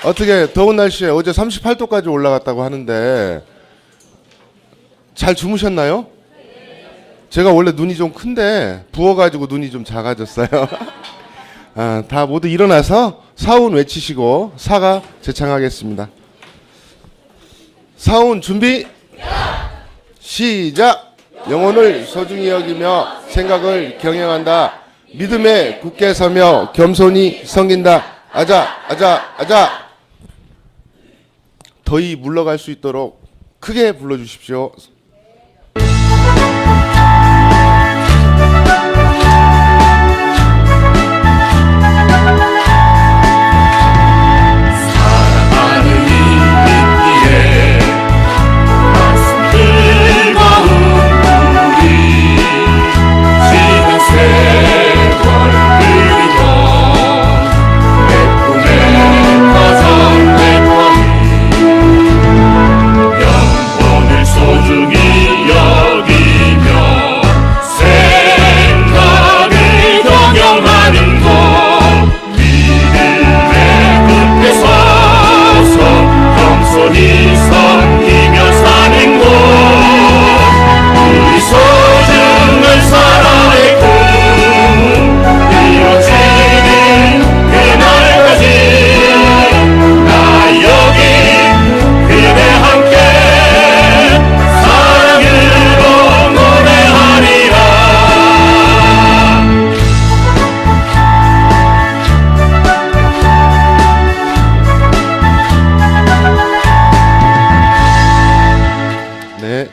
어떻게 더운 날씨에 어제 38도까지 올라갔다고 하는데 잘 주무셨나요? 제가 원래 눈이 좀 큰데 부어가지고 눈이 좀 작아졌어요. 아, 다 모두 일어나서 사운 외치시고 사가 제창하겠습니다. 사운 준비 시작. 영혼을 소중히 여기며 생각을 경영한다. 믿음에 굳게 서며 겸손히 섬긴다. 아자 아자 아자. 더위 물러갈 수 있도록 크게 불러주십시오.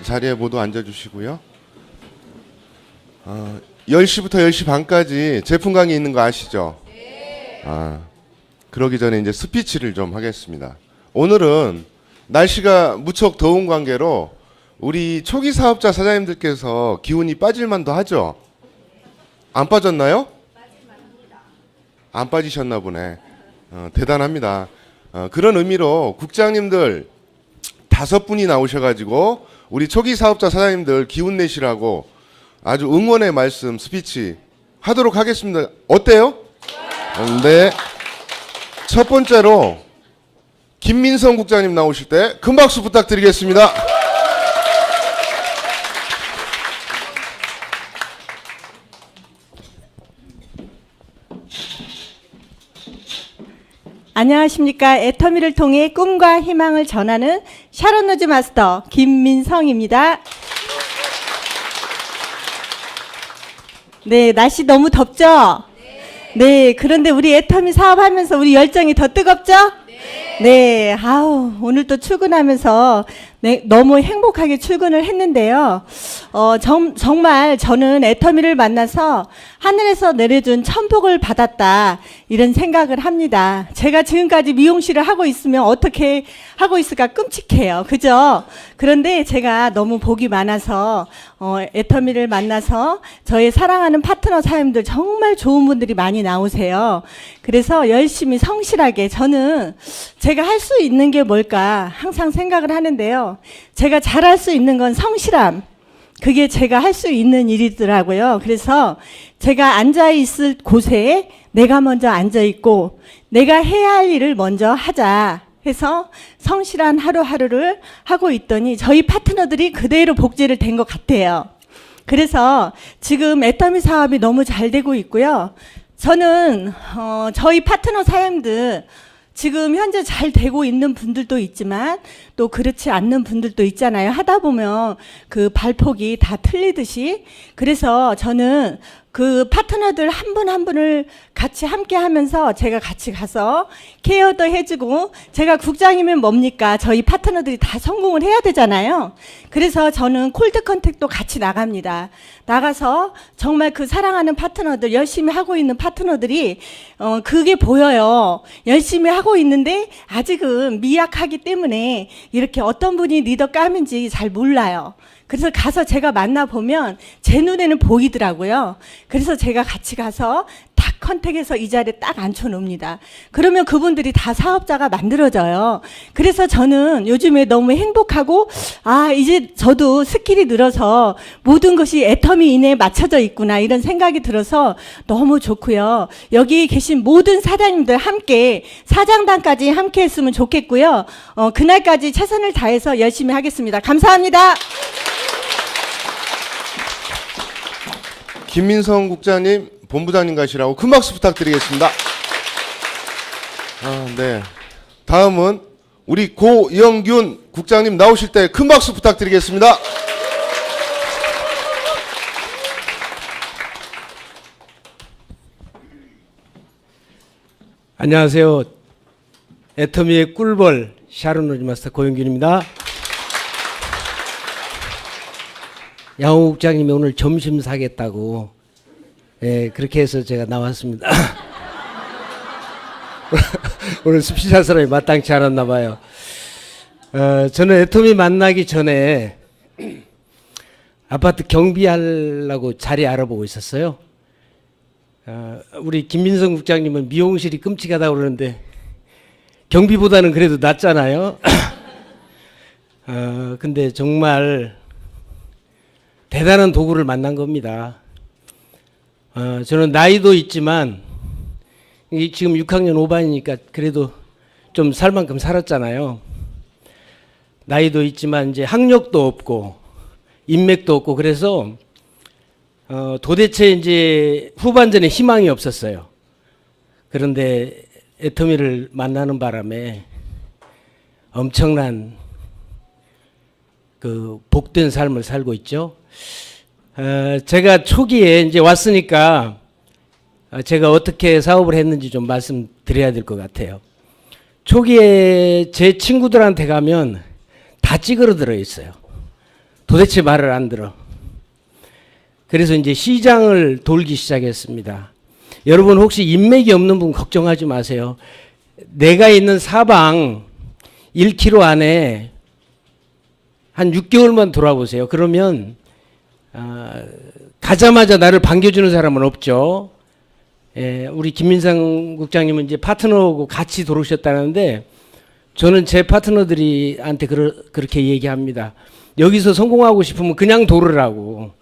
자리에 모두 앉아주시고요. 10시부터 10시 반까지 제품 강의 있는 거 아시죠? 그러기 전에 이제 스피치를 좀 하겠습니다. 오늘은 날씨가 무척 더운 관계로 우리 초기 사업자 사장님들께서 기운이 빠질만도 하죠? 안 빠졌나요? 안 빠지셨나 보네. 대단합니다. 그런 의미로 국장님들 5분이 나오셔가지고 우리 초기 사업자 사장님들 기운 내시라고 아주 응원의 말씀 스피치 하도록 하겠습니다. 어때요? 네. 첫 번째로 김민성 국장님 나오실 때 큰 박수 부탁드리겠습니다. 안녕하십니까. 애터미를 통해 꿈과 희망을 전하는 샤론노즈 마스터 김민성입니다. 네, 날씨 너무 덥죠? 네, 그런데 우리 애터미 사업하면서 우리 열정이 더 뜨겁죠? 네, 아우, 오늘 또 출근하면서 네, 너무 행복하게 출근을 했는데요. 정말 저는 애터미를 만나서 하늘에서 내려준 천복을 받았다. 이런 생각을 합니다. 제가 지금까지 미용실을 하고 있으면 어떻게 하고 있을까 끔찍해요. 그죠? 그런데 제가 너무 복이 많아서 애터미를 만나서 저의 사랑하는 파트너 사장님들 정말 좋은 분들이 많이 나오세요. 그래서 열심히 성실하게 저는 제가 할 수 있는 게 뭘까 항상 생각을 하는데요. 제가 잘할 수 있는 건 성실함. 그게 제가 할 수 있는 일이더라고요. 그래서 제가 앉아있을 곳에 내가 먼저 앉아있고 내가 해야 할 일을 먼저 하자 해서 성실한 하루하루를 하고 있더니 저희 파트너들이 그대로 복제를 된 것 같아요. 그래서 지금 애터미 사업이 너무 잘 되고 있고요. 저는 저희 파트너 사장님들 지금 현재 잘 되고 있는 분들도 있지만 또 그렇지 않는 분들도 있잖아요. 하다 보면 그 발폭이 다 틀리듯이. 그래서 저는 그 파트너들 한 분 한 분을 같이 함께 하면서 제가 같이 가서 케어도 해주고, 제가 국장이면 뭡니까? 저희 파트너들이 다 성공을 해야 되잖아요. 그래서 저는 콜드 컨택도 같이 나갑니다. 나가서 정말 그 사랑하는 파트너들, 열심히 하고 있는 파트너들이 그게 보여요. 열심히 하고 있는데 아직은 미약하기 때문에 이렇게 어떤 분이 리더 감인지 잘 몰라요. 그래서 가서 제가 만나보면 제 눈에는 보이더라고요. 그래서 제가 같이 가서 탁 컨택해서 이 자리에 딱 앉혀놓습니다. 그러면 그분들이 다 사업자가 만들어져요. 그래서 저는 요즘에 너무 행복하고 이제 저도 스킬이 늘어서 모든 것이 애터미 이내에 맞춰져 있구나 이런 생각이 들어서 너무 좋고요. 여기 계신 모든 사장님들 함께 사장단까지 함께 했으면 좋겠고요. 그날까지 최선을 다해서 열심히 하겠습니다. 감사합니다. 김민성 국장님, 본부장님 가시라고 큰 박수 부탁드리겠습니다. 네. 다음은 우리 고영균 국장님 나오실 때 큰 박수 부탁드리겠습니다. 안녕하세요. 애터미의 꿀벌 샤론 로즈마스터 고영균입니다. 양호 국장님이 오늘 점심 사겠다고 그렇게 해서 제가 나왔습니다. 오늘 스피치 할 사람이 마땅치 않았나 봐요. 저는 애터미 만나기 전에 아파트 경비하려고 자리 알아보고 있었어요. 우리 김민성 국장님은 미용실이 끔찍하다고 그러는데 경비보다는 그래도 낫잖아요. 근데 정말 대단한 도구를 만난 겁니다. 저는 나이도 있지만 지금 6학년 5반이니까 그래도 좀 살 만큼 살았잖아요. 나이도 있지만 이제 학력도 없고 인맥도 없고 그래서 도대체 이제 후반전에 희망이 없었어요. 그런데 애터미를 만나는 바람에 엄청난 그 복된 삶을 살고 있죠. 제가 초기에 이제 왔으니까 제가 어떻게 사업을 했는지 좀 말씀드려야 될 것 같아요. 초기에 제 친구들한테 가면 다 찌그러들어 있어요. 도대체 말을 안 들어. 그래서 이제 시장을 돌기 시작했습니다. 여러분 혹시 인맥이 없는 분 걱정하지 마세요. 내가 있는 사방 1km 안에 한 6개월만 돌아보세요. 그러면 가자마자 나를 반겨주는 사람은 없죠. 우리 김민상 국장님은 이제 파트너하고 같이 돌으셨다는데 저는 제 파트너들한테 그렇게 얘기합니다. 여기서 성공하고 싶으면 그냥 돌으라고.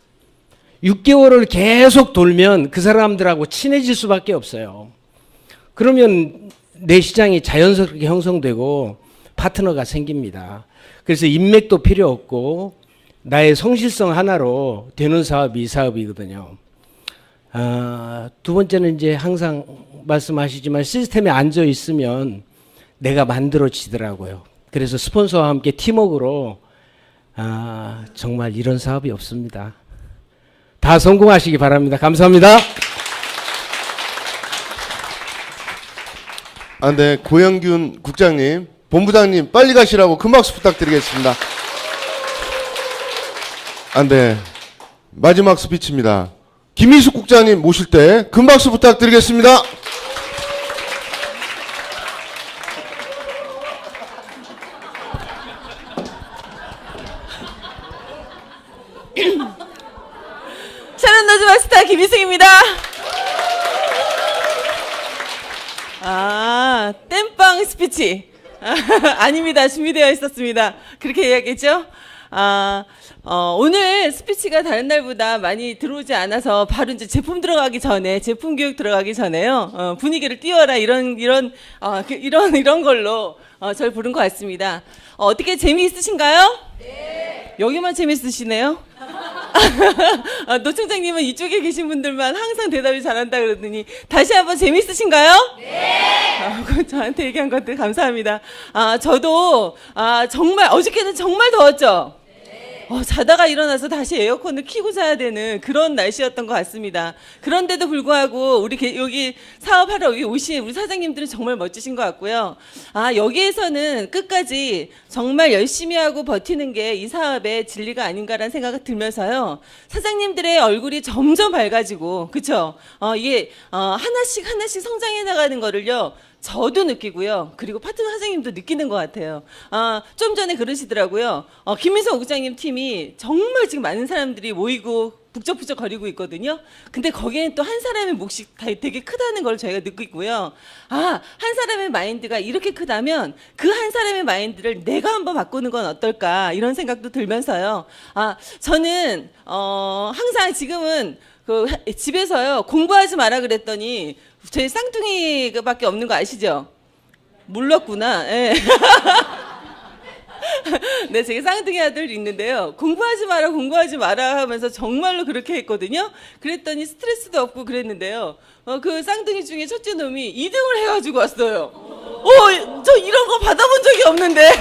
6개월을 계속 돌면 그 사람들하고 친해질 수밖에 없어요. 그러면 내 시장이 자연스럽게 형성되고 파트너가 생깁니다. 그래서 인맥도 필요 없고 나의 성실성 하나로 되는 사업이 이 사업이거든요. 두 번째는 이제 항상 말씀하시지만 시스템에 앉아 있으면 내가 만들어지더라고요. 그래서 스폰서와 함께 팀워크로 정말 이런 사업이 없습니다. 다 성공하시기 바랍니다. 감사합니다. 네. 고영균 국장님, 본부장님 빨리 가시라고 큰 박수 부탁드리겠습니다. 네. 마지막 스피치입니다. 김희숙 국장님 모실 때 큰 박수 부탁드리겠습니다. 샤론 로즈마스터 김희승입니다. 땜빵 스피치. 아닙니다. 준비되어 있었습니다. 그렇게 이야기했죠? 오늘 스피치가 다른 날보다 많이 들어오지 않아서 바로 이제 제품 들어가기 전에, 제품 교육 들어가기 전에요. 분위기를 띄워라 이런 걸로 저를 부른 것 같습니다. 어떻게 재미있으신가요? 네. 여기만 재미있으시네요. 노총장님은 이쪽에 계신 분들만 항상 대답이 잘한다 그러더니 다시 한번 재미있으신가요? 네. 저한테 얘기한 것들 감사합니다. 저도 정말 어저께는 정말 더웠죠. 자다가 일어나서 다시 에어컨을 켜고 자야 되는 그런 날씨였던 것 같습니다. 그런데도 불구하고 여기 사업하러 여기 오신 우리 사장님들은 정말 멋지신 것 같고요. 여기에서는 끝까지 정말 열심히 하고 버티는 게 이 사업의 진리가 아닌가라는 생각이 들면서요. 사장님들의 얼굴이 점점 밝아지고, 그쵸? 이게 하나씩 성장해 나가는 거를요. 저도 느끼고요. 그리고 파트너 사장님도 느끼는 것 같아요. 좀 전에 그러시더라고요. 김민성 국장님 팀이 정말 지금 많은 사람들이 모이고 북적북적 거리고 있거든요. 근데 거기에는 또 한 사람의 몫이 되게 크다는 걸 저희가 느끼고요. 아, 한 사람의 마인드가 이렇게 크다면 그 한 사람의 마인드를 내가 한번 바꾸는 건 어떨까 이런 생각도 들면서요. 아, 저는 항상 지금은 그 집에서요 공부하지 마라 그랬더니 제 쌍둥이밖에 없는 거 아시죠? 몰랐구나. 예. 네, 제게 쌍둥이 아들 있는데요. 공부하지 마라 하면서 정말로 그렇게 했거든요. 그랬더니 스트레스도 없고 그랬는데요. 그 쌍둥이 중에 첫째 놈이 2등을 해가지고 왔어요. 저 이런 거 받아본 적이 없는데.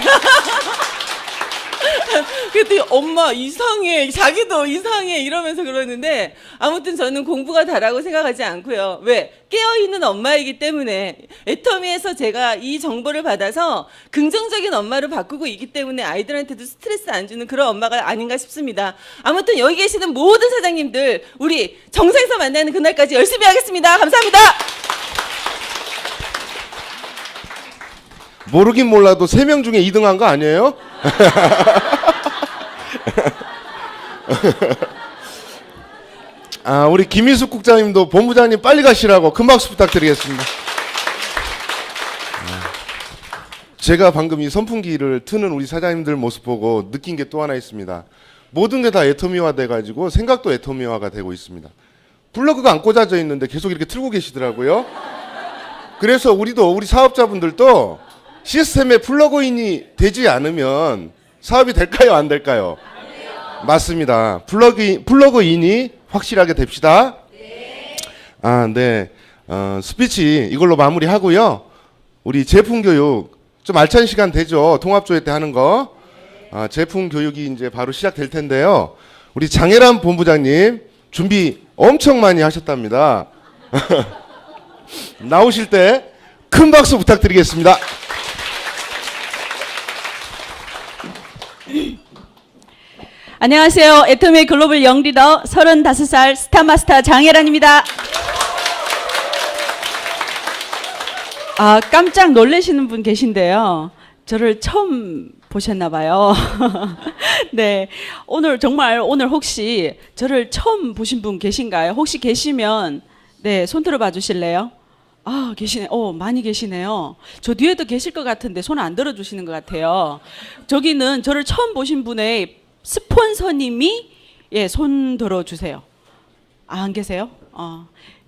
그랬더니 엄마 이상해, 자기도 이상해 이러면서 그러는데 아무튼 저는 공부가 다라고 생각하지 않고요. 왜? 깨어있는 엄마이기 때문에 애터미에서 제가 이 정보를 받아서 긍정적인 엄마로 바꾸고 있기 때문에 아이들한테도 스트레스 안 주는 그런 엄마가 아닌가 싶습니다. 아무튼 여기 계시는 모든 사장님들 우리 정상에서 만나는 그날까지 열심히 하겠습니다. 감사합니다. 모르긴 몰라도 3명 중에 2등한 거 아니에요? 아, 우리 김희숙 국장님도 본부장님 빨리 가시라고 큰 박수 부탁드리겠습니다. 제가 방금 이 선풍기를 트는 우리 사장님들 모습 보고 느낀 게 또 하나 있습니다. 모든 게 다 애터미화 돼가지고 생각도 애터미화가 되고 있습니다. 플러그가 안 꽂아져 있는데 계속 이렇게 틀고 계시더라고요. 그래서 우리 사업자분들도 시스템에 플러그인이 되지 않으면 사업이 될까요, 안 될까요? 맞습니다. 플러그인이 확실하게 됩시다. 아, 네. 스피치 이걸로 마무리하고요. 우리 제품 교육 좀 알찬 시간 되죠. 통합조회 때 하는 거. 제품 교육이 이제 바로 시작될 텐데요. 우리 장혜란 본부장님 준비 엄청 많이 하셨답니다. 나오실 때 큰 박수 부탁드리겠습니다. 안녕하세요. 애터미 글로벌 영리더 35살 스타마스터 장혜란입니다. 깜짝 놀라시는 분 계신데요. 저를 처음 보셨나 봐요. 네. 오늘 혹시 저를 처음 보신 분 계신가요? 혹시 계시면 네, 손 들어봐 주실래요? 계시네. 많이 계시네요. 저 뒤에도 계실 것 같은데 손 안 들어주시는 것 같아요. 저기는 저를 처음 보신 분의 스폰서님이 손 들어주세요. 안 계세요?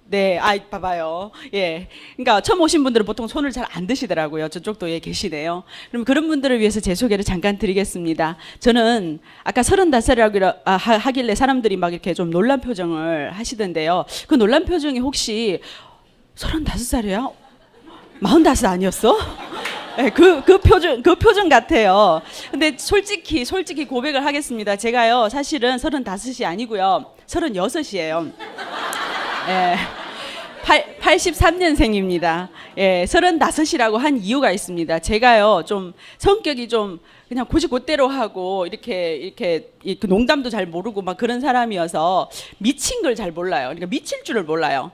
네, 봐봐요. 예. 그러니까 처음 오신 분들은 보통 손을 잘 안 드시더라고요. 저쪽도 계시네요. 그럼 그런 분들을 위해서 제 소개를 잠깐 드리겠습니다. 저는 아까 35살이라고 하길래 사람들이 막 이렇게 좀 놀란 표정을 하시던데요. 그 놀란 표정이 혹시 35살이야? 45 아니었어? 네, 그 표정 같아요. 근데 솔직히 고백을 하겠습니다. 제가요, 사실은 35이 아니고요. 36이에요. 예. 83년생입니다. 예, 35이라고 한 이유가 있습니다. 제가요, 좀 성격이 좀 그냥 곧대로 하고 이렇게 농담도 잘 모르고 막 그런 사람이어서 미친 걸 잘 몰라요. 그러니까 미칠 줄을 몰라요.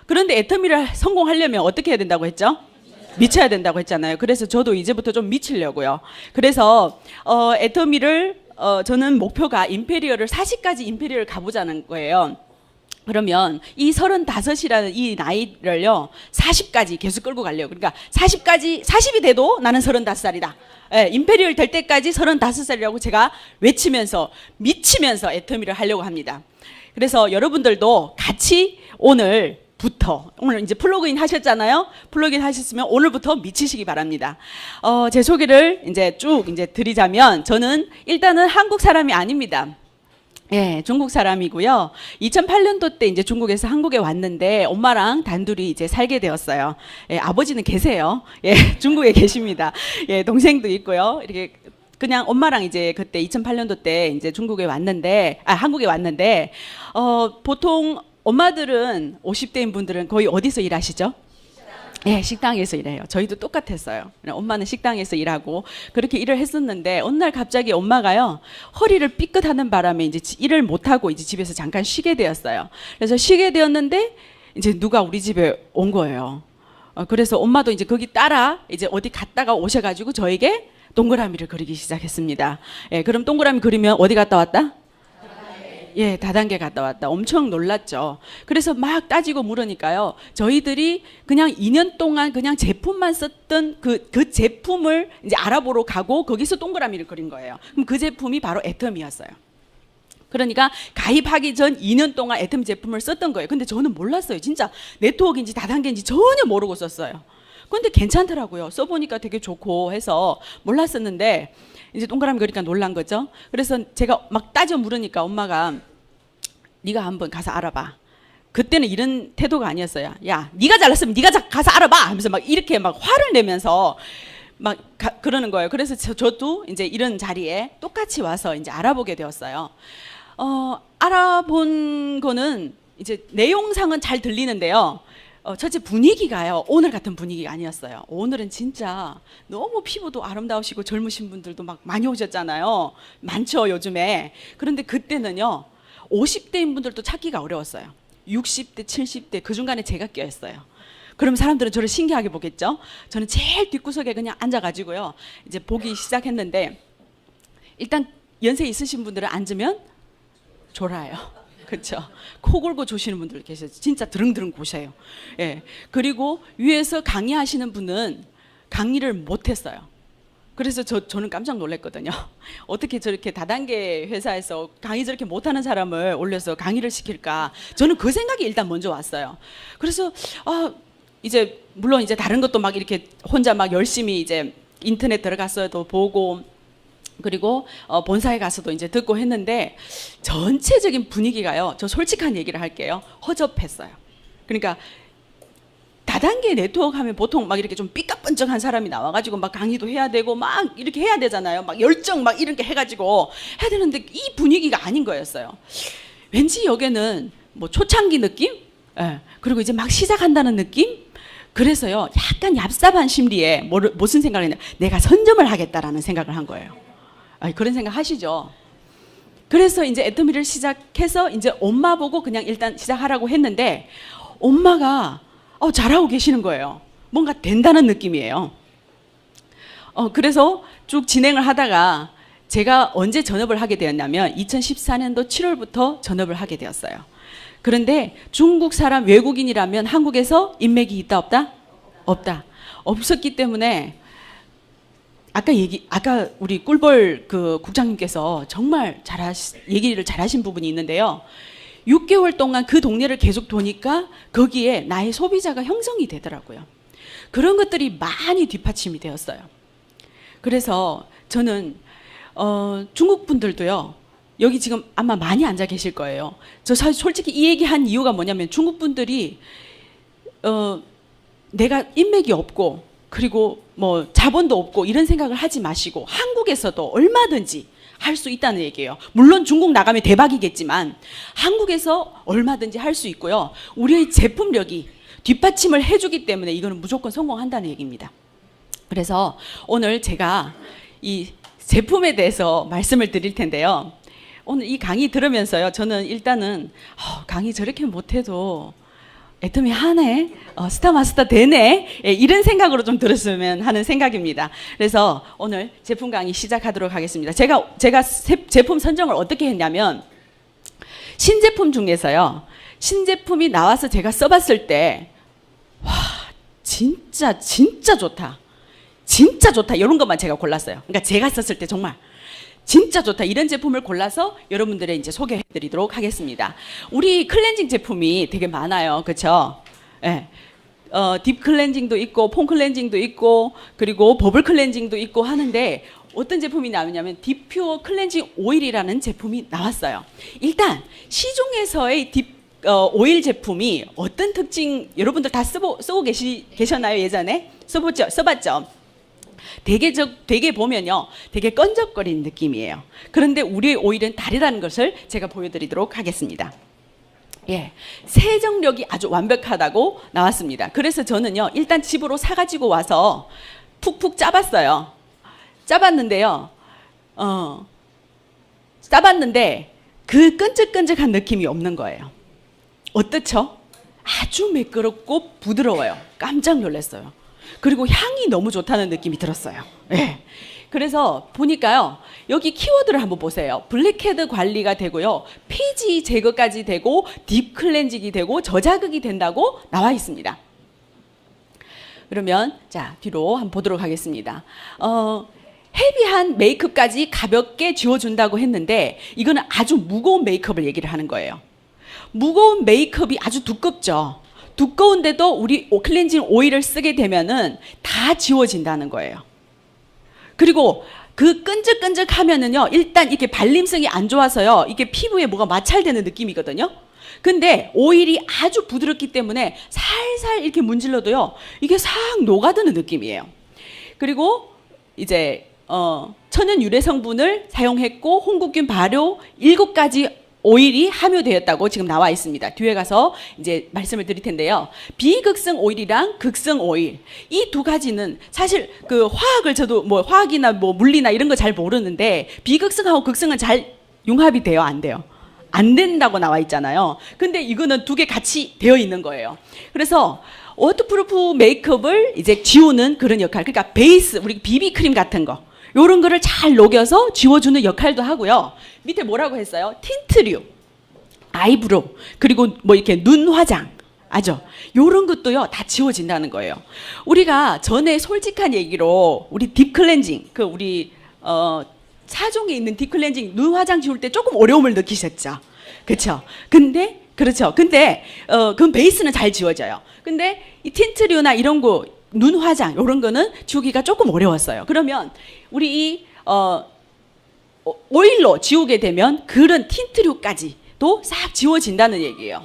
그런데 애터미를 성공하려면 어떻게 해야 된다고 했죠? 미쳐야 된다고 했잖아요. 그래서 저도 이제부터 좀 미치려고요. 그래서 애터미를 저는 목표가 임페리얼을 40까지 임페리얼을 가보자는 거예요. 그러면 이 35이라는 이 나이를요 40까지 계속 끌고 가려고. 그러니까 40이 돼도 나는 35살이다. 예, 임페리얼 될 때까지 35살이라고 제가 외치면서 미치면서 애터미를 하려고 합니다. 그래서 여러분들도 같이 오늘 이제 플러그인 하셨잖아요. 플러그인 하셨으면 오늘부터 미치시기 바랍니다. 제 소개를 이제 쭉 드리자면 저는 일단은 한국 사람이 아닙니다. 예, 중국 사람이고요. 2008년도 때 이제 중국에서 한국에 왔는데 엄마랑 단둘이 이제 살게 되었어요. 예, 아버지는 계세요. 예, 중국에 계십니다. 예, 동생도 있고요. 이렇게 그냥 엄마랑 이제 그때 2008년도 때 이제 한국에 왔는데 보통 엄마들은 50대인 분들은 거의 어디서 일하시죠? 네, 식당에서 일해요. 저희도 똑같았어요. 엄마는 식당에서 일하고 그렇게 일을 했었는데 어느 날 갑자기 엄마가요 허리를 삐끗하는 바람에 이제 일을 못 하고 이제 집에서 잠깐 쉬게 되었어요. 그래서 쉬게 되었는데 이제 누가 우리 집에 온 거예요. 그래서 엄마도 이제 거기 따라 이제 어디 갔다가 오셔가지고 저에게 동그라미를 그리기 시작했습니다. 예, 그럼 동그라미 그리면 어디 갔다 왔다? 예, 다단계 갔다 왔다. 엄청 놀랐죠. 그래서 막 따지고 물으니까요. 저희들이 그냥 2년 동안 그냥 제품만 썼던 그 제품을 이제 알아보러 가고 거기서 동그라미를 그린 거예요. 그럼 그 제품이 바로 애텀이었어요. 그러니까 가입하기 전 2년 동안 애텀 제품을 썼던 거예요. 근데 저는 몰랐어요. 진짜 네트워크인지 다단계인지 전혀 모르고 썼어요. 근데 괜찮더라고요. 써보니까 되게 좋고 해서 몰랐었는데 이제 동그라미 그러니까 놀란 거죠. 그래서 제가 막 따져 물으니까 엄마가 네가 한번 가서 알아봐. 그때는 이런 태도가 아니었어요. 야, 네가 잘났으면 네가 가서 알아봐 하면서 막 이렇게 막 화를 내면서 막 그러는 거예요. 그래서 저도 이제 이런 자리에 똑같이 와서 이제 알아보게 되었어요. 알아본 거는 이제 내용상은 잘 들리는데요. 첫째 분위기가요. 오늘 같은 분위기가 아니었어요. 오늘은 진짜 너무 피부도 아름다우시고 젊으신 분들도 막 많이 오셨잖아요. 많죠, 요즘에. 그런데 그때는요. 50대인 분들도 찾기가 어려웠어요. 60대, 70대 그 중간에 제가 껴있어요. 그럼 사람들은 저를 신기하게 보겠죠. 저는 제일 뒷구석에 그냥 앉아가지고요. 이제 보기 시작했는데 일단 연세 있으신 분들은 앉으면 졸아요. 그렇죠. 코 골고 조시는 분들 계세요. 진짜 드릉드릉 고셔요. 예. 그리고 위에서 강의하시는 분은 강의를 못했어요. 그래서 저는 깜짝 놀랐거든요. 어떻게 저렇게 다단계 회사에서 강의 저렇게 못하는 사람을 올려서 강의를 시킬까? 저는 그 생각이 일단 먼저 왔어요. 그래서 이제 물론 이제 다른 것도 막 이렇게 혼자 막 열심히 이제 인터넷 들어가서도 보고 그리고 본사에 가서도 이제 듣고 했는데 전체적인 분위기가요. 저 솔직한 얘기를 할게요. 허접했어요. 그러니까 다단계 네트워크 하면 보통 막 이렇게 좀 삐까뻔쩍한 사람이 나와가지고 막 강의도 해야 되고 막 이렇게 해야 되잖아요. 막 열정 막 이렇게 해가지고 해야 되는데 이 분위기가 아닌 거였어요. 왠지 여기는 뭐 초창기 느낌? 예. 그리고 이제 막 시작한다는 느낌? 그래서요. 약간 얍삽한 심리에 무슨 생각을 했냐. 내가 선점을 하겠다라는 생각을 한 거예요. 그런 생각 하시죠? 그래서 이제 애터미를 시작해서 이제 엄마 보고 그냥 일단 시작하라고 했는데 엄마가 잘하고 계시는 거예요. 뭔가 된다는 느낌이에요. 그래서 쭉 진행을 하다가 제가 언제 전업을 하게 되었냐면 2014년도 7월부터 전업을 하게 되었어요. 그런데 중국 사람 외국인이라면 한국에서 인맥이 있다 없다? 없다. 없었기 때문에 아까 우리 꿀벌 그 국장님께서 정말 얘기를 잘하신 부분이 있는데요. 6개월 동안 그 동네를 계속 도니까 거기에 나의 소비자가 형성이 되더라고요. 그런 것들이 많이 뒷받침이 되었어요. 그래서 저는 중국 분들도요. 여기 지금 아마 많이 앉아 계실 거예요. 저 사실 솔직히 이 얘기한 이유가 뭐냐면 중국 분들이 내가 인맥이 없고 그리고 뭐 자본도 없고 이런 생각을 하지 마시고 한국에서도 얼마든지 할 수 있다는 얘기예요. 물론 중국 나가면 대박이겠지만 한국에서 얼마든지 할 수 있고요. 우리의 제품력이 뒷받침을 해주기 때문에 이거는 무조건 성공한다는 얘기입니다. 그래서 오늘 제가 이 제품에 대해서 말씀을 드릴 텐데요. 오늘 이 강의 들으면서요. 저는 일단은 강의 저렇게 못해도 애터미 하네, 스타마스터 되네, 이런 생각으로 좀 들었으면 하는 생각입니다. 그래서 오늘 제품 강의 시작하도록 하겠습니다. 제가 제품 선정을 어떻게 했냐면 신제품 중에서요. 신제품이 나와서 제가 써봤을 때 와, 진짜 좋다. 진짜 좋다. 이런 것만 제가 골랐어요. 그러니까 제가 썼을 때 정말 진짜 좋다. 이런 제품을 골라서 여러분들의 이제 소개해 드리도록 하겠습니다. 우리 클렌징 제품이 되게 많아요. 그렇죠? 예. 딥 클렌징도 있고 폼 클렌징도 있고 그리고 버블 클렌징도 있고 하는데 어떤 제품이 나오냐면 딥퓨어 클렌징 오일이라는 제품이 나왔어요. 일단 시중에서의 딥 오일 제품이 어떤 특징 여러분들 다 쓰고 계셨나요? 예전에 써봤죠? 되게 보면요, 되게 끈적거리는 느낌이에요. 그런데 우리의 오일은 다르다는 것을 제가 보여드리도록 하겠습니다. 예, 세정력이 아주 완벽하다고 나왔습니다. 그래서 저는요, 일단 집으로 사가지고 와서 푹푹 짜봤어요. 짜봤는데요, 짜봤는데 그 끈적끈적한 느낌이 없는 거예요. 어떻죠? 아주 매끄럽고 부드러워요. 깜짝 놀랐어요. 그리고 향이 너무 좋다는 느낌이 들었어요. 예. 그래서 보니까요. 여기 키워드를 한번 보세요. 블랙헤드 관리가 되고요. 피지 제거까지 되고 딥 클렌징이 되고 저자극이 된다고 나와 있습니다. 그러면 자, 뒤로 한번 보도록 하겠습니다. 헤비한 메이크업까지 가볍게 지워준다고 했는데 이거는 아주 무거운 메이크업을 얘기를 하는 거예요. 무거운 메이크업이 아주 두껍죠. 두꺼운데도 우리 클렌징 오일을 쓰게 되면은 다 지워진다는 거예요. 그리고 그 끈적끈적하면은요, 일단 이렇게 발림성이 안 좋아서요, 이게 피부에 뭐가 마찰되는 느낌이거든요. 근데 오일이 아주 부드럽기 때문에 살살 이렇게 문질러도요, 이게 싹 녹아드는 느낌이에요. 그리고 이제 천연 유래 성분을 사용했고 홍국균 발효 7가지 오일이 함유되었다고 지금 나와 있습니다. 뒤에 가서 이제 말씀을 드릴 텐데요. 비극성 오일이랑 극성 오일, 이 두 가지는 사실 그 화학을 저도 뭐 화학이나 뭐 물리나 이런 거 잘 모르는데 비극성하고 극성은 잘 융합이 돼요, 안 돼요? 안 된다고 나와 있잖아요. 근데 이거는 두 개 같이 되어 있는 거예요. 그래서 워터프루프 메이크업을 이제 지우는 그런 역할, 그러니까 베이스, 우리 비비크림 같은 거 요런 거를 잘 녹여서 지워주는 역할도 하고요. 밑에 뭐라고 했어요? 틴트류, 아이브로우, 그리고 뭐 이렇게 눈 화장, 아죠? 요런 것도요, 다 지워진다는 거예요. 우리가 전에 솔직한 얘기로 우리 딥 클렌징, 그 우리 사종에 있는 딥 클렌징 눈 화장 지울 때 조금 어려움을 느끼셨죠? 그렇죠? 근데 그렇죠. 근데 그건 베이스는 잘 지워져요. 근데 이 틴트류나 이런 거 눈 화장 이런 거는 지우기가 조금 어려웠어요. 그러면 우리 이 오일로 지우게 되면 그런 틴트류까지도 싹 지워진다는 얘기예요.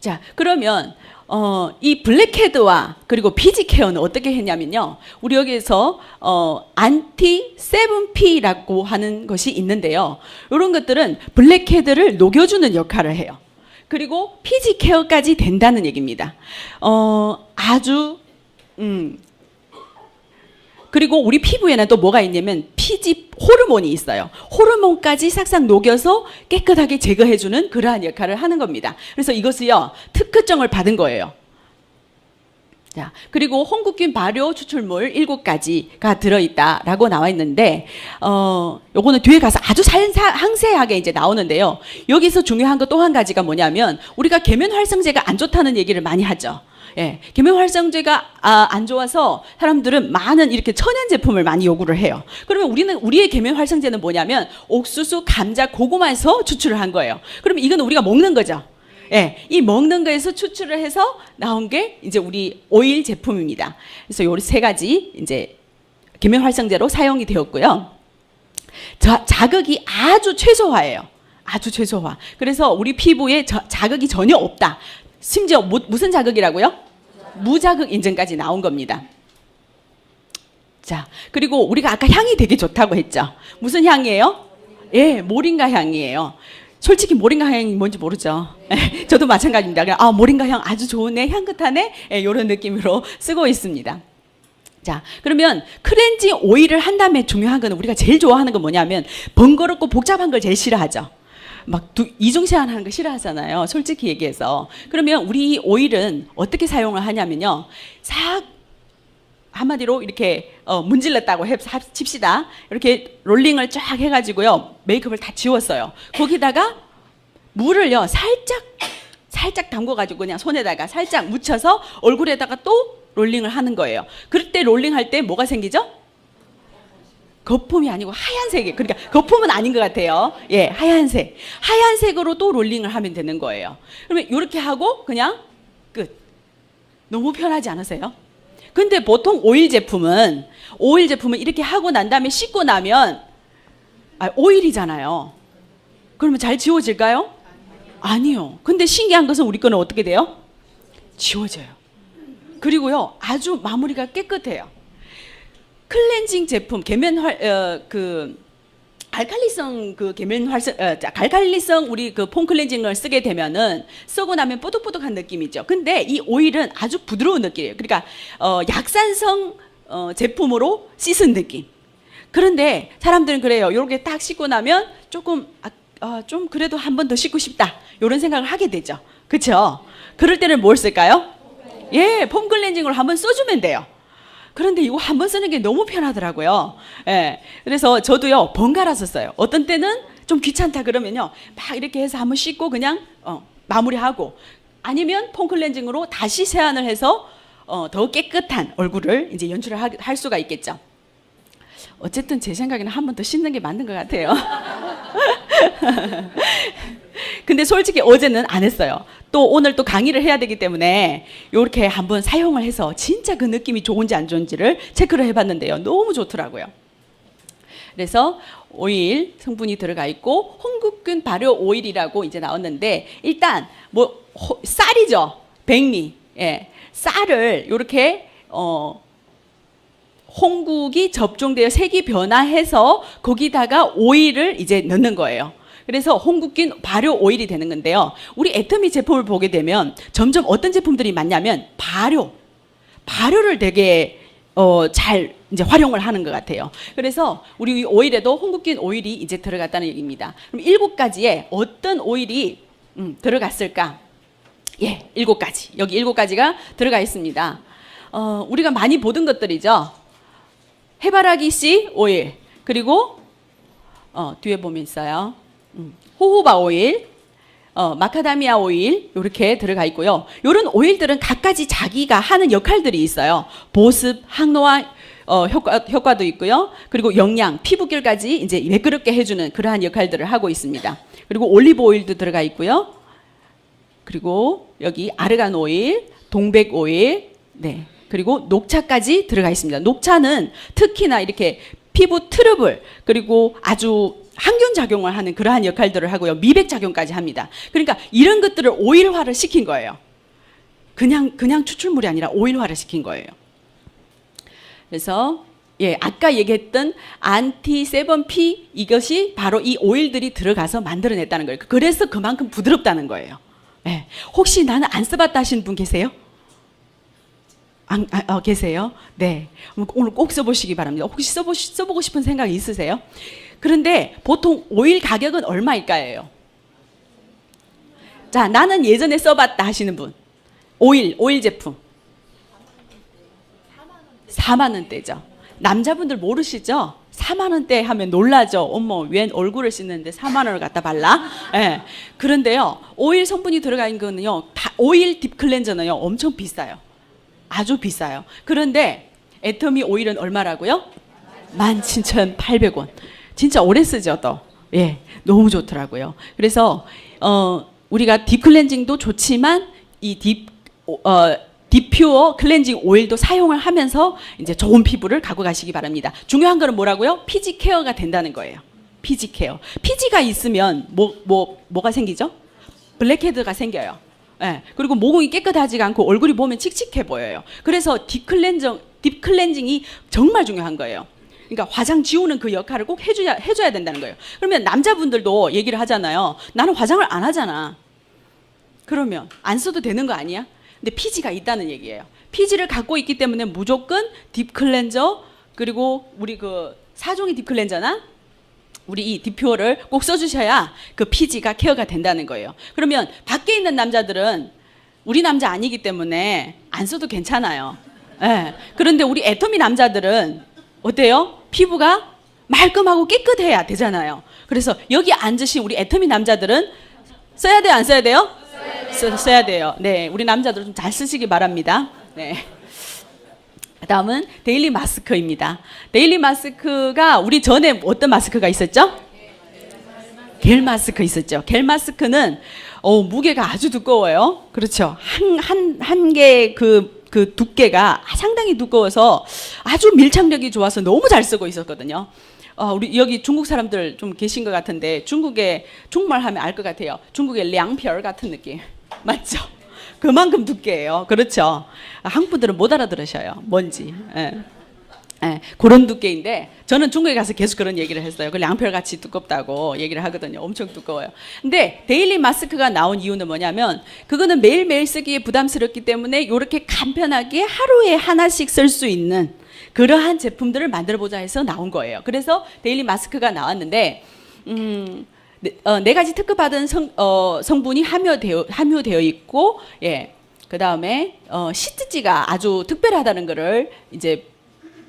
자, 그러면 이 블랙헤드와 그리고 피지 케어는 어떻게 했냐면요. 우리 여기에서 안티 7P라고 하는 것이 있는데요. 이런 것들은 블랙헤드를 녹여주는 역할을 해요. 그리고 피지 케어까지 된다는 얘기입니다. 아주 그리고 우리 피부에는 또 뭐가 있냐면 피지 호르몬이 있어요. 호르몬까지 싹싹 녹여서 깨끗하게 제거해주는 그러한 역할을 하는 겁니다. 그래서 이것을요, 특허증을 받은 거예요. 자, 그리고 홍국균 발효 추출물 7가지가 들어있다라고 나와 있는데, 요거는 뒤에 가서 아주 상세하게 이제 나오는데요. 여기서 중요한 거 또 한 가지가 뭐냐면, 우리가 계면 활성제가 안 좋다는 얘기를 많이 하죠. 예, 계면 활성제가 안 좋아서 사람들은 많은 이렇게 천연 제품을 많이 요구를 해요. 그러면 우리의 계면 활성제는 뭐냐면, 옥수수, 감자, 고구마에서 추출을 한 거예요. 그러면 이건 우리가 먹는 거죠. 예, 이 먹는 거에서 추출을 해서 나온 게 이제 우리 오일 제품입니다. 그래서 요 세 가지 이제 계면 활성제로 사용이 되었고요. 자극이 아주 최소화예요. 아주 최소화. 그래서 우리 피부에 자극이 전혀 없다. 심지어 무슨 자극이라고요? 무자극 인증까지 나온 겁니다. 자, 그리고 우리가 아까 향이 되게 좋다고 했죠. 무슨 향이에요? 예, 모링가 향이에요. 솔직히 모링가 향이 뭔지 모르죠. 저도 마찬가지입니다. 모링가 향 아주 좋네, 향긋하네, 이런 느낌으로 쓰고 있습니다. 자, 그러면 클렌징 오일을 한 다음에 중요한 거는 우리가 제일 좋아하는 건 뭐냐면 번거롭고 복잡한 걸 제일 싫어하죠. 막 이중세안하는 거 싫어하잖아요. 솔직히 얘기해서. 그러면 우리 이 오일은 어떻게 사용을 하냐면요. 싹 한마디로 이렇게 문질렀다고 칩시다. 이렇게 롤링을 쫙 해가지고요. 메이크업을 다 지웠어요. 거기다가 물을요. 살짝 담궈가지고 그냥 손에다가 살짝 묻혀서 얼굴에다가 또 롤링을 하는 거예요. 그럴 때 롤링할 때 뭐가 생기죠? 거품이 아니고 하얀색이, 그러니까 거품은 아닌 것 같아요. 예, 하얀색. 하얀색으로 또 롤링을 하면 되는 거예요. 그러면 이렇게 하고 그냥 끝. 너무 편하지 않으세요? 근데 보통 오일 제품은 이렇게 하고 난 다음에 씻고 나면 오일이잖아요. 그러면 잘 지워질까요? 아니요. 근데 신기한 것은 우리 거는 어떻게 돼요? 지워져요. 그리고 아주 마무리가 깨끗해요. 클렌징 제품 알칼리성 알칼리성 우리 그 폼 클렌징을 쓰게 되면은 쓰고 나면 뽀득뽀득한 느낌이죠. 근데 이 오일은 아주 부드러운 느낌이에요. 그러니까 약산성 제품으로 씻은 느낌. 그런데 사람들은 그래요. 이렇게 딱 씻고 나면 조금 좀 그래도 한 번 더 씻고 싶다. 이런 생각을 하게 되죠. 그렇죠? 그럴 때는 뭘 쓸까요? 예, 폼 클렌징으로 한번 써주면 돼요. 그런데 이거 한 번 쓰는 게 너무 편하더라고요. 예. 그래서 저도요, 번갈아 썼어요. 어떤 때는 좀 귀찮다 그러면요, 막 이렇게 해서 한번 씻고 그냥 마무리하고, 아니면 폼 클렌징으로 다시 세안을 해서 더 깨끗한 얼굴을 이제 연출을 할 수가 있겠죠. 어쨌든 제 생각에는 한 번 더 씻는 게 맞는 것 같아요. 근데 솔직히 어제는 안 했어요. 또 오늘 또 강의를 해야 되기 때문에 이렇게 한번 사용을 해서 진짜 그 느낌이 좋은지 안 좋은지를 체크를 해봤는데요. 너무 좋더라고요. 그래서 오일 성분이 들어가 있고, 홍국균 발효 오일이라고 이제 나왔는데, 일단 뭐 쌀이죠. 백미. 예. 쌀을 이렇게 홍국이 접종되어 색이 변화해서 거기다가 오일을 이제 넣는 거예요. 그래서 홍국균 발효 오일이 되는 건데요. 우리 애터미 제품을 보게 되면 점점 어떤 제품들이 많냐면 발효를 되게 잘 이제 활용을 하는 것 같아요. 그래서 우리 이 오일에도 홍국균 오일이 이제 들어갔다는 얘기입니다. 그럼 7가지에 어떤 오일이 들어갔을까? 예, 7가지. 여기 7가지가 들어가 있습니다. 우리가 많이 보던 것들이죠. 해바라기 씨 오일, 그리고 뒤에 보면 있어요. 호호바 오일, 마카다미아 오일 이렇게 들어가 있고요. 이런 오일들은 각가지 자기가 하는 역할들이 있어요. 보습, 항노화 효과도 있고요. 그리고 영양, 피부결까지 이제 매끄럽게 해주는 그러한 역할들을 하고 있습니다. 그리고 올리브 오일도 들어가 있고요. 그리고 여기 아르간 오일, 동백 오일, 네. 그리고 녹차까지 들어가 있습니다. 녹차는 특히나 이렇게 피부 트러블, 그리고 아주 항균 작용을 하는 그러한 역할들을 하고요. 미백 작용까지 합니다. 그러니까 이런 것들을 오일화를 시킨 거예요. 그냥 추출물이 아니라 오일화를 시킨 거예요. 그래서 예, 아까 얘기했던 안티7P 이것이 바로 이 오일들이 들어가서 만들어냈다는 거예요. 그래서 그만큼 부드럽다는 거예요. 예. 혹시 나는 안 써봤다 하시는 분 계세요? 계세요? 네. 오늘 꼭 써보시기 바랍니다. 혹시 써보고 싶은 생각이 있으세요? 그런데 보통 오일 가격은 얼마일까요? 자, 나는 예전에 써봤다 하시는 분. 오일 제품. 4만 원대죠. 남자분들 모르시죠? 4만 원대 하면 놀라죠. 어머, 웬 얼굴을 씻는데 4만 원을 갖다 발라? 예. 그런데요, 오일 성분이 들어가 있는 거는요, 오일 딥 클렌저는요, 엄청 비싸요. 아주 비싸요. 그런데 애터미 오일은 얼마라고요? 17,800원. 진짜 오래 쓰죠, 또. 예, 너무 좋더라고요. 그래서 우리가 딥 클렌징도 좋지만 이 딥퓨어 클렌징 오일도 사용을 하면서 이제 좋은 피부를 갖고 가시기 바랍니다. 중요한 거는 뭐라고요? 피지 케어가 된다는 거예요. 피지 케어. 피지가 있으면 뭐가 생기죠? 블랙헤드가 생겨요. 예. 그리고 모공이 깨끗하지가 않고 얼굴이 보면 칙칙해 보여요. 그래서 딥 클렌징이 정말 중요한 거예요. 그러니까 화장 지우는 그 역할을 꼭 해줘야 된다는 거예요. 그러면 남자분들도 얘기를 하잖아요. 나는 화장을 안 하잖아. 그러면 안 써도 되는 거 아니야? 근데 피지가 있다는 얘기예요. 피지를 갖고 있기 때문에 무조건 딥 클렌저, 그리고 우리 그 4종의 딥 클렌저나 우리 이 딥퓨어를 꼭 써주셔야 그 피지가 케어가 된다는 거예요. 그러면 밖에 있는 남자들은 우리 남자 아니기 때문에 안 써도 괜찮아요. 예. 그런데 우리 애터미 남자들은 어때요? 피부가 말끔하고 깨끗해야 되잖아요. 그래서 여기 앉으신 우리 애터미 남자들은 써야 돼요, 안 써야 돼요? 써야 돼요. 네, 우리 남자들 좀 잘 쓰시기 바랍니다. 네. 다음은 데일리 마스크입니다. 데일리 마스크가 우리 전에 어떤 마스크가 있었죠? 겔 마스크 있었죠. 겔 마스크는 무게가 아주 두꺼워요. 그렇죠. 한 개 그 두께가 상당히 두꺼워서 아주 밀착력이 좋아서 너무 잘 쓰고 있었거든요. 우리 여기 중국 사람들 좀 계신 것 같은데 중국말 하면 알 것 같아요. 중국의 량별 같은 느낌. 맞죠? 그만큼 두께예요. 그렇죠. 한국 분들은 못 알아들으셔요. 뭔지. 예. 예, 그런 두께인데 저는 중국에 가서 계속 그런 얘기를 했어요. 그 량별같이 두껍다고 얘기를 하거든요. 엄청 두꺼워요. 근데 데일리 마스크가 나온 이유는 뭐냐면 그거는 매일매일 쓰기에 부담스럽기 때문에 이렇게 간편하게 하루에 하나씩 쓸 수 있는 그러한 제품들을 만들어보자 해서 나온 거예요. 그래서 데일리 마스크가 나왔는데 4가지 특급받은 성분이 함유되어 있고, 예, 그 다음에 시트지가 아주 특별하다는 거를 이제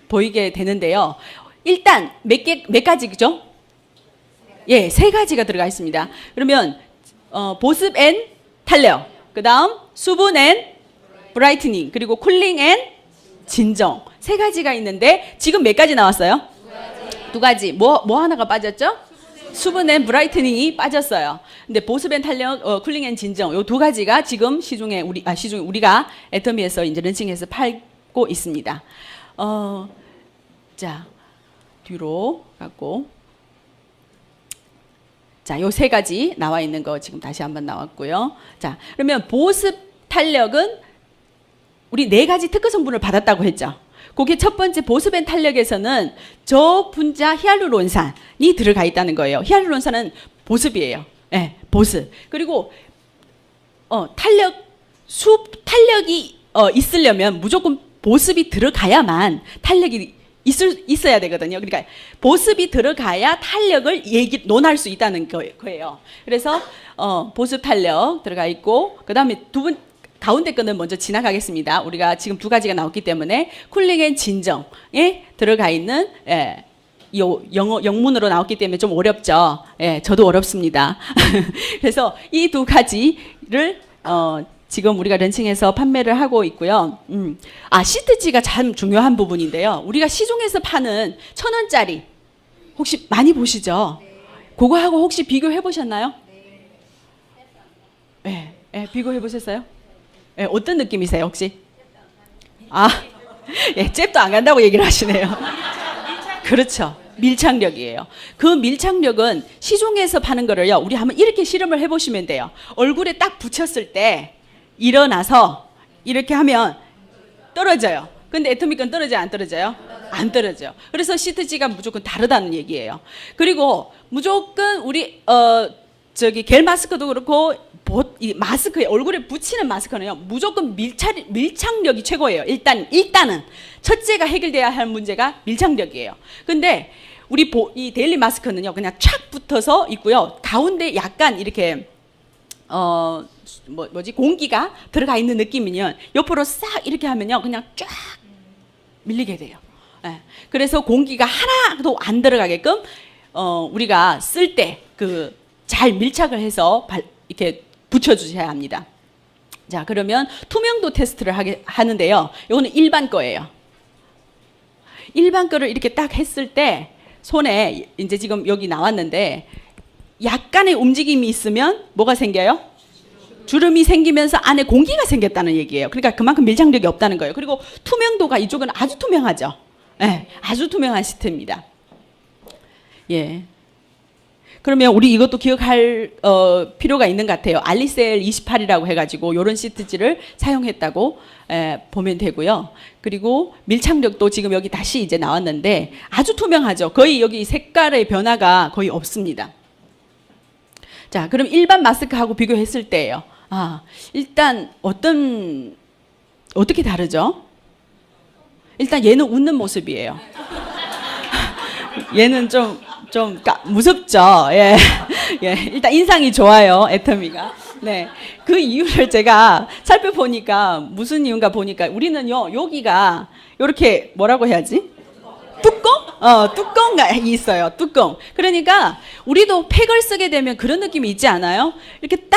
보이게 되는데요. 일단 몇 가지죠? 예, 3가지가 들어가 있습니다. 그러면 보습 앤 탄력, 그 다음 수분 앤 브라이트닝, 그리고 쿨링 앤 진정. 3가지가 있는데 지금 몇 가지 나왔어요? 2가지. 뭐 하나가 빠졌죠? 수분 앤 브라이트닝이 빠졌어요. 근데 보습 앤 탄력, 쿨링 앤 진정, 요 2가지가 지금 시중에 우리가 애터미에서 이제 런칭해서 팔고 있습니다. 자, 뒤로 가고. 자, 요 3가지 나와 있는 거 지금 다시 한번 나왔고요. 자, 그러면 보습 탄력은 우리 4가지 특허 성분을 받았다고 했죠. 그게 첫 번째 보습 앤 탄력에서는 저분자 히알루론산이 들어가 있다는 거예요. 히알루론산은 보습이에요. 네, 보습. 그리고 탄력이 있으려면 무조건 보습이 들어가야만 탄력이 있어야 되거든요. 그러니까 보습이 들어가야 탄력을 논할 수 있다는 거예요. 그래서 보습 탄력 들어가 있고, 그 다음에 가운데 거는 먼저 지나가겠습니다. 우리가 지금 2가지가 나왔기 때문에 쿨링 앤 진정에 들어가 있는, 요 영문으로 나왔기 때문에 좀 어렵죠. 예, 저도 어렵습니다. 그래서 이 2가지를 지금 우리가 런칭해서 판매를 하고 있고요. 시트지가 참 중요한 부분인데요. 우리가 시중에서 파는 1,000원짜리 혹시 많이 보시죠? 그거하고 혹시 비교해 보셨나요? 네, 비교해 보셨어요? 네, 어떤 느낌이세요, 혹시? 예, 잽도 안 간다고 얘기를 하시네요. 그렇죠. 밀착력이에요. 그 밀착력은 시중에서 파는 거를요, 우리 한번 이렇게 실험을 해보시면 돼요. 얼굴에 딱 붙였을 때 일어나서 이렇게 하면 떨어져요. 근데 애터미 건 떨어져요, 안 떨어져요? 안 떨어져요. 그래서 시트지가 무조건 다르다는 얘기예요. 그리고 무조건 우리 겔 마스크도 그렇고 이 마스크에 얼굴에 붙이는 마스크는요, 무조건 밀착력이 최고예요. 일단은 첫째가 해결돼야 할 문제가 밀착력이에요. 근데 우리 이 데일리 마스크는요, 그냥 촥 붙어서 있고요, 가운데 약간 이렇게 공기가 들어가 있는 느낌이면 옆으로 싹 이렇게 하면요, 그냥 쫙 밀리게 돼요. 예. 그래서 공기가 하나도 안 들어가게끔 우리가 쓸 때 잘 밀착을 해서 이렇게 붙여주셔야 합니다. 자, 그러면 투명도 테스트를 하는데요. 이거는 일반 거예요. 일반 거를 이렇게 딱 했을 때 손에 이제 지금 여기 나왔는데 약간의 움직임이 있으면 뭐가 생겨요? 주름이 생기면서 안에 공기가 생겼다는 얘기예요. 그러니까 그만큼 밀착력이 없다는 거예요. 그리고 투명도가 이쪽은 아주 투명하죠. 네, 아주 투명한 시트입니다. 예. 그러면 우리 이것도 기억할 필요가 있는 것 같아요. 알리셀 28이라고 해가지고 이런 시트지를 사용했다고 보면 되고요. 그리고 밀착력도 지금 여기 다시 이제 나왔는데 아주 투명하죠. 거의 여기 색깔의 변화가 거의 없습니다. 자, 그럼 일반 마스크하고 비교했을 때예요. 일단 어떻게 다르죠? 일단 얘는 웃는 모습이에요. 얘는 좀 무섭죠. 예. 예. 일단 인상이 좋아요, 애터미가. 네. 그 이유를 제가 살펴보니까 무슨 이유인가 보니까 우리는요, 여기가 이렇게 뭐라고 해야지? 뚜껑이 있어요. 뚜껑. 그러니까 우리도 팩을 쓰게 되면 그런 느낌이 있지 않아요? 이렇게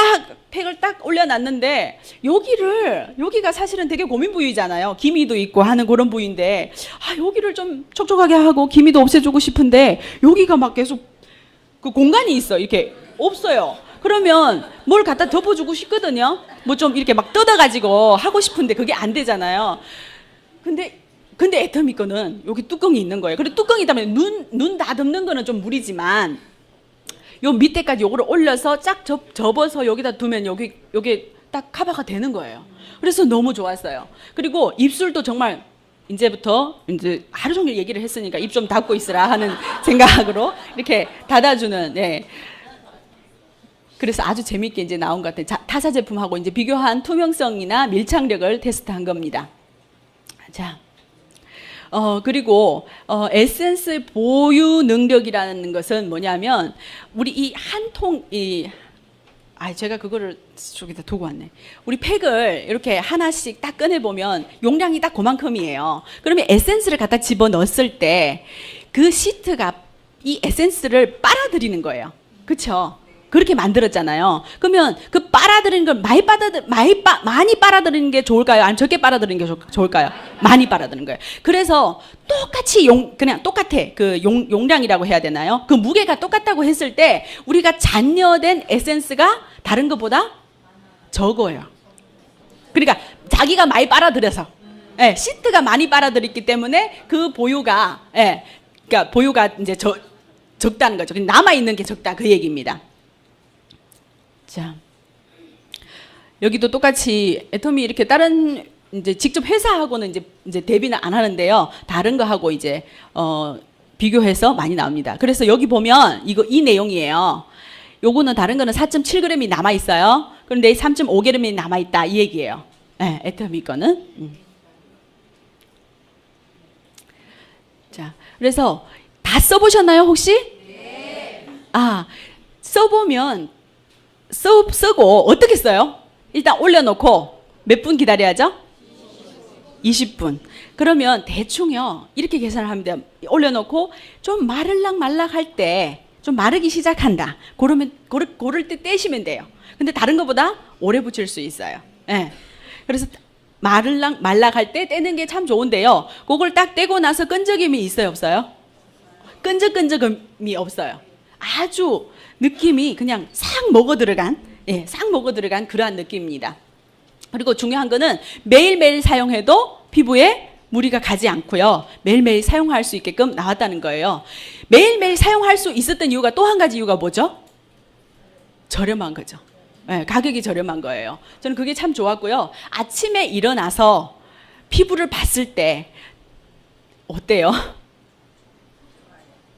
팩을 딱 올려놨는데 여기가 사실은 되게 고민 부위잖아요. 기미도 있고 하는 그런 부위인데 여기를 좀 촉촉하게 하고 기미도 없애주고 싶은데 여기가 막 계속 그 공간이 있어. 이렇게 없어요. 그러면 뭘 갖다 덮어주고 싶거든요. 뭐 좀 이렇게 막 뜯어가지고 하고 싶은데 그게 안 되잖아요. 근데 애터미 거는 여기 뚜껑이 있는 거예요. 그리고 뚜껑이 있다면 눈 다 덮는 거는 좀 무리지만 요 밑에까지 요거를 올려서 쫙 접어서 여기다 두면 여기 딱 커버가 되는 거예요. 그래서 너무 좋았어요. 그리고 입술도 정말 이제부터 이제 하루 종일 얘기를 했으니까 입 좀 닫고 있으라 하는 생각으로 이렇게 닫아주는, 네. 그래서 아주 재밌게 이제 나온 것 같아요. 타사 제품하고 이제 비교한 투명성이나 밀착력을 테스트한 겁니다. 자. 그리고 에센스 보유 능력이라는 것은 뭐냐면 우리 이 제가 그거를 저기다 두고 왔네. 우리 팩을 이렇게 하나씩 딱 꺼내 보면 용량이 딱 그만큼이에요. 그러면 에센스를 갖다 집어 넣었을 때 그 시트가 이 에센스를 빨아들이는 거예요. 그렇죠? 그렇게 만들었잖아요. 그러면 그 빨아들이는 걸 많이 빨아들이는 게 좋을까요? 아니면 적게 빨아들이는 게 좋을까요? 많이 빨아들이는 거예요. 그래서 똑같이 그냥 똑같아. 그 용량이라고 해야 되나요? 그 무게가 똑같다고 했을 때 우리가 잔여된 에센스가 다른 것보다 적어요. 그러니까 자기가 많이 빨아들여서, 예, 시트가 많이 빨아들였기 때문에 그 보유가, 예, 그러니까 보유가 이제 적다는 거죠. 남아 있는 게 적다 그 얘기입니다. 자, 여기도 똑같이 애터미 이렇게 다른 이제 직접 회사하고는 이제 대비는 안 하는데요. 다른 거 하고 이제 비교해서 많이 나옵니다. 그래서 여기 보면 이 내용이에요. 요거는 다른 거는 4.7g이 남아 있어요. 그런데 3.5g이 남아 있다 이 얘기예요. 네, 애터미 거는. 자, 그래서 다 써보셨나요 혹시? 네. 써보면 쓰고 어떻게 써요? 일단 올려놓고 몇 분 기다려야죠? 20분. 그러면 대충요 이렇게 계산을 하면 돼요. 올려놓고 좀 말락 할 때 좀 마르기 시작한다. 고를 때 떼시면 돼요. 근데 다른 것보다 오래 붙일 수 있어요. 네. 그래서 말락 할 때 떼는 게 참 좋은데요. 그걸 딱 떼고 나서 끈적임이 있어요, 없어요? 끈적임이 없어요. 아주 느낌이 그냥 싹 먹어 들어간 그러한 느낌입니다. 그리고 중요한 거는 매일매일 사용해도 피부에 무리가 가지 않고요. 매일매일 사용할 수 있게끔 나왔다는 거예요. 매일매일 사용할 수 있었던 이유가 또 한 가지 이유가 뭐죠? 저렴한 거죠. 네, 가격이 저렴한 거예요. 저는 그게 참 좋았고요. 아침에 일어나서 피부를 봤을 때 어때요?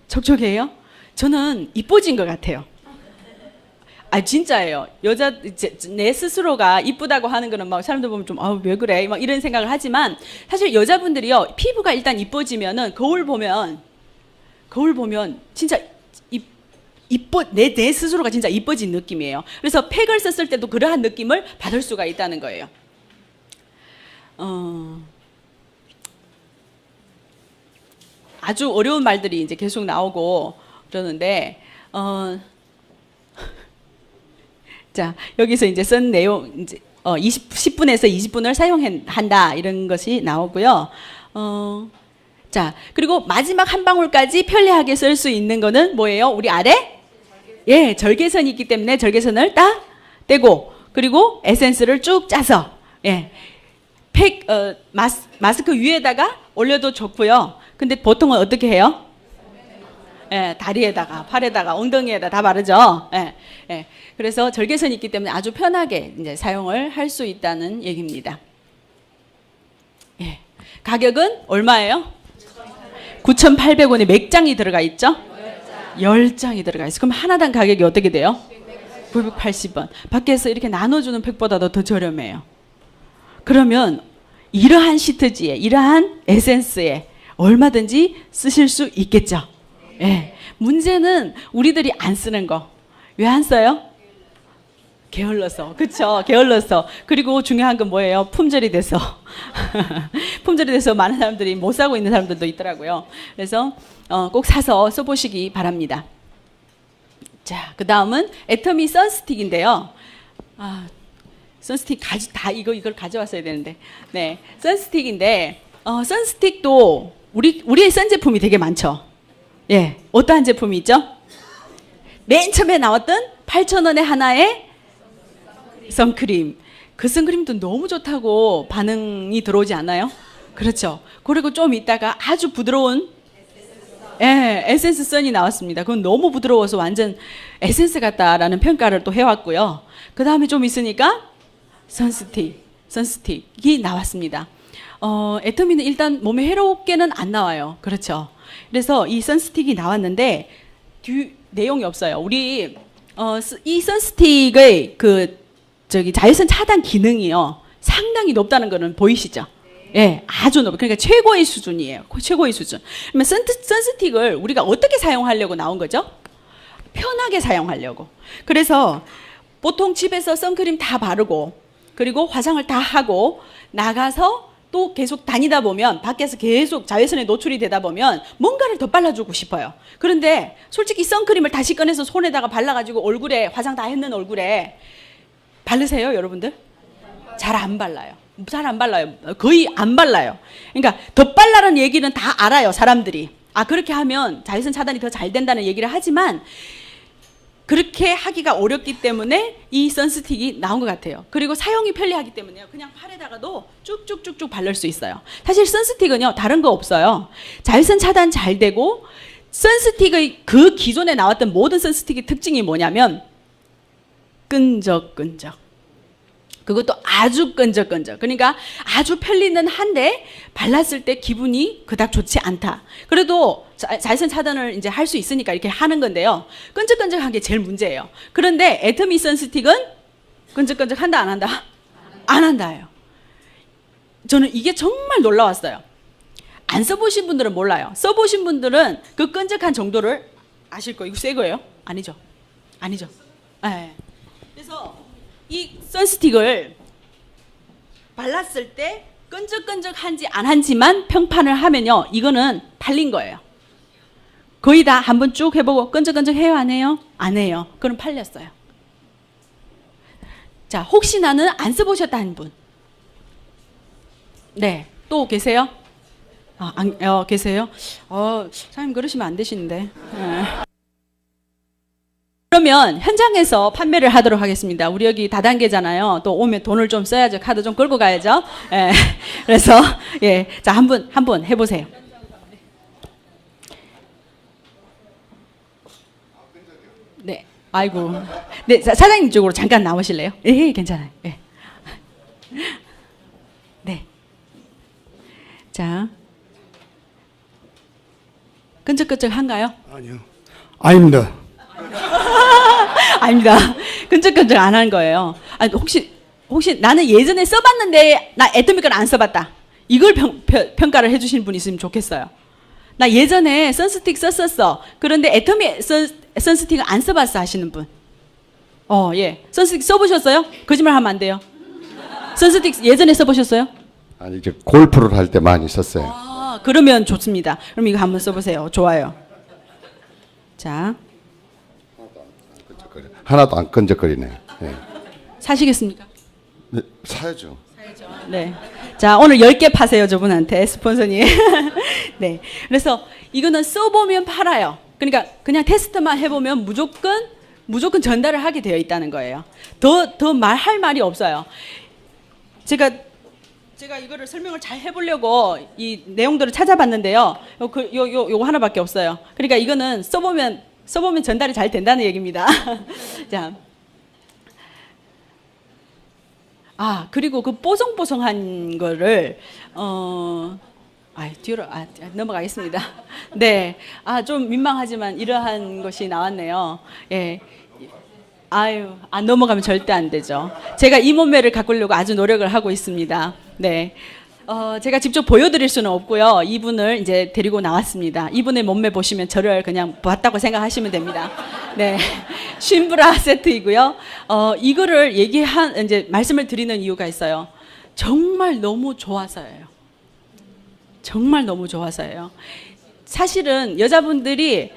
촉촉해요? 저는 이뻐진 것 같아요. 진짜예요. 내 스스로가 이쁘다고 하는 거는 막 사람들 보면 좀 왜 그래? 막 이런 생각을 하지만 사실 여자분들이요 피부가 일단 이뻐지면은 거울 보면 진짜 내 스스로가 진짜 이뻐진 느낌이에요. 그래서 팩을 썼을 때도 그러한 느낌을 받을 수가 있다는 거예요. 아주 어려운 말들이 이제 계속 나오고 그러는데 자, 여기서 이제 쓴 내용, 이제 10분에서 20분을 사용한다 이런 것이 나오고요. 자, 그리고 마지막 한 방울까지 편리하게 쓸 수 있는 거는 뭐예요? 우리 아래? 예, 절개선이 있기 때문에 절개선을 딱 떼고, 그리고 에센스를 쭉 짜서, 예, 마스크 위에다가 올려도 좋고요. 근데 보통은 어떻게 해요? 예, 다리에다가, 팔에다가, 엉덩이에다 다 바르죠. 예, 예. 그래서 절개선이 있기 때문에 아주 편하게 이제 사용을 할 수 있다는 얘기입니다. 예. 가격은 얼마예요? 9,800원에 몇 장이 들어가 있죠? 10장이 들어가 있어요. 그럼 하나당 가격이 어떻게 돼요? 980원. 밖에서 이렇게 나눠주는 팩보다도 더 저렴해요. 그러면 이러한 시트지에, 이러한 에센스에 얼마든지 쓰실 수 있겠죠. 예. 문제는 우리들이 안 쓰는 거. 왜 안 써요? 게을러서. 그쵸? 게을러서. 그리고 중요한 건 뭐예요? 품절이 돼서. 품절이 돼서 많은 사람들이 못 사고 있는 사람들도 있더라고요. 그래서 꼭 사서 써보시기 바랍니다. 자, 그 다음은 애터미 선스틱인데요. 선스틱 이걸 가져왔어야 되는데. 네. 선스틱인데, 선스틱도 우리의 선 제품이 되게 많죠. 예. 어떠한 제품이 있죠? 맨 처음에 나왔던 8,000원에 하나의 선크림. 그 선크림도 너무 좋다고 반응이 들어오지 않아요? 그렇죠. 그리고 좀 있다가 아주 부드러운 에센스 선이 나왔습니다. 그건 너무 부드러워서 완전 에센스 같다라는 평가를 또 해왔고요. 그 다음에 좀 있으니까 선스틱이 나왔습니다. 애터미는 일단 몸에 해롭게는 안 나와요. 그렇죠. 그래서 이 선스틱이 나왔는데 내용이 없어요. 우리 이 선스틱의 자외선 차단 기능이요 상당히 높다는 거는 보이시죠? 예, 아주 높아요. 그러니까 최고의 수준이에요. 최고의 수준. 그러면 선스틱을 우리가 어떻게 사용하려고 나온 거죠? 편하게 사용하려고. 그래서 보통 집에서 선크림 다 바르고 그리고 화장을 다 하고 나가서 또 계속 다니다 보면 밖에서 계속 자외선에 노출이 되다 보면 뭔가를 더 발라주고 싶어요. 그런데 솔직히 선크림을 다시 꺼내서 손에다가 발라가지고 얼굴에 화장 다 했는 얼굴에 바르세요, 여러분들? 잘 안 발라요. 잘 안 발라요. 거의 안 발라요. 그러니까 덧발라는 얘기는 다 알아요, 사람들이. 아, 그렇게 하면 자외선 차단이 더 잘 된다는 얘기를 하지만 그렇게 하기가 어렵기 때문에 이 선스틱이 나온 것 같아요. 그리고 사용이 편리하기 때문에요. 그냥 팔에다가도 쭉쭉쭉쭉 바를 수 있어요. 사실 선스틱은요, 다른 거 없어요. 자외선 차단 잘 되고 선스틱의 그 기존에 나왔던 모든 선스틱의 특징이 뭐냐면 끈적끈적. 그것도 아주 끈적끈적. 그러니까 아주 편리는 한데 발랐을 때 기분이 그닥 좋지 않다. 그래도 자외선 차단을 이제 할 수 있으니까 이렇게 하는 건데요. 끈적끈적한 게 제일 문제예요. 그런데 애터미 선스틱은 끈적끈적한다 안 한다? 안 한다예요. 저는 이게 정말 놀라웠어요. 안 써보신 분들은 몰라요. 써보신 분들은 그 끈적한 정도를 아실 거예요. 이거 새 거예요? 아니죠? 아니죠? 네. 그래서 이 선스틱을 발랐을 때 끈적끈적한지 안 한지만 평판을 하면요, 이거는 팔린 거예요. 거의 다 한번 쭉 해보고 끈적끈적해요, 안 해요? 안 해요. 그럼 팔렸어요. 자, 혹시 나는 안 써보셨다는 분? 네, 또 계세요? 계세요? 사장님 그러시면 안 되시는데. 네. 그러면 현장에서 판매를 하도록 하겠습니다. 우리 여기 다단계잖아요. 또 오면 돈을 좀 써야죠. 카드 좀 끌고 가야죠. 예. 그래서 예, 자, 한 분 해보세요. 네, 아이고, 네, 사장님 쪽으로 잠깐 나오실래요? 예, 괜찮아요. 예. 네, 자, 끈적끈적한가요? 아니요. 아닙니다. 아닙니다. 끈적끈적 안 한 거예요. 아니, 혹시 나는 예전에 써봤는데 나 애터미 걸 안 써봤다. 이걸 평가를 해주시는 분 있으면 좋겠어요. 나 예전에 선스틱 썼었어. 그런데 애터미 선스틱을 안 써봤어 하시는 분. 예. 선스틱 써보셨어요? 거짓말 하면 안 돼요. 선스틱 예전에 써보셨어요? 아니 이제 골프를 할 때 많이 썼어요. 아, 그러면 좋습니다. 그럼 이거 한번 써보세요. 좋아요. 자, 하나도 안 끈적거리네. 네. 사시겠습니까? 네, 사야죠. 네. 자, 오늘 10개 파세요, 저분한테, 스폰서님. 네. 그래서 이거는 써보면 팔아요. 그러니까 그냥 테스트만 해보면 무조건 전달을 하게 되어 있다는 거예요. 더 말할 말이 없어요. 제가 이거를 설명을 잘 해보려고 이 내용들을 찾아봤는데요. 요거 하나밖에 없어요. 그러니까 이거는 써보면 전달이 잘 된다는 얘기입니다. 자. 그리고 그 뽀송뽀송한 거를 뒤로 넘어가겠습니다. 네. 좀 민망하지만 이러한 것이 나왔네요. 예. 안 넘어가면 절대 안 되죠. 제가 이 몸매를 가꾸려고 아주 노력을 하고 있습니다. 네. 제가 직접 보여드릴 수는 없고요. 이분을 이제 데리고 나왔습니다. 이분의 몸매 보시면 저를 그냥 봤다고 생각하시면 됩니다. 네. 쉰브라 세트이고요. 이거를 이제 말씀을 드리는 이유가 있어요. 정말 너무 좋아서예요. 정말 너무 좋아서예요. 사실은 여자분들이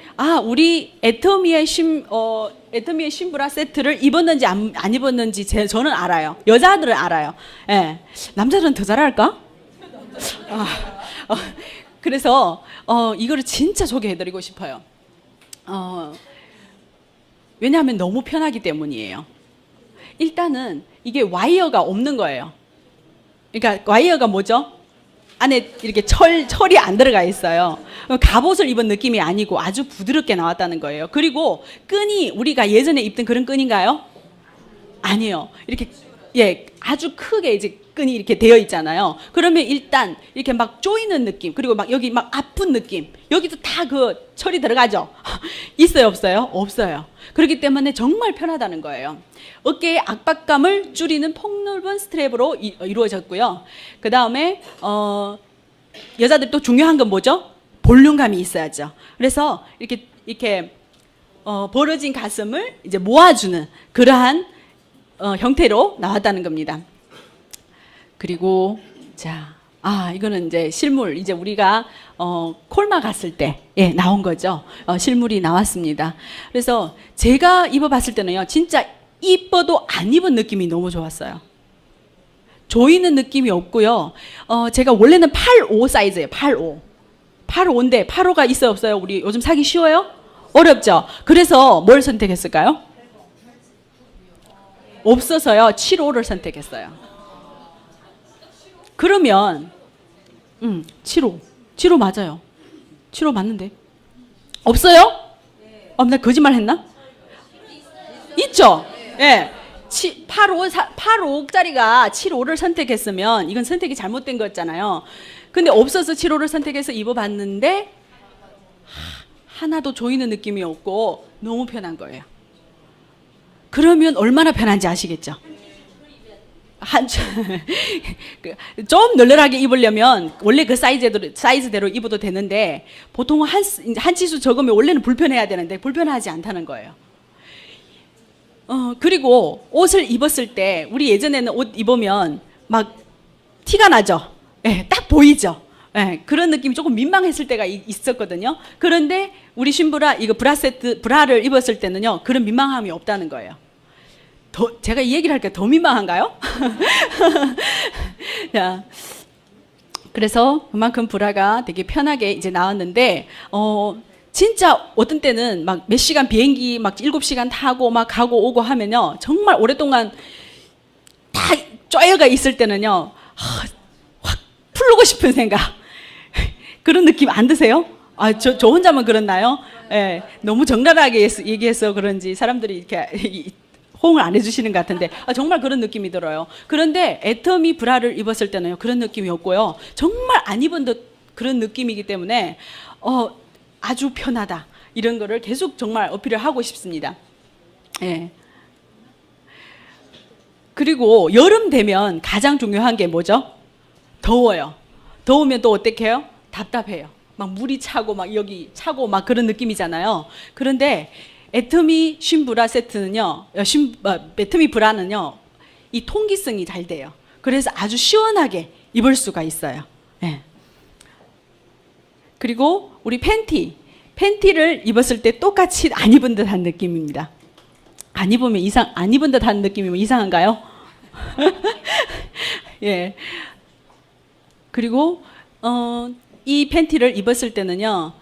우리 애터미의 쉰브라 세트를 입었는지 안 입었는지 저는 알아요. 여자들은 알아요. 예. 남자들은 더 잘할까? 그래서 이거를 진짜 소개해드리고 싶어요. 왜냐하면 너무 편하기 때문이에요. 일단은 이게 와이어가 없는 거예요. 그러니까 와이어가 뭐죠? 안에 이렇게 철이 안 들어가 있어요. 갑옷을 입은 느낌이 아니고 아주 부드럽게 나왔다는 거예요. 그리고 끈이 우리가 예전에 입던 그런 끈인가요? 아니에요. 이렇게 아주 크게 이제 끈이 이렇게 되어 있잖아요. 그러면 일단 이렇게 막 조이는 느낌, 그리고 막 여기 막 아픈 느낌, 여기도 다 그 철이 들어가죠. 있어요, 없어요? 없어요. 그렇기 때문에 정말 편하다는 거예요. 어깨의 압박감을 줄이는 폭넓은 스트랩으로 이루어졌고요. 그 다음에 여자들 또 중요한 건 뭐죠? 볼륨감이 있어야죠. 그래서 이렇게 벌어진 가슴을 이제 모아주는 그러한 형태로 나왔다는 겁니다. 그리고 이거는 이제 실물, 이제 우리가 콜마 갔을 때 나온 거죠. 실물이 나왔습니다. 그래서 제가 입어봤을 때는요, 진짜 이뻐도 안 입은 느낌이 너무 좋았어요. 조이는 느낌이 없고요. 제가 원래는 85 사이즈예요. 85인데 85가 있어요, 없어요? 우리 요즘 사기 쉬워요? 어렵죠? 그래서 뭘 선택했을까요? 없어서요, 75를 선택했어요. 그러면 75 맞아요. 75 맞는데 없어요? 나 거짓말 했나? 있죠? 예. 85짜리가 75를 선택했으면 이건 선택이 잘못된 거였잖아요. 근데 없어서 75를 선택해서 입어봤는데 하나도 조이는 느낌이 없고 너무 편한 거예요. 그러면 얼마나 편한지 아시겠죠? 좀 널널하게 입으려면 원래 그 사이즈대로 입어도 되는데 보통 한 치수 적으면 원래는 불편해야 되는데 불편하지 않다는 거예요. 그리고 옷을 입었을 때 우리 예전에는 옷 입으면 막 티가 나죠. 딱 보이죠. 그런 느낌이 조금 민망했을 때가 있었거든요. 그런데 우리 신부라 이거 브라를 입었을 때는요, 그런 민망함이 없다는 거예요. 제가 이 얘기를 할까 더 민망한가요? 자, 그래서 그만큼 브라가 되게 편하게 이제 나왔는데, 진짜 어떤 때는 막 몇 시간 비행기 막 7시간 타고 막 가고 오고 하면요, 정말 오랫동안 다 쪼여가 있을 때는요, 확 풀고 싶은 생각. 그런 느낌 안 드세요? 저 혼자만 그렇나요? 너무 적나라하게 얘기해서 그런지 사람들이 이렇게 호응을 안 해주시는 것 같은데 정말 그런 느낌이 들어요. 그런데 애터미 브라를 입었을 때는요, 그런 느낌이 없고요, 정말 안 입은 듯 그런 느낌이기 때문에 아주 편하다, 이런 거를 계속 정말 어필을 하고 싶습니다. 그리고 여름 되면 가장 중요한 게 뭐죠? 더워요. 더우면 또 어떻게 해요? 답답해요. 막 물이 차고 막 여기 차고 막 그런 느낌이잖아요. 그런데 애터미 쉰브라 세트는요, 애터미 브라는요, 이 통기성이 잘 돼요. 그래서 아주 시원하게 입을 수가 있어요. 그리고 우리 팬티를 입었을 때 똑같이 안 입은 듯한 느낌입니다. 안 입은 듯한 느낌이면 이상한가요? 예. 그리고 이 팬티를 입었을 때는요,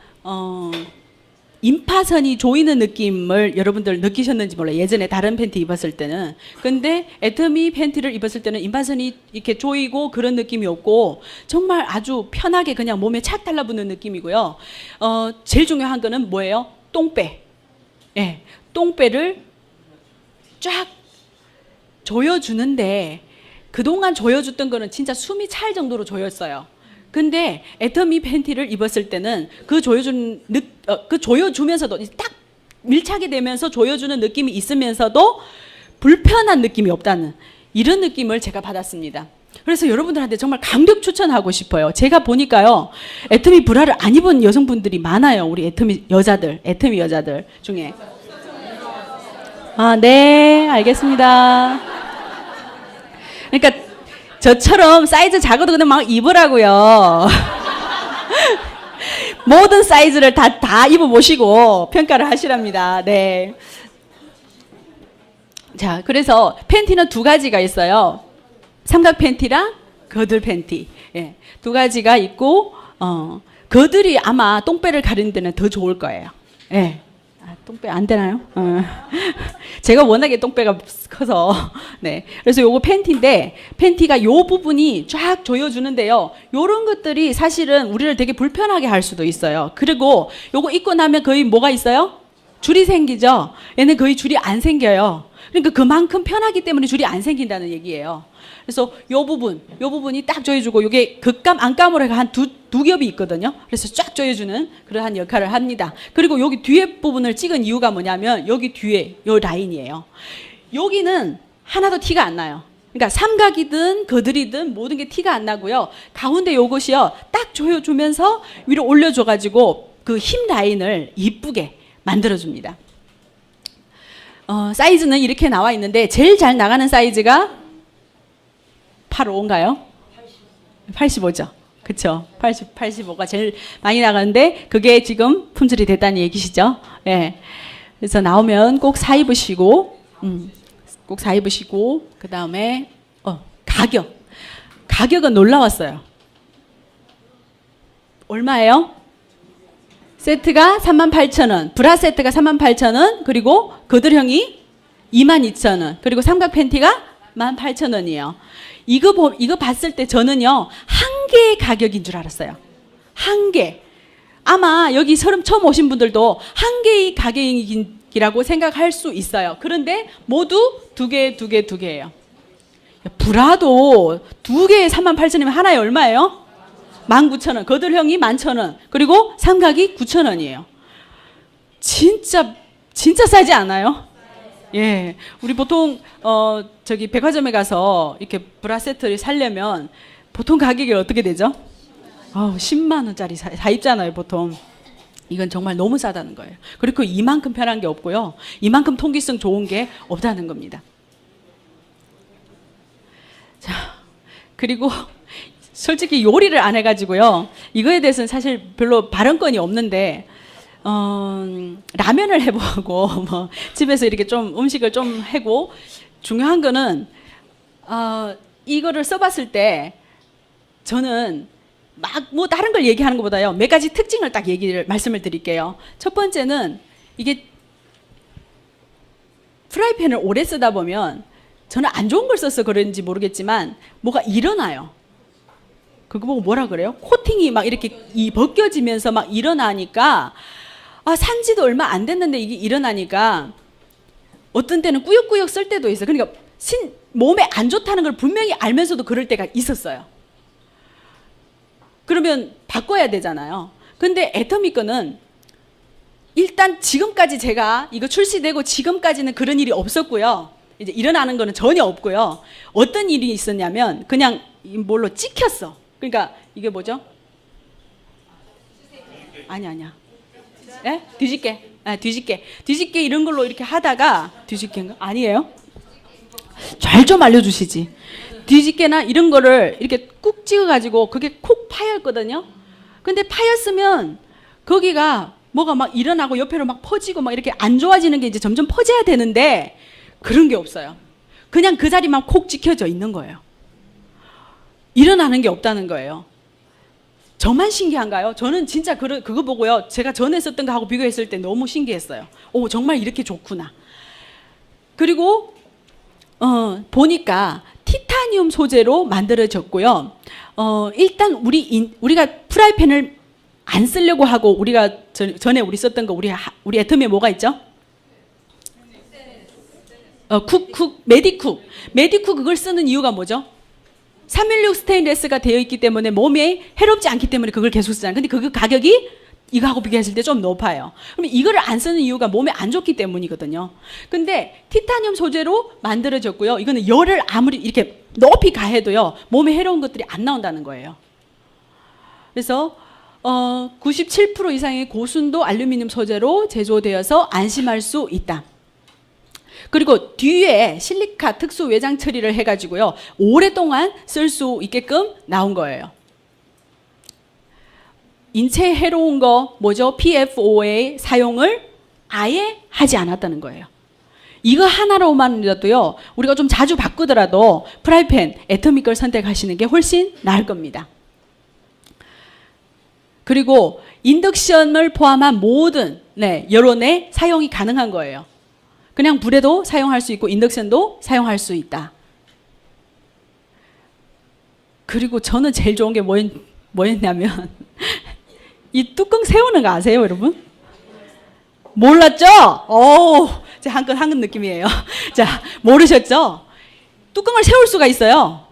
임파선이 조이는 느낌을 여러분들 느끼셨는지 몰라요. 예전에 다른 팬티 입었을 때는. 근데 애터미 팬티를 입었을 때는 임파선이 이렇게 조이고 그런 느낌이 없고 정말 아주 편하게 그냥 몸에 착 달라붙는 느낌이고요. 제일 중요한 거는 뭐예요? 똥배. 똥배를 쫙 조여주는데 그동안 조여줬던 거는 진짜 숨이 찰 정도로 조였어요. 근데 애터미 팬티를 입었을 때는 그 조여주면서도 딱 밀착이 되면서 조여주는 느낌이 있으면서도 불편한 느낌이 없다는 이런 느낌을 제가 받았습니다. 그래서 여러분들한테 정말 강력 추천하고 싶어요. 제가 보니까요, 애터미 브라를 안 입은 여성분들이 많아요. 우리 애터미 여자들 중에. 네, 알겠습니다. 그러니까 저처럼 사이즈 작아도 그냥 막 입으라고요. 모든 사이즈를 다 입어보시고 평가를 하시랍니다. 네. 자, 그래서 팬티는 두 가지가 있어요. 삼각 팬티랑 거들 팬티. 두 가지가 있고, 거들이 아마 똥배를 가리는 데는 더 좋을 거예요. 똥배 안 되나요? 제가 워낙에 똥배가 커서. 네. 그래서 요거 팬티인데, 팬티가 요 부분이 쫙 조여주는데요, 요런 것들이 사실은 우리를 되게 불편하게 할 수도 있어요. 그리고 요거 입고 나면 거의 뭐가 있어요? 줄이 생기죠? 얘는 거의 줄이 안 생겨요. 그러니까 그만큼 편하기 때문에 줄이 안 생긴다는 얘기예요. 그래서 요 부분이 딱 조여주고, 요게 극감, 안감으로 한 두 겹이 있거든요. 그래서 쫙 조여주는 그러한 역할을 합니다. 그리고 여기 뒤에 부분을 찍은 이유가 뭐냐면, 여기 뒤에 요 라인이에요. 여기는 하나도 티가 안 나요. 그러니까 삼각이든 거들이든 모든 게 티가 안 나고요. 가운데 요것이요, 딱 조여주면서 위로 올려줘가지고 그 힙 라인을 이쁘게 만들어줍니다. 사이즈는 이렇게 나와 있는데 제일 잘 나가는 사이즈가 85인가요? 85죠. 그쵸. 85가 제일 많이 나가는데 그게 지금 품절이 됐다는 얘기시죠. 예. 그래서 나오면 꼭 사 입으시고, 꼭 사 입으시고, 그 다음에, 가격은 놀라웠어요. 얼마예요? 세트가 38,000원, 브라 세트가 38,000원, 그리고 거들형이 22,000원, 그리고 삼각 팬티가 18,000원이에요. 이거 봤을 때 저는요, 한 개의 가격인 줄 알았어요. 한 개. 아마 여기 처음 오신 분들도 한 개의 가격이라고 생각할 수 있어요. 그런데 모두 두 개예요. 브라도 두 개에 38,000원이면 하나에 얼마예요? 19,000원. 거들형이 11,000원. 그리고 삼각이 9,000원이에요. 진짜 싸지 않아요? 예. 우리 보통 저기 백화점에 가서 이렇게 브라 세트를 사려면 보통 가격이 어떻게 되죠? 10만 원짜리 사 입잖아요, 보통. 이건 정말 너무 싸다는 거예요. 그리고 이만큼 편한 게 없고요. 이만큼 통기성 좋은 게 없다는 겁니다. 자, 그리고 솔직히 요리를 안 해가지고요. 이거에 대해서는 사실 별로 발언권이 없는데, 라면을 해보고, 뭐, 집에서 이렇게 좀 음식을 좀 하고, 중요한 거는, 이거를 써봤을 때, 저는 막 뭐 다른 걸 얘기하는 것보다요, 몇 가지 특징을 딱 말씀을 드릴게요. 첫 번째는, 이게 프라이팬을 오래 쓰다 보면, 저는 안 좋은 걸 써서 그런지 모르겠지만, 뭐가 일어나요. 그거 보고 뭐라 그래요? 코팅이 막 이렇게 벗겨지면서 막 일어나니까, 산지도 얼마 안 됐는데 이게 일어나니까 어떤 때는 꾸역꾸역 쓸 때도 있어요. 그러니까 몸에 안 좋다는 걸 분명히 알면서도 그럴 때가 있었어요. 그러면 바꿔야 되잖아요. 근데 애터미 거는 일단 지금까지 제가 이거 출시되고 지금까지는 그런 일이 없었고요. 이제 일어나는 거는 전혀 없고요. 어떤 일이 있었냐면 그냥 뭘로 찍혔어. 그러니까 이게 뭐죠? 아니야. 예? 뒤집개 이런 걸로 이렇게 하다가 뒤집개인가? 아니에요? 잘 좀 알려주시지. 뒤집개나 이런 거를 이렇게 꾹 찍어가지고 그게 콕 파였거든요. 근데 파였으면 거기가 뭐가 막 일어나고 옆으로 막 퍼지고 막 이렇게 안 좋아지는 게 이제 점점 퍼져야 되는데 그런 게 없어요. 그냥 그 자리만 콕 찍혀져 있는 거예요. 일어나는 게 없다는 거예요. 저만 신기한가요? 저는 진짜 그거 보고요. 제가 전에 썼던 거하고 비교했을 때 너무 신기했어요. 오, 정말 이렇게 좋구나. 그리고 보니까 티타늄 소재로 만들어졌고요. 일단 우리가 프라이팬을 안 쓰려고 하고 우리가 전에 우리 썼던 거 우리 애터미에 뭐가 있죠? 메디쿡 그걸 쓰는 이유가 뭐죠? 316 스테인레스가 되어 있기 때문에 몸에 해롭지 않기 때문에 그걸 계속 쓰잖아요. 근데 그 가격이 이거하고 비교했을 때 좀 높아요. 그럼 이거를 안 쓰는 이유가 몸에 안 좋기 때문이거든요. 근데 티타늄 소재로 만들어졌고요. 이거는 열을 아무리 이렇게 높이 가해도요. 몸에 해로운 것들이 안 나온다는 거예요. 그래서 97% 이상의 고순도 알루미늄 소재로 제조되어서 안심할 수 있다. 그리고 뒤에 실리카 특수 외장 처리를 해가지고요. 오랫동안 쓸 수 있게끔 나온 거예요. 인체에 해로운 거 뭐죠? PFOA 사용을 아예 하지 않았다는 거예요. 이거 하나로만이라도요. 우리가 좀 자주 바꾸더라도 프라이팬, 애터미 걸 선택하시는 게 훨씬 나을 겁니다. 그리고 인덕션을 포함한 모든 여론에 사용이 가능한 거예요. 그냥 불에도 사용할 수 있고 인덕션도 사용할 수 있다. 그리고 저는 제일 좋은 게 뭐였냐면 이 뚜껑 세우는 거 아세요, 여러분? 몰랐죠? 오, 한근 느낌이에요. 자, 모르셨죠? 뚜껑을 세울 수가 있어요.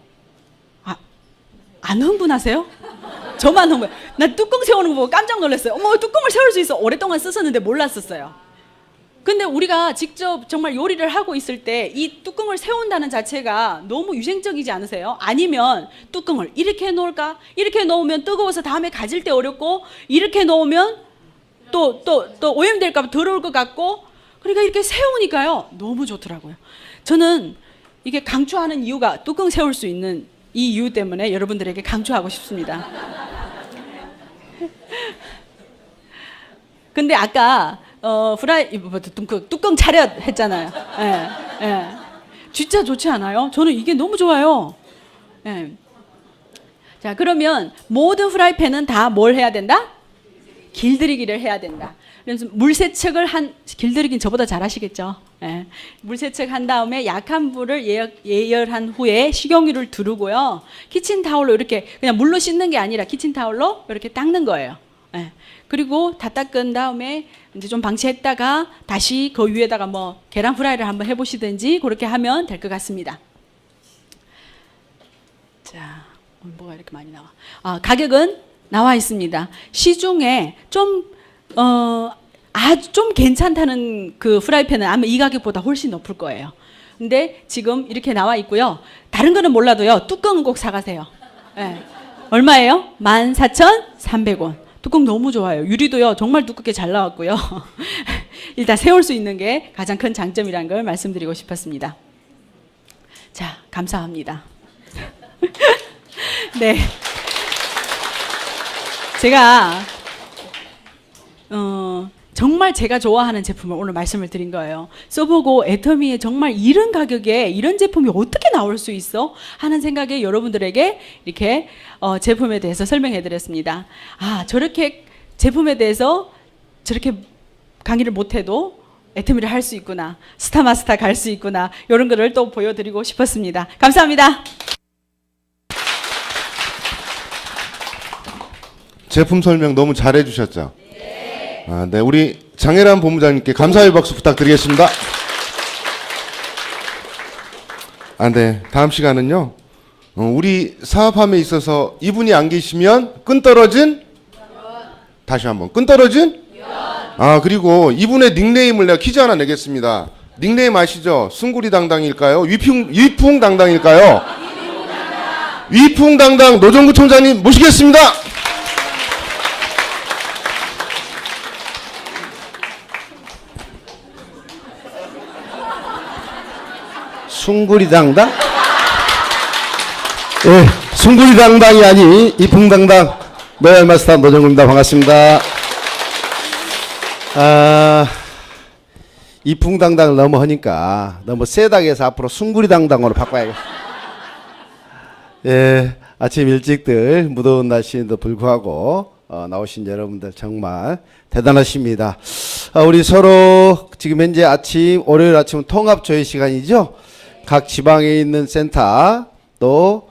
안 흥분하세요? 저만 흥분. 나 뚜껑 세우는 거 보고 깜짝 놀랐어요. 어머, 뚜껑을 세울 수 있어. 오랫동안 썼었는데 몰랐었어요. 근데 우리가 직접 정말 요리를 하고 있을 때 이 뚜껑을 세운다는 자체가 너무 위생적이지 않으세요? 아니면 뚜껑을 이렇게 해놓을까? 이렇게 놓으면 뜨거워서 다음에 가질 때 어렵고 이렇게 놓으면 또 오염될까 봐 더러울 것 같고 그러니까 이렇게 세우니까요 너무 좋더라고요. 저는 이게 강추하는 이유가 뚜껑 세울 수 있는 이 이유 때문에 여러분들에게 강추하고 싶습니다. 근데 아까 뚜껑 차렷 했잖아요. 예, 예. 진짜 좋지 않아요? 저는 이게 너무 좋아요. 예. 자, 그러면 모든 프라이팬은 다 뭘 해야 된다? 길들이기를 해야 된다. 그래서 물세척을 길들이긴 저보다 잘하시겠죠. 예. 물세척 한 다음에 약한 불을 예열한 후에 식용유를 두르고요. 키친타올로 이렇게 그냥 물로 씻는 게 아니라 키친타올로 이렇게 닦는 거예요. 예. 그리고 다 닦은 다음에 이제 좀 방치했다가 다시 그 위에다가 뭐 계란 프라이를 한번 해보시든지 그렇게 하면 될 것 같습니다. 자, 오늘 뭐가 이렇게 많이 나와? 가격은 나와 있습니다. 시중에 아주 좀 괜찮다는 그 프라이팬은 아마 이 가격보다 훨씬 높을 거예요. 근데 지금 이렇게 나와 있고요. 다른 거는 몰라도요. 뚜껑은 꼭 사가세요. 네. 얼마예요? 14,300원. 뚜껑 너무 좋아요. 유리도요. 정말 두껍게 잘 나왔고요. 일단 세울 수 있는 게 가장 큰 장점이라는 걸 말씀드리고 싶었습니다. 자, 감사합니다. 네. 제가 정말 제가 좋아하는 제품을 오늘 말씀을 드린 거예요. 써보고 애터미에 정말 이런 가격에 이런 제품이 어떻게 나올 수 있어? 하는 생각에 여러분들에게 이렇게 제품에 대해서 설명해 드렸습니다. 저렇게 제품에 대해서 저렇게 강의를 못해도 애터미를 할 수 있구나. 스타마스터 갈 수 있구나. 이런 거를 또 보여드리고 싶었습니다. 감사합니다. 제품 설명 너무 잘해 주셨죠? 네, 우리 장혜란 본부장님께 감사의 박수 부탁드리겠습니다. 네, 다음 시간은요. 우리 사업함에 있어서 이분이 안 계시면 끈 떨어진? 다시 한번 끈 떨어진? 그리고 이분의 닉네임을 내가 퀴즈 하나 내겠습니다. 닉네임 아시죠? 숭구리당당일까요? 위풍당당일까요? 위풍당당 노정구 총장님 모시겠습니다. 숭구리당당? 예, 숭구리당당이 아니 이풍당당 로얄 마스터 노정구입니다. 반갑습니다. 이풍당당을 너무 하니까 너무 세다고 해서 앞으로 숭구리당당으로 바꿔야겠다. 예, 아침 일찍들 무더운 날씨에도 불구하고 나오신 여러분들 정말 대단하십니다. 우리 서로 지금 현재 월요일 아침 통합조회 시간이죠. 각 지방에 있는 센터, 또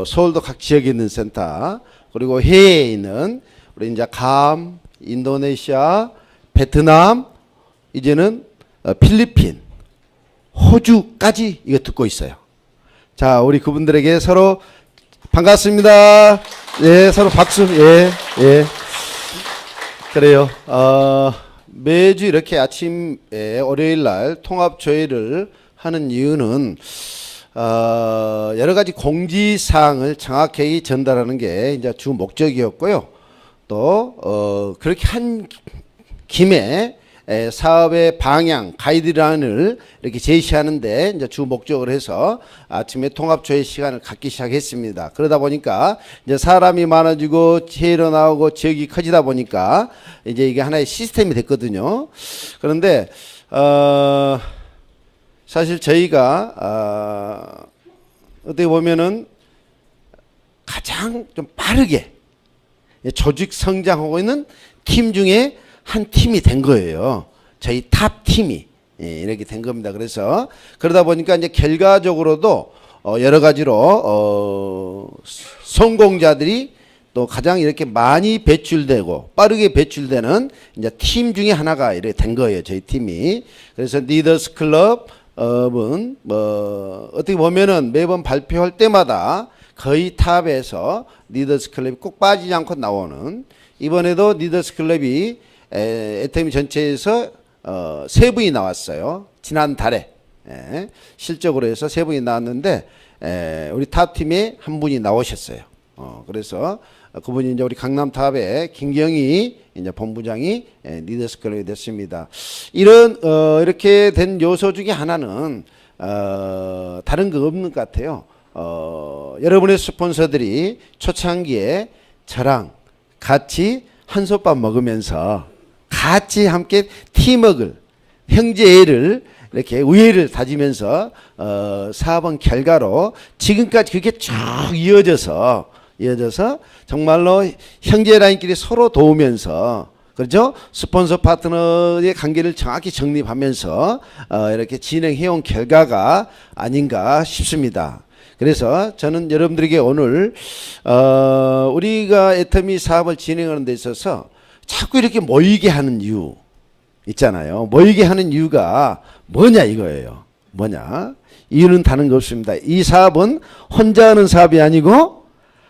서울도 각 지역에 있는 센터, 그리고 해외에 있는 우리 이제 감, 인도네시아, 베트남, 이제는 필리핀, 호주까지 이거 듣고 있어요. 자, 우리 그분들에게 서로 반갑습니다. 예, 서로 박수. 예, 예. 그래요. 매주 이렇게 아침에 월요일 날 통합조회를 하는 이유는 여러 가지 공지사항을 정확하게 전달하는 게 이제 주 목적이었고요. 또 그렇게 한 김에 사업의 방향, 가이드라인을 이렇게 제시하는데 이제 주 목적으로 해서 아침에 통합조회 시간을 갖기 시작했습니다. 그러다 보니까 이제 사람이 많아지고 회의로 나오고 지역이 커지다 보니까 이제 이게 하나의 시스템이 됐거든요. 그런데 사실 저희가 어떻게 보면은 가장 좀 빠르게 조직 성장하고 있는 팀 중에 한 팀이 된 거예요. 저희 탑 팀이 이렇게 된 겁니다. 그래서 그러다 보니까 이제 결과적으로도 여러 가지로 성공자들이 또 가장 이렇게 많이 배출되고 빠르게 배출되는 이제 팀 중에 하나가 이렇게 된 거예요. 저희 팀이. 그래서 리더스 클럽은 뭐 어떻게 보면은 매번 발표할 때마다 거의 탑에서 리더스 클럽이 꼭 빠지지 않고 나오는, 이번에도 리더스 클럽이 애터미 전체에서 3분이 나왔어요. 지난달에 실적으로 해서 3분이 나왔는데 우리 탑팀에 한 분이 나오셨어요. 그래서 그분이 이제 우리 강남탑의 김경희 이제 본부장이 리더스 클럽이 됐습니다. 이런 이렇게 된 요소 중에 하나는 다른 거 없는 것 같아요. 여러분의 스폰서들이 초창기에 저랑 같이 한솥밥 먹으면서 같이 함께 팀워크를 형제애를 이렇게 우애를 다지면서 사업한 결과로 지금까지 그게 쭉 이어져서 정말로 형제라인끼리 서로 도우면서 그렇죠? 스폰서 파트너의 관계를 정확히 정립하면서 이렇게 진행해온 결과가 아닌가 싶습니다. 그래서 저는 여러분들에게 오늘 우리가 애터미 사업을 진행하는 데 있어서 자꾸 이렇게 모이게 하는 이유 있잖아요. 모이게 하는 이유가 뭐냐 이거예요. 뭐냐? 이유는 다른 거 없습니다. 이 사업은 혼자 하는 사업이 아니고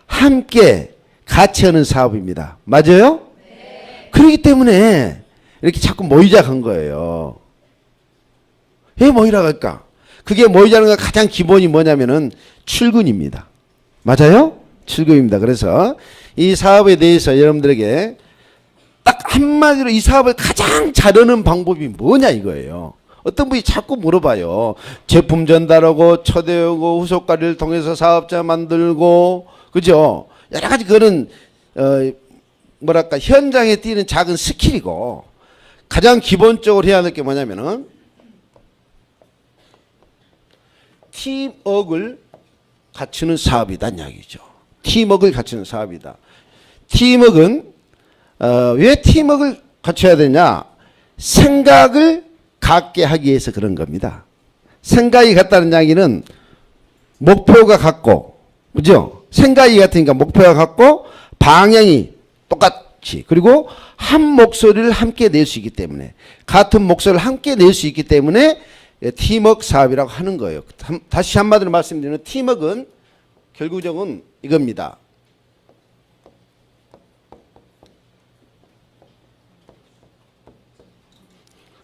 함께 같이 하는 사업입니다. 맞아요? 네. 그렇기 때문에 이렇게 자꾸 모이자 한 거예요. 왜 모이라고 할까? 그게 모이자는 거 가장 기본이 뭐냐면은 출근입니다. 맞아요? 출근입니다. 그래서 이 사업에 대해서 여러분들에게 딱 한마디로 이 사업을 가장 잘하는 방법이 뭐냐 이거예요. 어떤 분이 자꾸 물어봐요. 제품 전달하고 초대하고 후속가리를 통해서 사업자 만들고 그죠? 여러 가지 그런 뭐랄까 현장에 뛰는 작은 스킬이고 가장 기본적으로 해야 될 게 뭐냐면은 팀워크를 갖추는 사업이란 이야기죠. 팀워크를 갖추는 사업이다. 팀워크는 왜 팀워크를 갖춰야 되냐? 생각을 같게 하기 위해서 그런 겁니다. 생각이 같다는 이야기는 목표가 같고, 그죠? 생각이 같으니까 목표가 같고, 방향이 똑같이, 그리고 한 목소리를 함께 낼 수 있기 때문에, 같은 목소리를 함께 낼 수 있기 때문에 팀워크 사업이라고 하는 거예요. 다시 한마디로 말씀드리면 팀워크는 결국적은 이겁니다.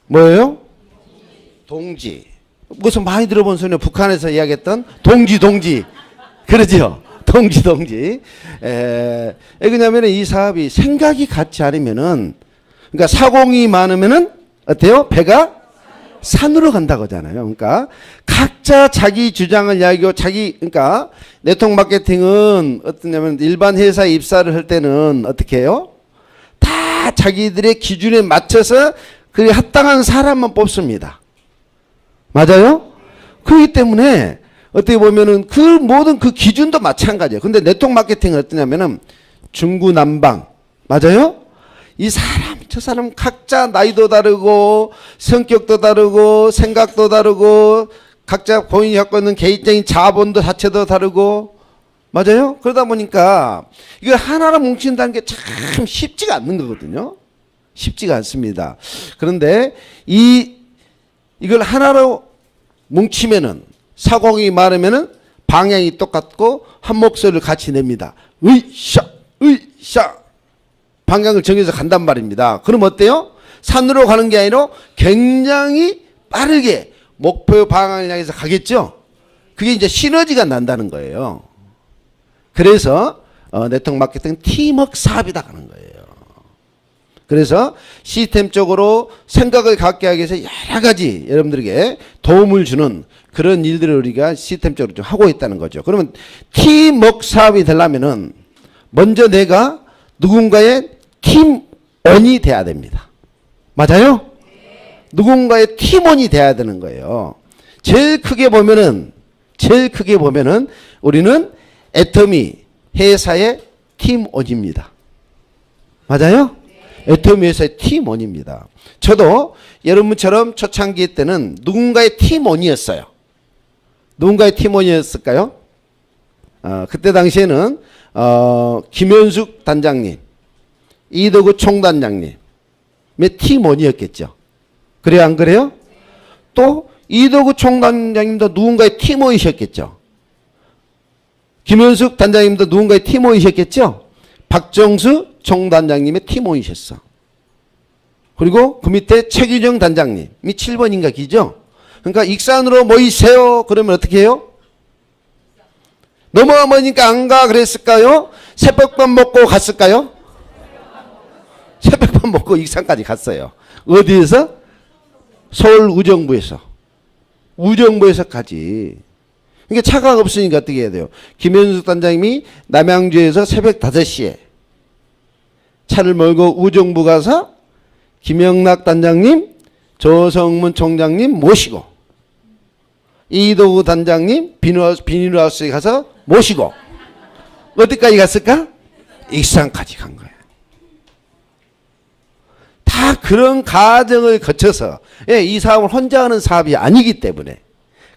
뭐예요? 동지. 무슨 많이 들어본 소리는 북한에서 이야기했던 동지. 그러죠? 동지. 왜 그러냐면 이 사업이 생각이 같지 않으면은, 그러니까 사공이 많으면은, 어때요? 배가 산으로 간다고 하잖아요. 그러니까 각자 자기 주장을 이야기하고 그러니까 네트워크 마케팅은 어떠냐면 일반 회사에 입사를 할 때는 어떻게 해요? 다 자기들의 기준에 맞춰서 그 합당한 사람만 뽑습니다. 맞아요? 그렇기 때문에 어떻게 보면은 그 모든 그 기준도 마찬가지예요. 근데 네트워크 마케팅은 어떠냐면은 중구난방. 맞아요? 이 사람, 저 사람 각자 나이도 다르고 성격도 다르고 생각도 다르고 각자 본인이 갖고 있는 개인적인 자본도 자체도 다르고 맞아요? 그러다 보니까 이걸 하나로 뭉친다는 게 참 쉽지가 않는 거거든요. 쉽지가 않습니다. 그런데 이걸 하나로 뭉치면은 사공이 많으면은 방향이 똑같고 한 목소리를 같이 냅니다. 으쌰 방향을 정해서 간단 말입니다. 그럼 어때요? 산으로 가는 게 아니라 굉장히 빠르게 목표 방향을 향해서 가겠죠? 그게 이제 시너지가 난다는 거예요. 그래서 네트워크 마케팅은 팀워크 사업이다 하는 거예요. 그래서 시스템적으로 생각을 갖게 하기 위해서 여러 가지 여러분들에게 도움을 주는 그런 일들을 우리가 시스템적으로 좀 하고 있다는 거죠. 그러면 팀워크 사업이 되려면은 먼저 내가 누군가의 팀원이 돼야 됩니다. 맞아요? 누군가의 팀원이 돼야 되는 거예요. 제일 크게 보면은 우리는 애터미 회사의 팀원입니다. 맞아요? 애터미 회사의 팀원입니다. 저도 여러분처럼 초창기 때는 누군가의 팀원이었어요. 누군가의 팀원이었을까요? 그때 당시에는 김현숙 단장님, 이덕우 총단장님의 팀원이었겠죠. 그래요, 안 그래요? 또 이덕우 총단장님도 누군가의 팀원이셨겠죠. 김현숙 단장님도 누군가의 팀원이셨겠죠. 박정수 총단장님의 팀원이셨어. 그리고 그 밑에 최규정 단장님이 7번인가 기죠. 그러니까 익산으로 모이세요. 그러면 어떻게 해요? 넘어가니까 안 가 그랬을까요? 새벽밥 먹고 갔을까요? 새벽밥 먹고 익산까지 갔어요. 어디에서? 서울 우정부에서. 우정부에서까지. 그러니까 차가 없으니까 어떻게 해야 돼요? 김현숙 단장님이 남양주에서 새벽 5시에 차를 몰고 우정부 가서 김영락 단장님, 조성문 총장님 모시고 이도구 단장님 비닐하우스에 가서 모시고 어디까지 갔을까? 익산까지 간 거예요. 다 그런 과정을 거쳐서, 예, 이 사업을 혼자 하는 사업이 아니기 때문에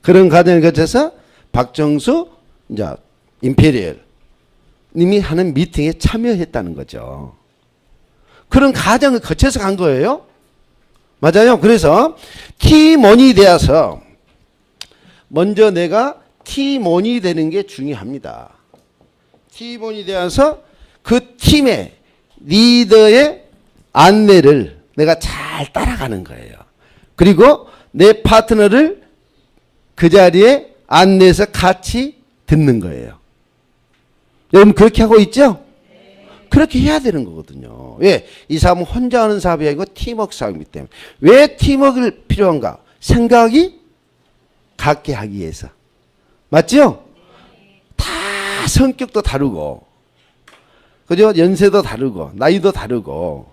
그런 과정을 거쳐서 박정수 이제 임페리얼 님이 하는 미팅에 참여했다는 거죠. 그런 과정을 거쳐서 간 거예요. 맞아요. 그래서 팀원이 되어서 먼저 내가 팀원이 되는 게 중요합니다. 팀원이 되어서 그 팀의 리더의 안내를 내가 잘 따라가는 거예요. 그리고 내 파트너를 그 자리에 안내해서 같이 듣는 거예요. 여러분 그렇게 하고 있죠? 그렇게 해야 되는 거거든요. 왜? 이 사업은 혼자 하는 사업이 아니고 팀워크 사업이기 때문에. 왜 팀워크가 필요한가? 생각이 같게 하기 위해서. 맞죠? 다 성격도 다르고, 그죠? 연세도 다르고, 나이도 다르고,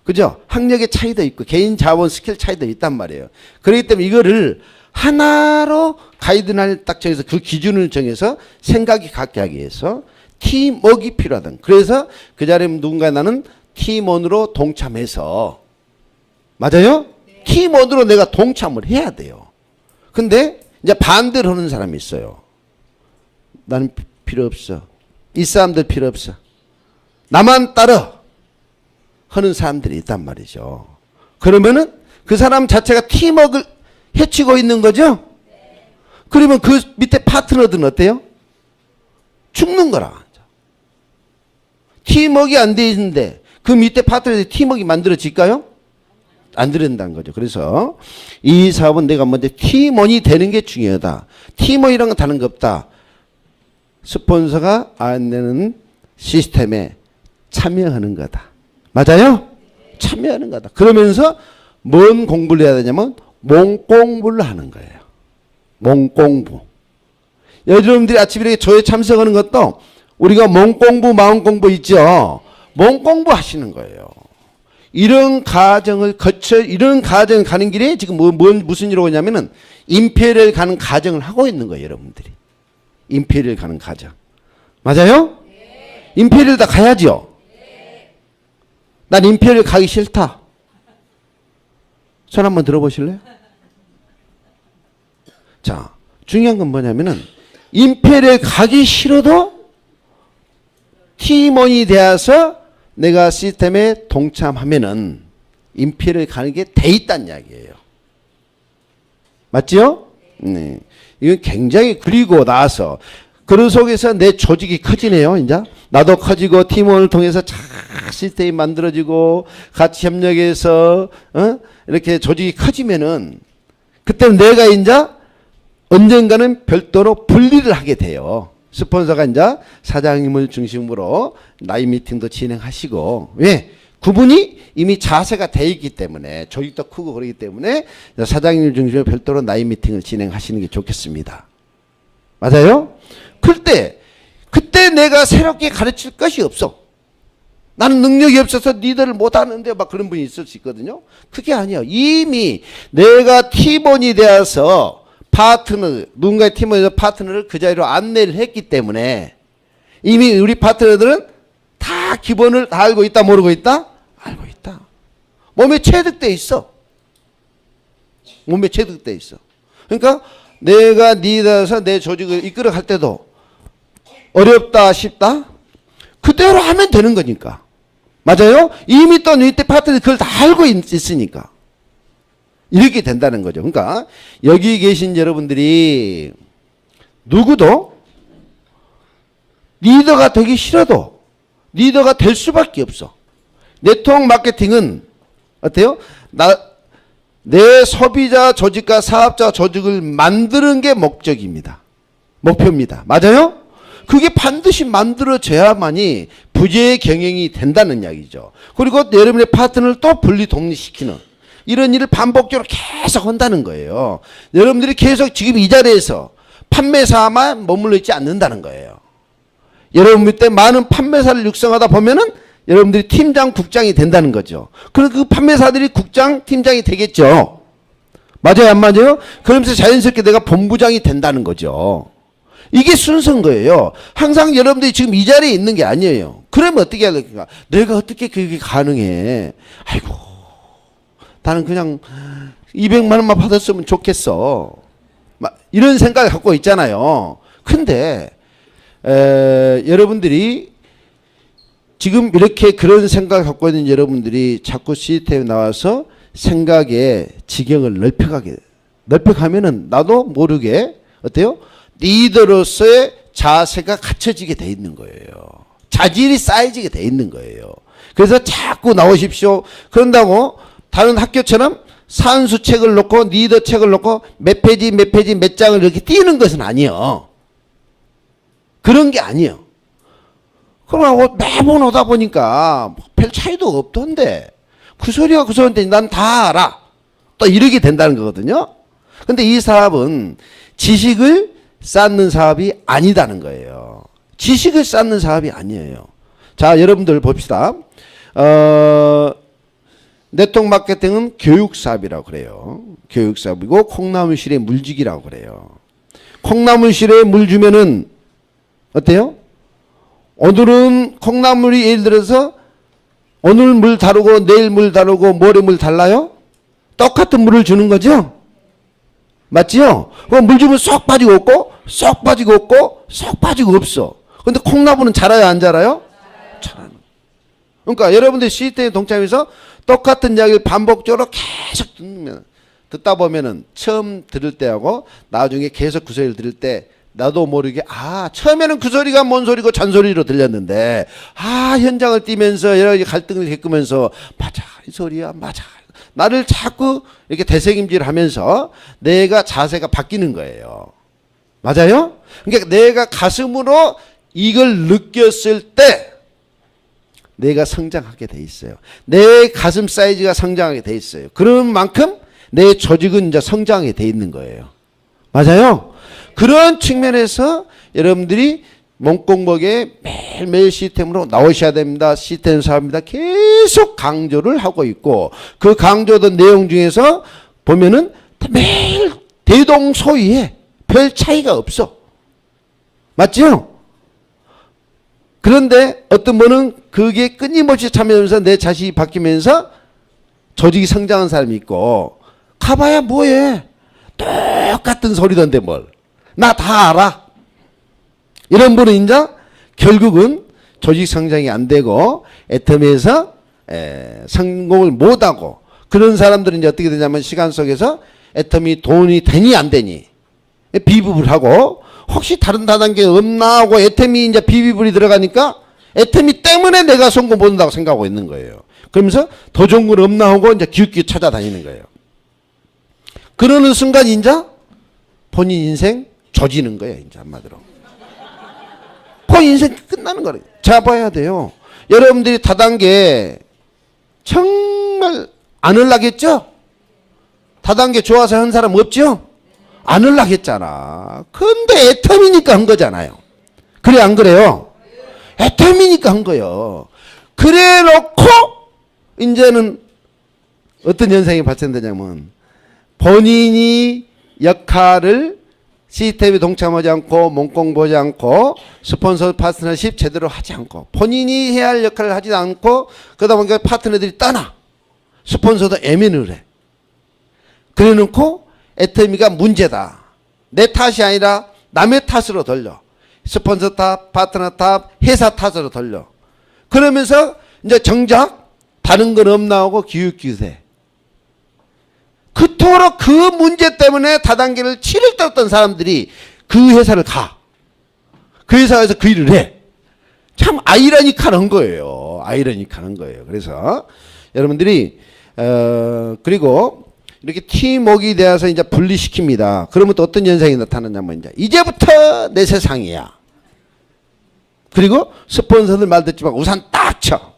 그죠? 학력의 차이도 있고, 개인 자원 스킬 차이도 있단 말이에요. 그렇기 때문에 이거를 하나로 가이드라인을 딱 정해서 그 기준을 정해서 생각이 같게 하기 위해서 팀워크가 필요하다. 그래서 그 자리에 누군가 나는 팀원으로 동참해서, 맞아요? 네. 팀원으로 내가 동참을 해야 돼요. 근데 이제 반대로 하는 사람이 있어요. 나는 필요 없어. 이 사람들 필요 없어. 나만 따라 하는 사람들이 있단 말이죠. 그러면은 그 사람 자체가 팀워크를 해치고 있는 거죠? 네. 그러면 그 밑에 파트너들은 어때요? 죽는 거라. 팀워크가 안 돼 있는데 그 밑에 파트너들이 팀워크가 만들어질까요? 안 된다는 거죠. 그래서 이 사업은 내가 먼저 팀원이 되는 게 중요하다. 팀원이란 건 다른 거 없다. 스폰서가 안내는 시스템에 참여하는 거다. 맞아요? 참여하는 거다. 그러면서 뭔 공부를 해야 되냐면 몸공부를 하는 거예요. 몸공부. 여러분들이 아침에 이렇게 조회 참석하는 것도 우리가 몸공부, 마음공부 있죠. 몸공부 하시는 거예요. 이런 과정을 거쳐, 이런 과정을 가는 길에 지금 무슨 일을 하냐면은 임페리얼 가는 과정을 하고 있는 거예요, 여러분들이. 임페리얼 가는 과정. 맞아요? 네. 임페리얼 다 가야죠. 네. 난 임페리얼 가기 싫다. 손 한번 들어보실래요? 자, 중요한 건 뭐냐면은 임페리얼 가기 싫어도 팀원이 되어서 내가 시스템에 동참하면은 임페리얼 가는 게 돼 있다는 이야기예요. 맞죠? 네. 이건 굉장히 그리고 나서 그런 속에서 내 조직이 커지네요. 이제 나도 커지고 팀원을 통해서 잘 시스템이 만들어지고 같이 협력해서 이렇게 조직이 커지면은 그때는 내가 이제 언젠가는 별도로 분리를 하게 돼요. 스폰서가 이제 사장님을 중심으로 나이 미팅도 진행하시고, 왜? 그분이 이미 자세가 돼 있기 때문에, 조직도 크고 그러기 때문에 사장님을 중심으로 별도로 나이 미팅을 진행하시는 게 좋겠습니다. 맞아요? 그때 내가 새롭게 가르칠 것이 없어. 나는 능력이 없어서 리더를 못하는데 막 그런 분이 있을 수 있거든요. 그게 아니에요. 이미 내가 팀원이 되어서 파트너, 누군가의 팀원에서 파트너를 그 자리로 안내를 했기 때문에 이미 우리 파트너들은 다 기본을 다 알고 있다, 모르고 있다? 알고 있다. 몸에 체득돼 있어. 몸에 체득돼 있어. 그러니까 내가 리더에서 내 조직을 이끌어 갈 때도 어렵다, 쉽다? 그대로 하면 되는 거니까. 맞아요? 이미 또 밑에 파트너들이 그걸 다 알고 있으니까. 이렇게 된다는 거죠. 그러니까 여기 계신 여러분들이 누구도 리더가 되기 싫어도 리더가 될 수밖에 없어. 네트워크 마케팅은 어때요? 내 소비자 조직과 사업자 조직을 만드는 게 목적입니다. 목표입니다. 맞아요? 그게 반드시 만들어져야만이 부재의 경영이 된다는 이야기죠. 그리고 여러분의 파트너를 또 분리 독립시키는 이런 일을 반복적으로 계속 한다는 거예요. 여러분들이 계속 지금 이 자리에서 판매사만 머물러 있지 않는다는 거예요. 여러분 밑에 많은 판매사를 육성하다 보면은 여러분들이 팀장, 국장이 된다는 거죠. 그럼 그 판매사들이 국장, 팀장이 되겠죠. 맞아요, 안 맞아요? 그러면서 자연스럽게 내가 본부장이 된다는 거죠. 이게 순서인 거예요. 항상 여러분들이 지금 이 자리에 있는 게 아니에요. 그러면 어떻게 해야 될까? 내가 어떻게 그게 가능해? 아이고, 나는 그냥 200만 원만 받았으면 좋겠어. 이런 생각을 갖고 있잖아요. 근데 여러분들이 지금 이렇게 그런 생각을 갖고 있는 여러분들이 자꾸 시스템에 나와서 생각의 지경을 넓혀가면은 나도 모르게 어때요? 리더로서의 자세가 갖춰지게 돼 있는 거예요. 자질이 쌓여지게 돼 있는 거예요. 그래서 자꾸 나오십시오. 그런다고 다른 학교처럼 산수책을 놓고 리더 책을 놓고 몇 페이지 몇 장을 이렇게 띄는 것은 아니에요. 그런 게 아니에요. 그러고 매번 오다 보니까 별 차이도 없던데 그 소리가 그 소리인데 난 다 알아. 또 이렇게 된다는 거거든요. 근데 이 사업은 지식을 쌓는 사업이 아니다는 거예요. 지식을 쌓는 사업이 아니에요. 자, 여러분들 봅시다. 네트워크 마케팅은 교육 사업이라고 그래요. 교육 사업이고 콩나물실에 물주기라고 그래요. 콩나물실에 물 주면은 어때요? 오늘은 콩나물이 예를 들어서 오늘 물 다르고 내일 물 다르고 모레 물 달라요? 똑같은 물을 주는 거죠? 맞지요? 그럼 물 주면 쏙 빠지고 없고 쏙 빠지고 없고 쏙 빠지고 없어. 근데 콩나물은 자라요, 안 자라요? 자라요. 그러니까 여러분들 시스템에 동참해서 똑같은 이야기를 반복적으로 계속 듣다 보면은 처음 들을 때하고 나중에 계속 그 소리를 들을 때 나도 모르게 처음에는 그 소리가 뭔 소리고 잔소리로 들렸는데 현장을 뛰면서 여러 가지 갈등을 겪으면서 맞아 이 소리야 맞아 나를 자꾸 이렇게 되새김질하면서 내가 자세가 바뀌는 거예요. 맞아요? 그러니까 내가 가슴으로 이걸 느꼈을 때 내가 성장하게 돼 있어요. 내 가슴 사이즈가 성장하게 돼 있어요. 그런 만큼 내 조직은 이제 성장하게 돼 있는 거예요. 맞아요? 그런 측면에서 여러분들이 몸공복에 매일매일 시스템으로 나오셔야 됩니다. 시스템 사업입니다. 계속 강조를 하고 있고 그 강조된 내용 중에서 보면은 매일 대동소이해. 별 차이가 없어. 맞죠? 그런데 어떤 분은 그게 끊임없이 참여하면서 내 자식이 바뀌면서 조직이 성장한 사람이 있고 가봐야 뭐해. 똑같은 소리던데 뭘. 나 다 알아. 이런 분은 이제 결국은 조직 성장이 안 되고 애터미에서 성공을 못하고 그런 사람들은 이제 어떻게 되냐면 시간 속에서 애터미 돈이 되니 안 되니 비부불 하고 혹시 다른 다단계 없나 하고 애터미 이제 비비불이 들어가니까 애터미 때문에 내가 성공 못한다고 생각하고 있는 거예요. 그러면서 더 좋은 걸 없나 하고 이제 기웃기웃 찾아다니는 거예요. 그러는 순간 이제 본인 인생 조지는 거예요. 이제 한마디로. 본인 인생 끝나는 거예요. 잡아야 돼요. 여러분들이 다단계 정말 안 흘라겠죠? 다단계 좋아서 한 사람 없죠? 안 흘라겠잖아. 근데 애터미니까 한 거잖아요. 그래 안 그래요? 애터미니까 한 거예요. 그래 놓고 이제는 어떤 현상이 발생되냐면 본인이 역할을 시스템에 동참하지 않고 몸공부하지 않고 스폰서 파트너십 제대로 하지 않고 본인이 해야 할 역할을 하지 않고 그러다 보니까 파트너들이 떠나 스폰서도 애면을 해. 그래 놓고 애터미가 문제다. 내 탓이 아니라 남의 탓으로 돌려. 스폰서 탓, 파트너 탓, 회사 탓으로 돌려. 그러면서 이제 정작 다른 건 없나 하고 기웃기웃해. 그토록 그 문제 때문에 다단계를 치를 떨었던 사람들이 그 회사를 가. 그 회사에서 그 일을 해. 참 아이러니컬한 거예요. 아이러니컬한 거예요. 그래서 여러분들이 그리고 이렇게 팀워크에 대해서 이제 분리시킵니다. 그러면 또 어떤 현상이 나타나냐면 이제부터 내 세상이야. 그리고 스폰서들 말 듣지 말고 우산 딱 쳐.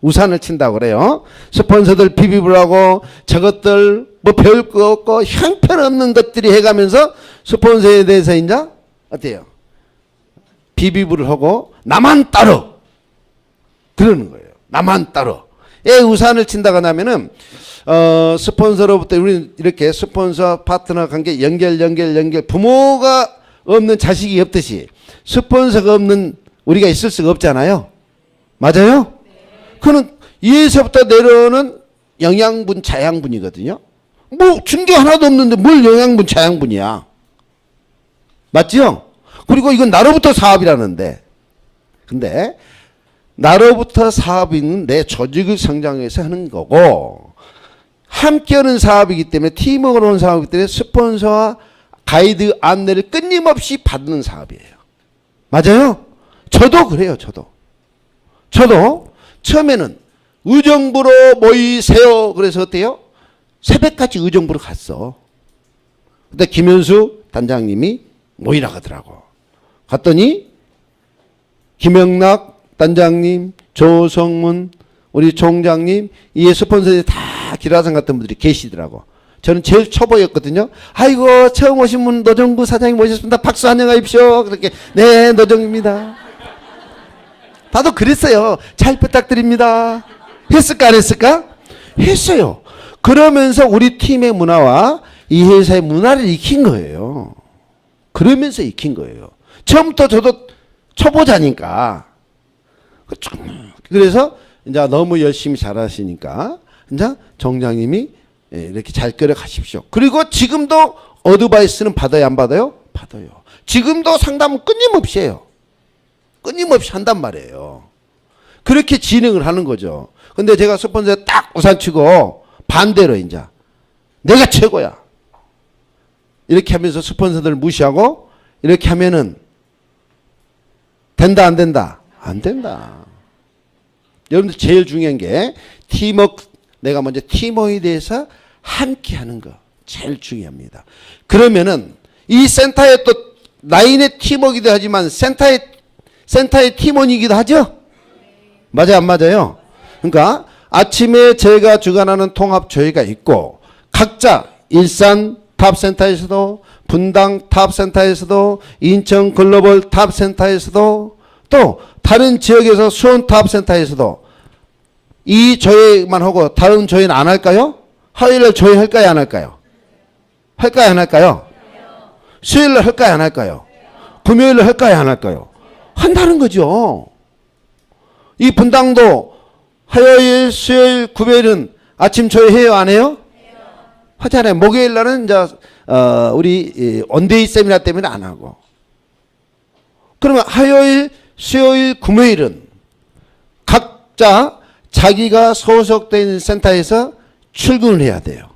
우산을 친다고 그래요. 스폰서들 비비를 하고 저것들 뭐 배울 거 없고 형편없는 것들이 해가면서 스폰서에 대해서 이제 어때요? 비비부를 하고 나만 따로 그러는 거예요. 나만 따로. 예, 우산을 친다고 하면은 스폰서로부터 우리는 이렇게 스폰서 파트너 관계 연결 부모가 없는 자식이 없듯이 스폰서가 없는 우리가 있을 수가 없잖아요. 맞아요? 그는 위에서부터 내려오는 영양분 자양분이거든요. 뭐 준 게 하나도 없는데 뭘 영양분 자양분이야. 맞죠? 그리고 이건 나로부터 사업이라는데, 근데 나로부터 사업은 내 조직을 성장해서 하는 거고 함께하는 사업이기 때문에 팀워크로 하는 사업이기 때문에 스폰서와 가이드 안내를 끊임없이 받는 사업이에요. 맞아요? 저도 그래요. 저도 처음에는 의정부로 모이세요. 그래서 어때요? 새벽까지 의정부로 갔어. 근데 김현수 단장님이 모이라 하더라고. 갔더니 김영락 단장님, 조성문, 우리 총장님, 이 스폰서들이 다 기라상 같은 분들이 계시더라고. 저는 제일 초보였거든요. 아이고, 처음 오신 분 노정구 사장님 모셨습니다. 박수 환영하십시오. 그렇게, 네, 노정입니다. 나도 그랬어요. 잘 부탁드립니다. 했을까, 안 했을까? 했어요. 그러면서 우리 팀의 문화와 이 회사의 문화를 익힌 거예요. 그러면서 익힌 거예요. 처음부터 저도 초보자니까. 그래서 이제 너무 열심히 잘하시니까 이제 정장님이 이렇게 잘 끌어 가십시오. 그리고 지금도 어드바이스는 받아요, 안 받아요? 받아요. 지금도 상담은 끊임없이 해요. 끊임없이 한단 말이에요. 그렇게 진행을 하는 거죠. 근데 제가 스폰서에 딱 우산치고 반대로 이제 내가 최고야. 이렇게 하면서 스폰서들을 무시하고 이렇게 하면은 된다, 안 된다? 안 된다. 여러분들 제일 중요한 게 팀워크, 내가 먼저 팀워크에 대해서 함께 하는 거 제일 중요합니다. 그러면은 이 센터에 또 라인의 팀워크이기도 하지만 센터의 팀원이기도 하죠? 맞아요, 안 맞아요? 그러니까 아침에 저희가 주관하는 통합조회가 있고 각자 일산 탑센터에서도 분당 탑센터에서도 인천 글로벌 탑센터에서도 또 다른 지역에서 수원 탑센터에서도 이 조회만 하고 다른 조회는 안 할까요? 화요일에 조회할까요, 안 할까요? 할까요, 안 할까요? 수요일에 할까요, 안 할까요? 금요일에 할까요, 안 할까요? 한다는 거죠. 이 분당도 화요일, 수요일, 금요일은 아침 조회해요, 안 해요? 하잖아요. 목요일 날은 이제 우리 온데이 세미나 때문에 안 하고. 그러면 화요일, 수요일, 금요일은 각자 자기가 소속되어 있는 센터에서 출근을 해야 돼요.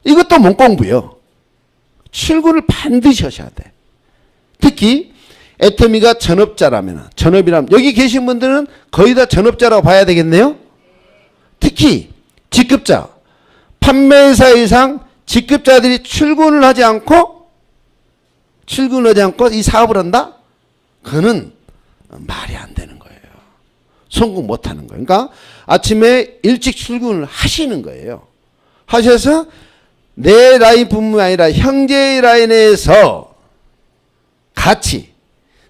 이것도 몸공부요. 출근을 반드시 하셔야 돼. 특히 애터미가 전업자라면, 전업이라면 여기 계신 분들은 거의 다 전업자라고 봐야 되겠네요. 특히 직급자, 판매사 이상 직급자들이 출근을 하지 않고 이 사업을 한다? 그거는 말이 안 되는 거예요. 성공 못 하는 거예요. 그러니까 아침에 일찍 출근을 하시는 거예요. 하셔서 내 라인뿐만 아니라 형제의 라인에서 같이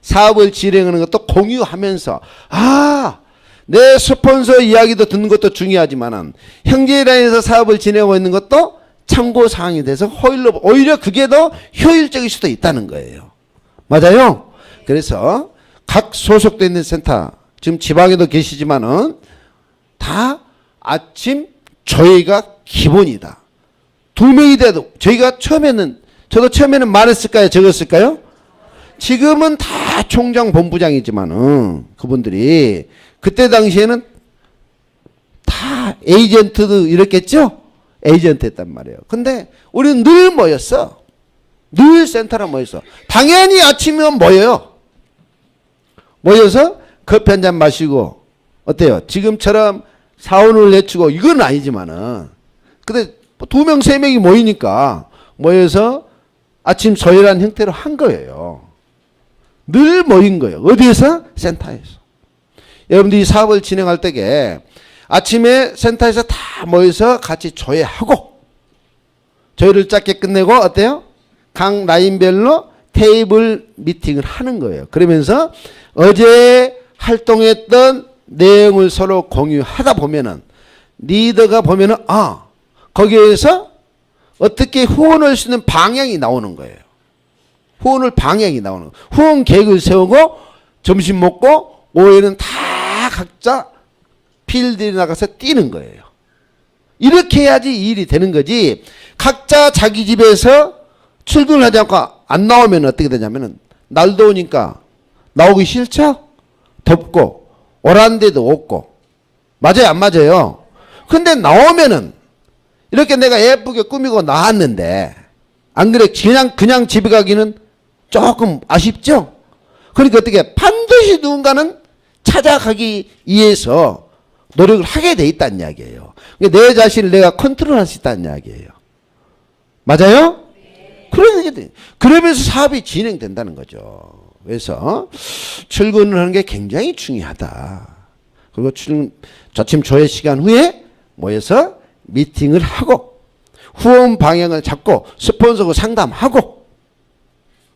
사업을 진행하는 것도 공유하면서 내 스폰서 이야기도 듣는 것도 중요하지만 형제의 라인에서 사업을 진행하고 있는 것도 참고사항이 돼서 오히려 그게 더 효율적일 수도 있다는 거예요. 맞아요? 그래서 각 소속되어 있는 센터, 지금 지방에도 계시지만은 다 아침 조회가 기본이다. 2명이 돼도 저도 처음에는 말했을까요? 적었을까요? 지금은 다 총장 본부장이지만은 그분들이 그때 당시에는 다 에이전트도 이랬겠죠? 에이전트 했단 말이에요. 근데 우리는 늘 모였어. 늘 센터로 모였어. 당연히 아침이면 모여요. 모여서 커피 한 잔 마시고 어때요? 지금처럼 사원을 내치고 이건 아니지만은 근데 2명, 3명이 모이니까 모여서 아침 조회라는 형태로 한 거예요. 늘 모인 거예요. 어디에서? 센터에서. 여러분들이 사업을 진행할 때에 아침에 센터에서 다 모여서 같이 조회하고 조회를 짧게 끝내고 어때요? 각 라인별로 테이블 미팅을 하는 거예요. 그러면서 어제 활동했던 내용을 서로 공유하다 보면은 리더가 보면은 거기에서 어떻게 후원할 수 있는 방향이 나오는 거예요. 후원을 방향이 나오는 거예요. 후원 계획을 세우고 점심 먹고 오후에는 다 각자 필드에 나가서 뛰는 거예요. 이렇게 해야지 일이 되는 거지. 각자 자기 집에서 출근을 하지 않고 안 나오면 어떻게 되냐면은 날 더우니까 나오기 싫죠? 덥고 오란 데도 없고 맞아요 안 맞아요? 근데 나오면은 이렇게 내가 예쁘게 꾸미고 나왔는데 안 그래 그냥 집에 가기는 조금 아쉽죠? 그러니까 어떻게 반드시 누군가는 찾아가기 위해서 노력을 하게 돼 있다는 이야기예요. 그러니까 내 자신을 내가 컨트롤할 수 있다는 이야기예요. 맞아요? 그러면서 사업이 진행된다는 거죠. 그래서 출근을 하는 게 굉장히 중요하다. 그리고 아침 조회 시간 후에 모여서 미팅을 하고 후원 방향을 잡고 스폰서하고 상담하고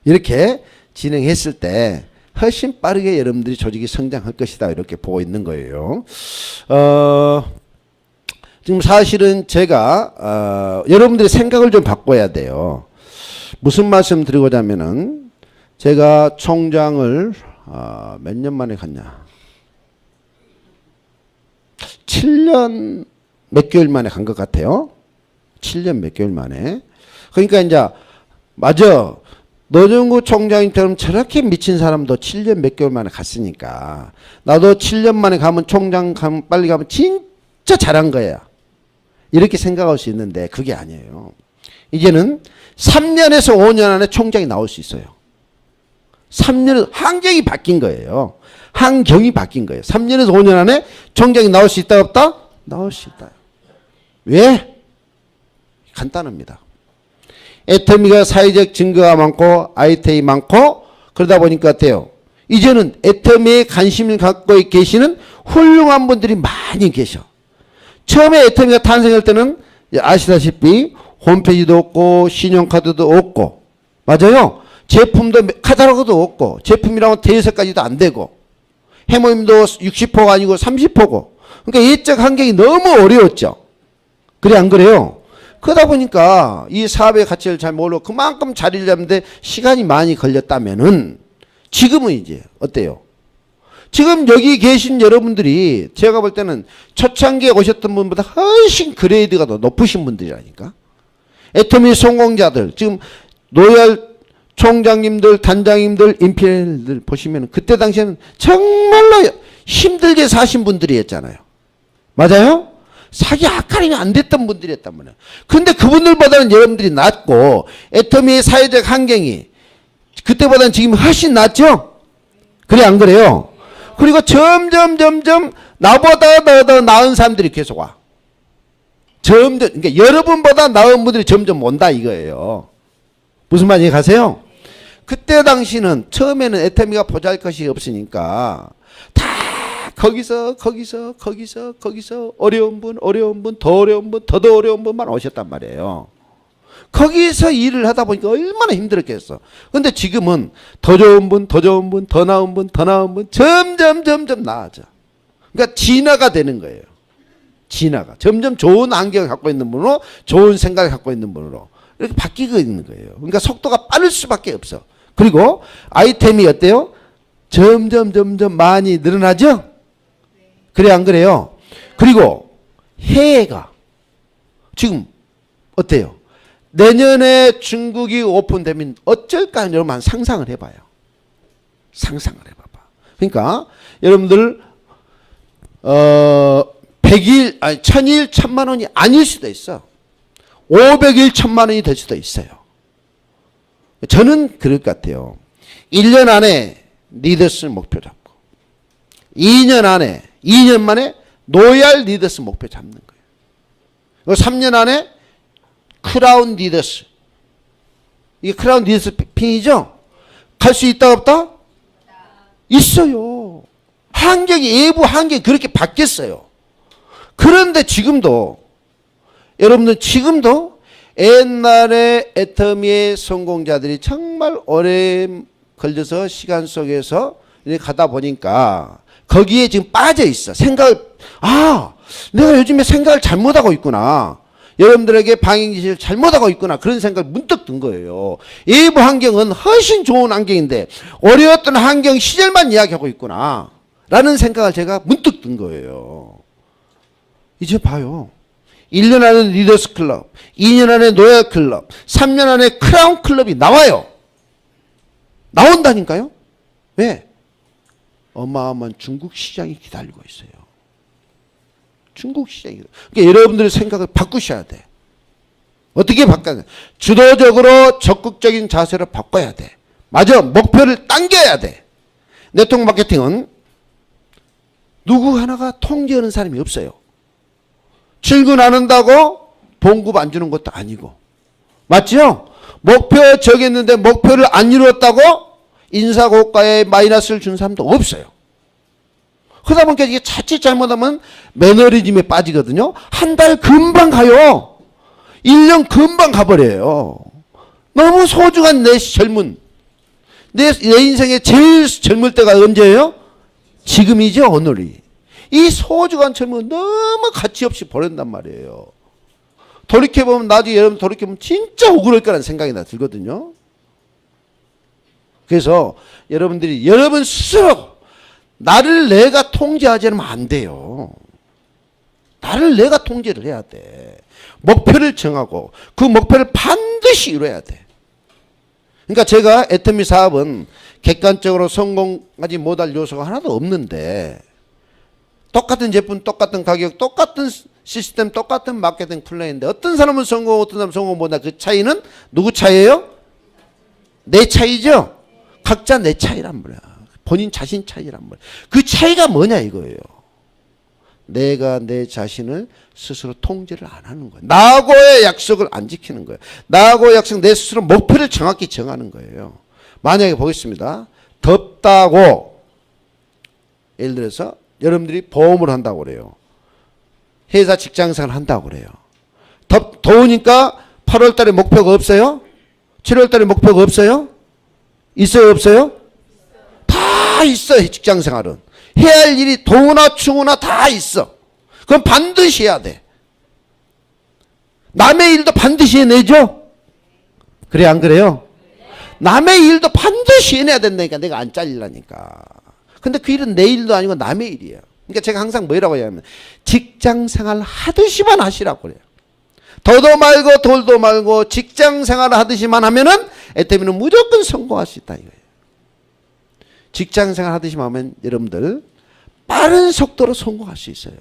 이렇게 진행했을 때 훨씬 빠르게 여러분들이 조직이 성장할 것이다 이렇게 보고 있는 거예요. 지금 사실은 제가 여러분들의 생각을 좀 바꿔야 돼요. 무슨 말씀 드리고자 하면은 제가 총장을 몇 년 만에 갔냐? 7년 몇 개월 만에 간 것 같아요. 7년 몇 개월 만에. 그러니까 이제 맞아. 노정구 총장님처럼 저렇게 미친 사람도 7년 몇 개월 만에 갔으니까 나도 7년 만에 가면 총장 가면 빨리 가면 진짜 잘한 거야. 이렇게 생각할 수 있는데 그게 아니에요. 이제는 3년에서 5년 안에 총장이 나올 수 있어요. 3년에서 환경이 바뀐 거예요. 환경이 바뀐 거예요. 3년에서 5년 안에 총장이 나올 수 있다 없다? 나올 수 있다. 왜? 간단합니다. 애터미가 사회적 증거가 많고 아이템이 많고 그러다 보니까 어때요? 이제는 애터미에 관심을 갖고 계시는 훌륭한 분들이 많이 계셔. 처음에 애터미가 탄생할 때는 아시다시피 홈페이지도 없고 신용카드도 없고 맞아요? 제품도 카탈로그도 없고 제품이라고 대여섯까지도 안 되고 해모임도 60호가 아니고 30호고 그러니까 예적 환경이 너무 어려웠죠. 그래 안 그래요? 그러다 보니까 이 사업의 가치를 잘 모르고 그만큼 자리를 잡는데 시간이 많이 걸렸다면은 지금은 이제 어때요? 지금 여기 계신 여러분들이 제가 볼 때는 초창기에 오셨던 분보다 훨씬 그레이드가 더 높으신 분들이라니까. 애터미 성공자들 지금 노열 총장님들 단장님들 인필들 보시면 그때 당시에는 정말로 힘들게 사신 분들이었잖아요. 맞아요? 사기 아까리는 안 됐던 분들이었단 말이에요. 근데 그분들보다는 여러분들이 낫고 애터미의 사회적 환경이 그때보다는 지금 훨씬 낫죠? 그래 안 그래요? 그리고 점점 나보다 더 나은 사람들이 계속 와. 그러니까 여러분보다 나은 분들이 점점 온다 이거예요. 무슨 말인지 가세요? 그때 당시는 처음에는 애터미가 보잘것이 없으니까 다 거기서 어려운 분, 더 어려운 분, 더 어려운 분만 오셨단 말이에요. 거기서 일을 하다 보니까 얼마나 힘들었겠어. 근데 지금은 더 좋은 분, 더 나은 분, 점점 나아져. 그러니까 진화가 되는 거예요. 진화가. 점점 좋은 안경을 갖고 있는 분으로, 좋은 생각을 갖고 있는 분으로 이렇게 바뀌고 있는 거예요. 그러니까 속도가 빠를 수밖에 없어. 그리고 아이템이 어때요? 점점 많이 늘어나죠? 그래 안 그래요? 그리고 해외가 지금 어때요? 내년에 중국이 오픈되면 어쩔까 여러분 한 상상을 해봐요. 상상을 해봐봐. 그러니까 여러분들 100일 아니 1000일 1000만 원이 아닐 수도 있어. 500일 1000만 원이 될 수도 있어요. 저는 그럴 것 같아요. 1년 안에 리더스 목표 잡고 2년 만에 노얄 리더스 목표 잡는 거예요. 3년 안에 크라운 리더스. 이게 크라운 리더스 핀이죠? 갈 수 있다 없다? 있어요. 환경이, 외부 환경이 그렇게 바뀌었어요. 그런데 지금도, 여러분들 지금도 옛날에 애터미의 성공자들이 정말 오래 걸려서 시간 속에서 이렇게 가다 보니까 거기에 지금 빠져 있어. 내가 요즘에 생각을 잘못하고 있구나. 여러분들에게 방향지시를 잘못하고 있구나. 그런 생각이 문득 든 거예요. 외부 환경은 훨씬 좋은 환경인데 어려웠던 환경 시절만 이야기하고 있구나. 라는 생각을 제가 문득 든 거예요. 이제 봐요. 1년 안에 리더스 클럽, 2년 안에 노예 클럽, 3년 안에 크라운 클럽이 나와요. 나온다니까요. 왜? 어마어마한 중국 시장이 기다리고 있어요. 중국 시장이. 그러니까 여러분들의 생각을 바꾸셔야 돼. 어떻게 바꿔야 돼? 주도적으로 적극적인 자세로 바꿔야 돼. 맞아. 목표를 당겨야 돼. 네트워크 마케팅은 누구 하나가 통제하는 사람이 없어요. 출근 안 한다고 봉급 안 주는 것도 아니고. 맞죠? 목표 정했는데 목표를 안 이루었다고 인사고가에 마이너스를 준 사람도 없어요. 그러다 보니까 이게 자칫 잘못하면 매너리즘에 빠지거든요. 한 달 금방 가요. 1년 금방 가버려요. 너무 소중한 내 젊은, 내 인생의 제일 젊을 때가 언제예요? 지금이죠, 오늘이. 이 소중한 젊은 너무 가치 없이 버린단 말이에요. 돌이켜보면, 나중에 여러분 돌이켜보면 진짜 억울할 거라는 생각이 나 들거든요. 그래서 여러분들이 여러분 스스로 나를 내가 통제하지 않으면 안 돼요. 나를 내가 통제를 해야 돼. 목표를 정하고 그 목표를 반드시 이뤄야 돼. 그러니까 제가 애터미 사업은 객관적으로 성공하지 못할 요소가 하나도 없는데, 똑같은 제품, 똑같은 가격, 똑같은 시스템, 똑같은 마케팅 플랜인데 어떤 사람은 성공하고 어떤 사람은 성공 못한다. 그 차이는 누구 차이예요? 내 차이죠? 각자 내 차이란 말이야. 본인 자신 차이란 말이야. 그 차이가 뭐냐 이거예요. 내가 내 자신을 스스로 통제를 안 하는 거예요. 나하고의 약속을 안 지키는 거예요. 나하고의 약속, 내 스스로 목표를 정확히 정하는 거예요. 만약에 보겠습니다. 덥다고, 예를 들어서 여러분들이 보험을 한다고 그래요. 회사 직장생활 한다고 그래요. 더우니까 8월 달에 목표가 없어요? 7월 달에 목표가 없어요? 있어요, 없어요? 다 있어, 직장생활은. 해야 할 일이 더우나 추우나 다 있어. 그럼 반드시 해야 돼. 남의 일도 반드시 해내죠? 그래, 안 그래요? 남의 일도 반드시 해내야 된다니까. 내가 안 잘리려니까. 근데 그 일은 내 일도 아니고 남의 일이에요. 그러니까 제가 항상 뭐라고 하냐면 직장생활 하듯이만 하시라고 그래요. 더도 말고 돌도 말고 직장생활 하듯이만 하면은 애터미는 무조건 성공할 수 있다 이거예요. 직장생활 하듯이만 하면 여러분들 빠른 속도로 성공할 수 있어요.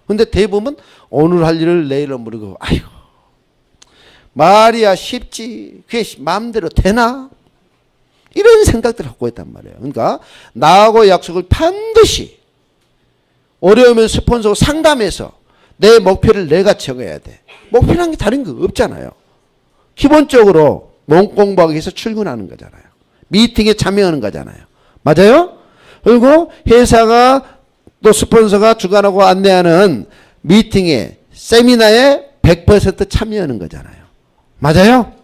근데 대부분 오늘 할 일을 내일로 미루고, 아이고 말이야 쉽지 그게 마음대로 되나? 이런 생각들을 갖고 있단 말이에요. 그러니까 나하고 약속을 반드시 어려우면 스폰서 상담해서 내 목표를 내가 정해야 돼. 목표라는 게 다른 거 없잖아요. 기본적으로 몸 공부하기 위해서 출근하는 거잖아요. 미팅에 참여하는 거잖아요. 맞아요? 그리고 회사가 또 스폰서가 주관하고 안내하는 미팅에, 세미나에 100% 참여하는 거잖아요. 맞아요?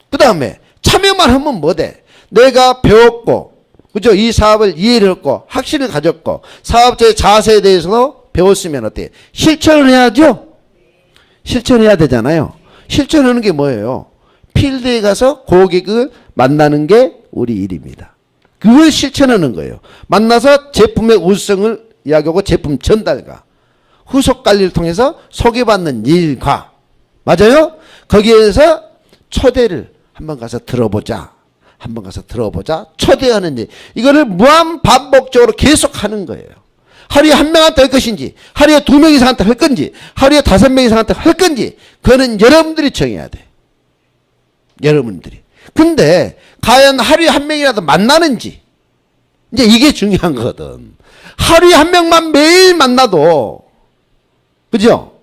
그 다음에 참여만 하면 뭐 돼? 내가 배웠고, 그죠? 이 사업을 이해를 했고, 확신을 가졌고, 사업자의 자세에 대해서도 배웠으면 어때요? 실천을 해야죠? 실천해야 되잖아요. 실천하는 게 뭐예요? 필드에 가서 고객을 만나는 게 우리 일입니다. 그걸 실천하는 거예요. 만나서 제품의 우수성을 이야기하고 제품 전달과 후속 관리를 통해서 소개받는 일과, 맞아요? 거기에서 초대를 한번 가서 들어보자. 한번 가서 들어보자. 초대하는 일. 이거를 무한 반복적으로 계속 하는 거예요. 하루에 한 명한테 할 것인지, 하루에 2명 이상한테 할 건지, 하루에 5명 이상한테 할 건지, 그거는 여러분들이 정해야 돼. 여러분들이. 근데 과연 하루에 한 명이라도 만나는지, 이제 이게 중요한 거거든. 하루에 한 명만 매일 만나도, 그죠?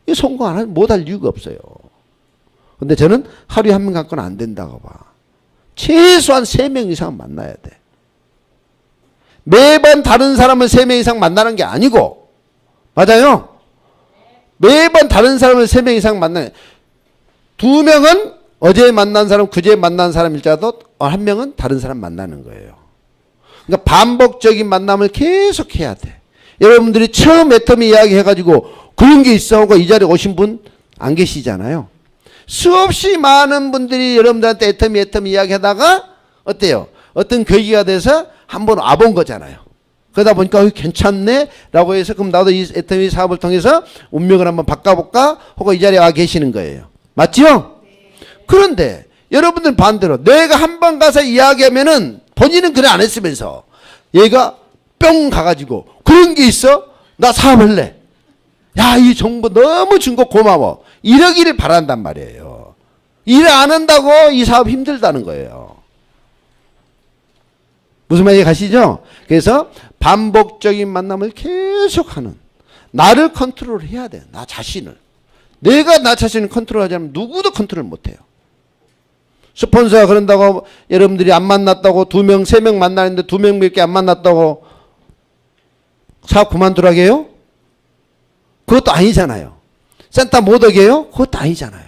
이 성공 안 하면 못할 이유가 없어요. 근데 저는 하루에 한 명 갖고는 안 된다고 봐. 최소한 3명 이상 만나야 돼. 매번 다른 사람을 3명 이상 만나는 게 아니고, 맞아요? 매번 다른 사람을 3명 이상 만나는, 2명은 어제 만난 사람, 그제 만난 사람일지라도 1명은 다른 사람 만나는 거예요. 그러니까 반복적인 만남을 계속 해야 돼. 여러분들이 처음 애터미 이야기 해가지고 그런 게 있어 하고 이 자리에 오신 분 안 계시잖아요. 수없이 많은 분들이 여러분들한테 애터미 이야기 하다가 어때요? 어떤 계기가 돼서 한번 와본 거잖아요. 그러다 보니까 괜찮네 라고 해서 그럼 나도 이 애터미 사업을 통해서 운명을 한번 바꿔볼까 하고 이 자리에 와 계시는 거예요. 맞죠? 그런데 여러분들 반대로 내가 한 번 가서 이야기하면은 본인은 그래 안 했으면서 얘가 뿅 가가지고 그런 게 있어? 나 사업할래. 야, 이 정보 너무 준 거 고마워. 이러기를 바란단 말이에요. 일 안 한다고 이 사업 힘들다는 거예요. 무슨 말인지 가시죠? 그래서 반복적인 만남을 계속하는, 나를 컨트롤해야 돼. 나 자신을. 내가 나 자신을 컨트롤하지 않으면 누구도 컨트롤 못해요. 스폰서가 그런다고 여러분들이 안 만났다고 2명, 3명 만나는데 2명밖에 안 만났다고 사업 그만두라고 해요? 그것도 아니잖아요. 센터 못 오게 해요? 그것도 아니잖아요.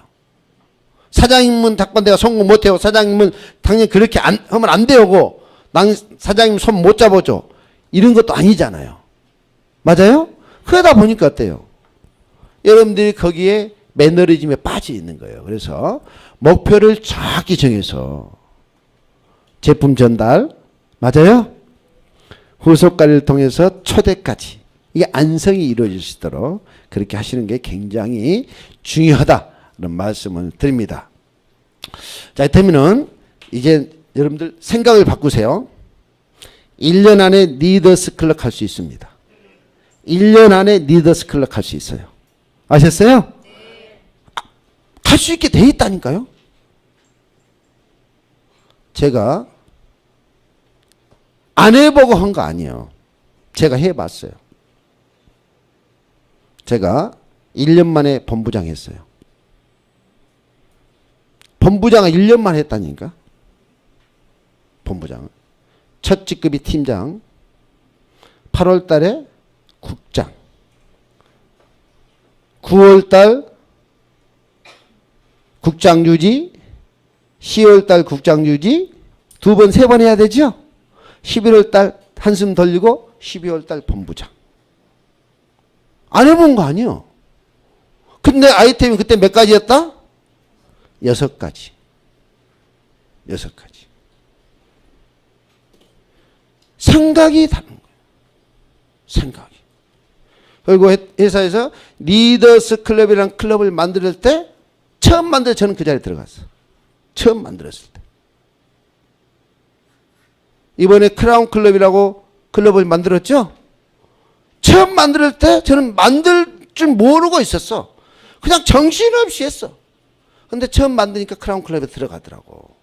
사장님은 자꾸 내가 성공 못해요. 사장님은 당연히 그렇게 하면 안 되고 난 사장님 손 못 잡아줘. 이런 것도 아니잖아요. 맞아요? 그러다 보니까 어때요? 여러분들이 거기에 매너리즘에 빠져 있는 거예요. 그래서 목표를 정확히 정해서 제품 전달, 맞아요? 후속관리를 통해서 초대까지 이게 안성이 이루어질 수 있도록 그렇게 하시는 게 굉장히 중요하다는 말씀을 드립니다. 자, 이때면은 이제 여러분들 생각을 바꾸세요. 1년 안에 리더스 클럽 할 수 있습니다. 1년 안에 리더스 클럽 할 수 있어요. 아셨어요? 할 수 있게 돼 있다니까요. 제가 안 해보고 한 거 아니에요. 제가 해봤어요. 제가 1년 만에 본부장 했어요. 본부장을 1년만 했다니까. 본부장을. 첫 직급이 팀장, 8월 달에 국장, 9월 달 국장 유지, 10월 달 국장 유지, 2번, 3번 해야 되죠? 11월 달 한숨 돌리고 12월 달 본부장. 안 해본 거 아니에요. 근데 아이템이 그때 몇 가지였다? 6가지. 6가지. 생각이 다른 거예요. 생각이. 그리고 회사에서 리더스 클럽이라는 클럽을 만들 때 처음 만들 때 저는 그 자리에 들어갔어. 처음 만들었을 때. 이번에 크라운 클럽이라고 클럽을 만들었죠? 처음 만들 때 저는 만들 줄 모르고 있었어. 그냥 정신없이 했어. 근데 처음 만드니까 크라운 클럽에 들어가더라고.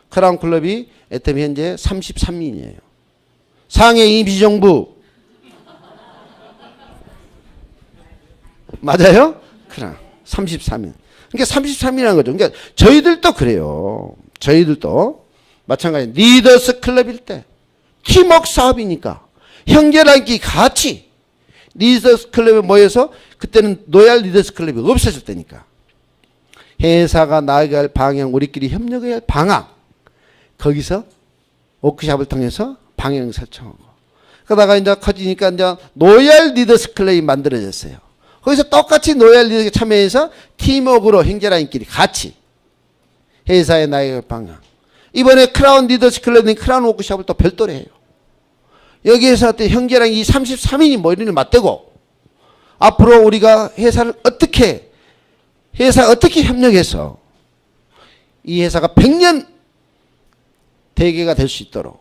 크라운 클럽이 애터미 현재 33인이에요. 상해 임시정부. 맞아요? 크라운 33인. 그러니까 33이라는 거죠. 그러니까 저희들도 그래요. 저희들도 마찬가지. 리더스 클럽일 때 팀워크 사업이니까 형제랑끼리 같이 리더스 클럽에 모여서, 그때는 노얄 리더스 클럽이 없었을 때니까 회사가 나아갈 방향, 우리끼리 협력해야 할 방향, 거기서 워크숍을 통해서 방향을 설정하고, 그러다가 이제 커지니까 이제 노얄 리더스 클럽이 만들어졌어요. 거기서 똑같이 노얄 리더스에 참여해서 팀워크로 형제라인끼리 같이 회사에 나아갈 방향. 이번에 크라운 리더스 클럽은 크라운 워크숍을 또 별도로 해요. 여기에서 형제랑 이 33인이 머리를 맞대고 앞으로 우리가 회사를 어떻게 협력해서 이 회사가 100년 대계가 될 수 있도록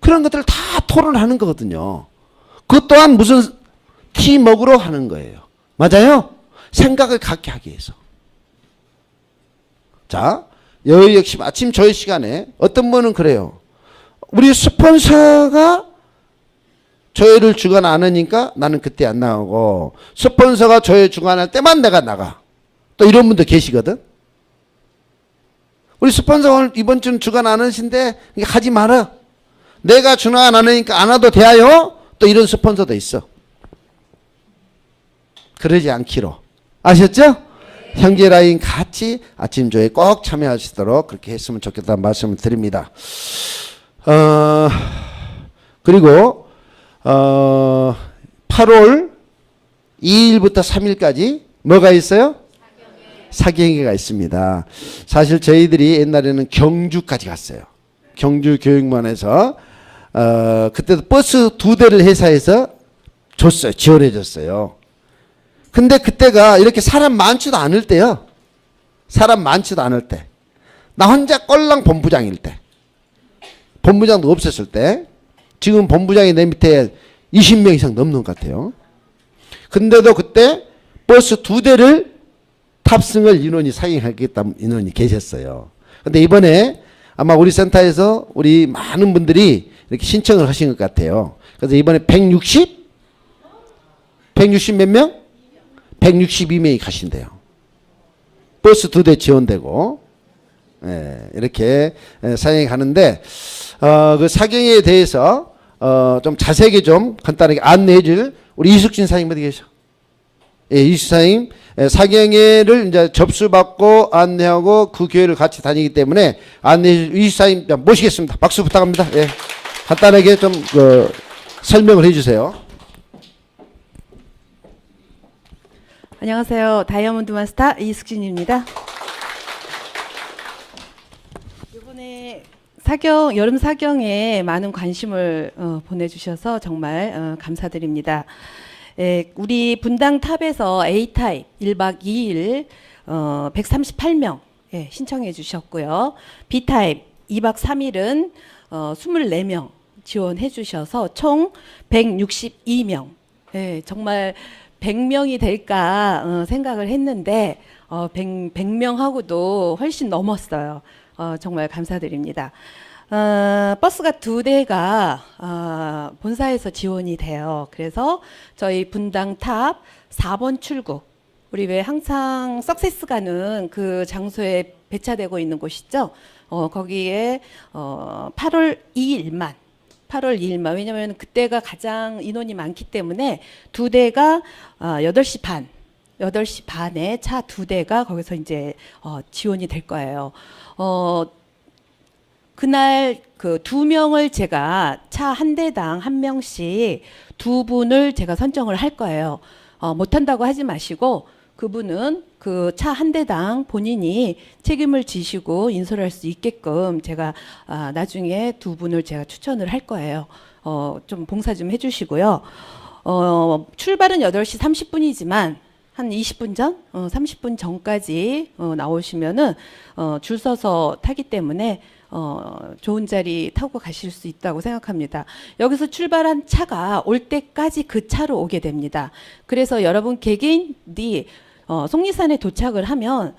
그런 것들을 다 토론하는 거거든요. 그것 또한 무슨 팀워크로 하는 거예요. 맞아요? 생각을 갖게 하기 위해서. 자, 여기 역시 아침 조회 시간에 어떤 분은 그래요. 우리 스폰서가 조회를 주관 안 하니까 나는 그때 안 나가고, 스폰서가 조회 주관할 때만 내가 나가. 또 이런 분도 계시거든. 우리 스폰서 오늘 이번 주는 주관 안 하신데 하지 마라. 내가 전화 안 하니까 안 와도 돼요? 또 이런 스폰서도 있어. 그러지 않기로. 아셨죠? 형제 라인 같이 아침 조에 꼭 참여하시도록 그렇게 했으면 좋겠다는 말씀을 드립니다. 그리고 8월 2일부터 3일까지 뭐가 있어요? 사경회가 있습니다. 사실 저희들이 옛날에는 경주까지 갔어요. 경주 교육만에서 그때도 버스 2대를 회사에서 줬어요. 지원해 줬어요. 근데 그때가 이렇게 사람 많지도 않을 때요. 사람 많지도 않을 때. 나 혼자 꼴랑 본부장일 때. 본부장도 없었을 때. 지금 본부장이 내 밑에 20명 이상 넘는 것 같아요. 근데도 그때 버스 2대를 탑승을 인원이 사용하겠다는 인원이 계셨어요. 근데 이번에 아마 우리 센터에서 우리 많은 분들이 이렇게 신청을 하신 것 같아요. 그래서 이번에 160 몇 명? 162명이 가신대요. 버스 2대 지원되고, 이렇게 사용이 가는데, 그 사경에 대해서, 좀 자세하게 좀 간단하게 안내해 줄 우리 이숙진 사장님 어디 계셔? 예, 이숙진 사장님, 사경회를 이제 접수받고 안내하고 그 교회를 같이 다니기 때문에 안내해 줄 이숙진 사장님 모시겠습니다. 박수 부탁합니다. 예. 간단하게 좀, 설명을 해 주세요. 안녕하세요. 다이아몬드 마스터 이숙진입니다. 이번에 여름 사경에 많은 관심을 보내주셔서 정말 감사드립니다. 우리 분당 탑에서 A타입 1박 2일 138명 신청해 주셨고요. B타입 2박 3일은 24명 지원해 주셔서 총 162명. 정말 100명이 될까 생각을 했는데 100명하고도 훨씬 넘었어요. 정말 감사드립니다. 버스가 2대가 본사에서 지원이 돼요. 그래서 저희 분당 탑 4번 출구, 우리 왜 항상 석세스 가는 그 장소에 배차되고 있는 곳 있죠? 거기에 8월 2일만, 왜냐면 그때가 가장 인원이 많기 때문에 2대가 8시 반에 차 2대가 거기서 이제 지원이 될 거예요. 그날 그 2명을 제가 차 한 대당 1명씩 2분을 제가 선정을 할 거예요. 못한다고 하지 마시고 그분은 그 차 한 대당 본인이 책임을 지시고 인솔 할 수 있게끔 제가 나중에 2분을 제가 추천을 할 거예요. 좀 봉사 좀 해주시고요. 출발은 8시 30분이지만 한 20분 전, 30분 전까지 나오시면은 줄 서서 타기 때문에 좋은 자리 타고 가실 수 있다고 생각합니다. 여기서 출발한 차가 올 때까지 그 차로 오게 됩니다. 그래서 여러분 개개인이 속리산에 도착을 하면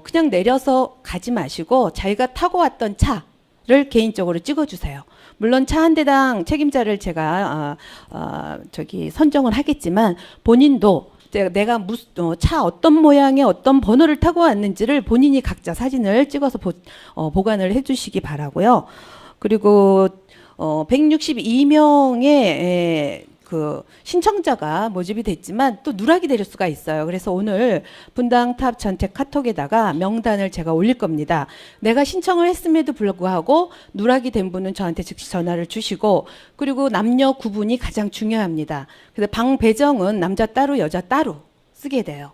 그냥 내려서 가지 마시고 자기가 타고 왔던 차를 개인적으로 찍어주세요. 물론 차 한 대당 책임자를 제가 선정을 하겠지만 본인도 내가 차 어떤 모양의 어떤 번호를 타고 왔는지를 본인이 각자 사진을 찍어서 보관을 해주시기 바라고요. 그리고 162명의 그 신청자가 모집이 됐지만 또 누락이 될 수가 있어요. 그래서 오늘 분당탑 전체 카톡에다가 명단을 제가 올릴 겁니다. 내가 신청을 했음에도 불구하고 누락이 된 분은 저한테 즉시 전화를 주시고, 그리고 남녀 구분이 가장 중요합니다. 그래서 방 배정은 남자 따로 여자 따로 쓰게 돼요.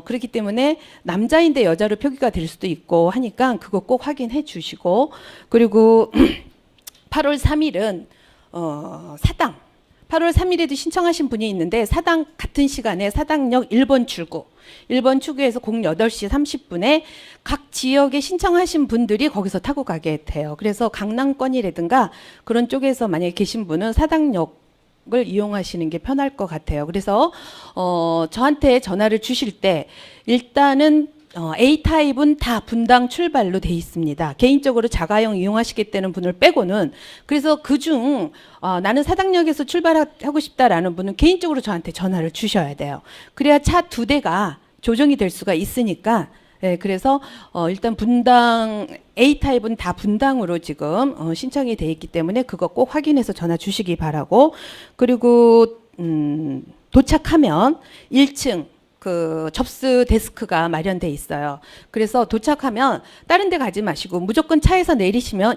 그렇기 때문에 남자인데 여자로 표기가 될 수도 있고 하니까 그거 꼭 확인해 주시고, 그리고 8월 3일은 사당 8월 3일에도 신청하신 분이 있는데 사당 같은 시간에 사당역 1번 출구에서 08시 30분에 각 지역에 신청하신 분들이 거기서 타고 가게 돼요. 그래서 강남권이라든가 그런 쪽에서 만약에 계신 분은 사당역을 이용하시는 게 편할 것 같아요. 그래서 저한테 전화를 주실 때 일단은 A타입은 다 분당 출발로 돼 있습니다. 개인적으로 자가용 이용하시겠다는 분을 빼고는. 그래서 그중 나는 사당역에서 출발하고 싶다라는 분은 개인적으로 저한테 전화를 주셔야 돼요. 그래야 차 2대가 조정이 될 수가 있으니까 예, 그래서 일단 분당 A타입은 다 분당으로 지금 신청이 돼 있기 때문에 그거 꼭 확인해서 전화 주시기 바라고, 그리고 도착하면 1층 그 접수 데스크가 마련돼 있어요. 그래서 도착하면 다른 데 가지 마시고 무조건 차에서 내리시면